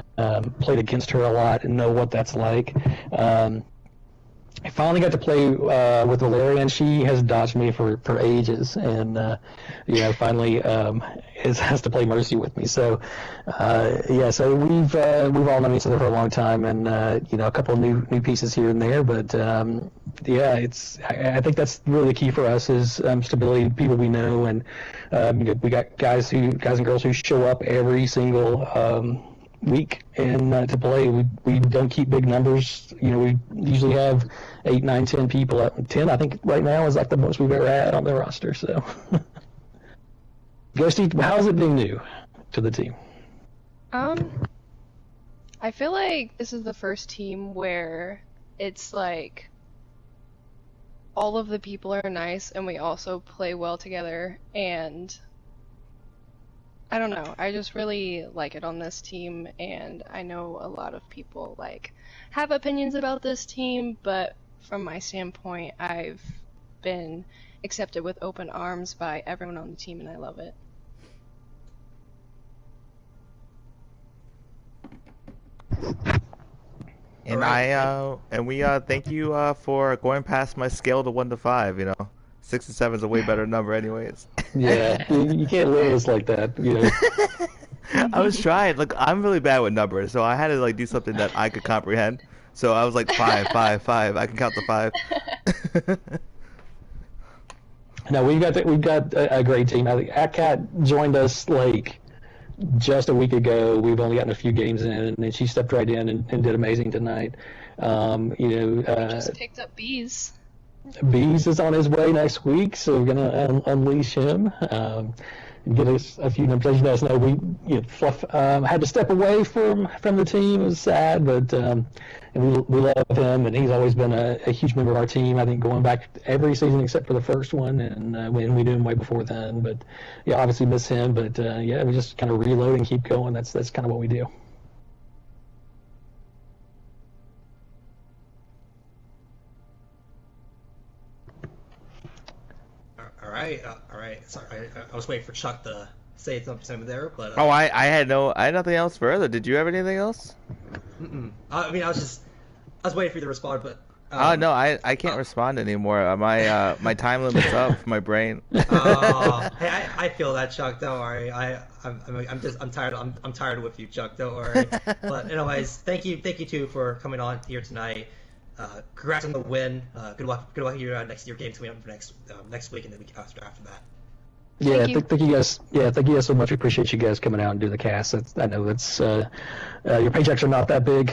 played against her a lot and know what that's like. I finally got to play with Valeria, and she has dodged me for ages, and finally has to play Mercy with me. So so we've all known each other for a long time, and a couple of new pieces here and there, but I think that's really the key for us is stability, people we know, and we got guys and girls who show up every single week and to play. We don't keep big numbers. We usually have 8, 9, 10 people. 10, I think, right now is like the most we've ever had on the roster. So, Ghosty, how's it being new to the team? I feel like this is the first team where it's like all of the people are nice and we also play well together, and I don't know, I just really like it on this team, and I know a lot of people have opinions about this team, but from my standpoint, I've been accepted with open arms by everyone on the team, and I love it. And we thank you for going past my scale to 1 to 5. 6 and 7 is a way better number, anyways. Yeah, you can't limit us like that. I was trying. Look, I'm really bad with numbers, so I had to do something that I could comprehend. So I was like 5, 5, 5. I can count to 5. No, we've got a great team. I think AtCat joined us just a week ago. We've only gotten a few games in, and then she stepped right in and did amazing tonight. Just picked up Bees. Bees is on his way next week, so we're gonna unleash him. Get us a few numbers. As you guys know, we Fluff had to step away from the team. It was sad, but and we love him, and he's always been a huge member of our team. I think going back every season except for the first one, and when we knew him way before then. But yeah, obviously miss him. But we just kind of reload and keep going. That's kind of what we do. All right. Sorry, I was waiting for Chuck to say something there, but I had nothing else further. Did you have anything else? I mean, I was waiting for you to respond, but no, I can't respond anymore. My time limit's up for my brain. Hey, I feel that, Chuck. Don't worry. I'm tired. I'm tired with you, Chuck. Don't worry. But anyways, thank you too for coming on here tonight. Congrats on the win. Good luck your games coming up for next week and the week after that. Yeah, thank you guys. Yeah, thank you guys so much. We appreciate you guys coming out and do the cast. I know that's your paychecks are not that big,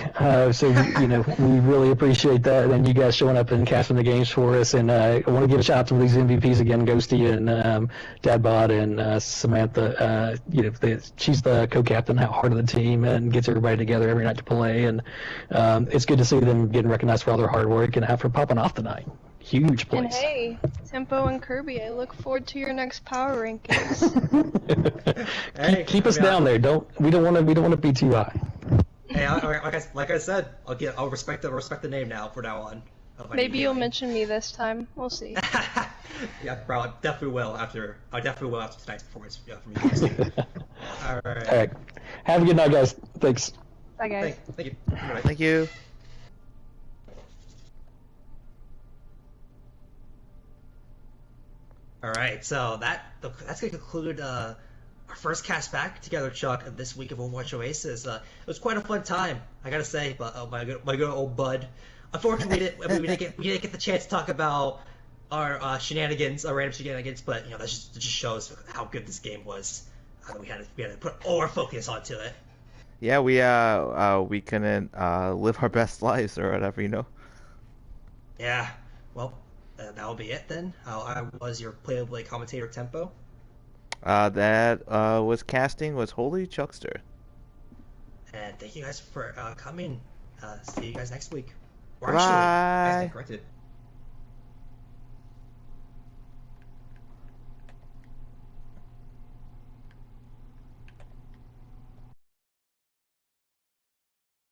so we really appreciate that. And you guys showing up and casting the games for us. And I want to give a shout out to these MVPs again, Ghosty and Dadbot and Samantha. She's the co-captain, heart of the team, and gets everybody together every night to play. And it's good to see them getting recognized for all their hard work and for popping off tonight. Huge place. And hey, Tempo and Kirby, I look forward to your next power rankings. keep us down there. We don't want to be too high. Hey, like I said, I'll respect the name for now on. Maybe you'll mention me this time. We'll see. Yeah, bro, I definitely will after tonight's performance from you guys. All right. Have a good night, guys. Thanks. Bye, guys. Thank you. Thank you. All right, so that's gonna conclude our first cast back together, Chuck, this week of Overwatch Oasis. It was quite a fun time, I gotta say. But my good old bud. Unfortunately, we didn't get the chance to talk about our shenanigans, our random shenanigans. But that just shows how good this game was. We had to put all our focus onto it. Yeah, we couldn't live our best lives or whatever. Yeah. Well, that'll be it then. I was your play-by-play commentator, Tempo. That was casting was Holy Chuckster. And thank you guys for coming. See you guys next week. Or Bye. actually, I stand corrected.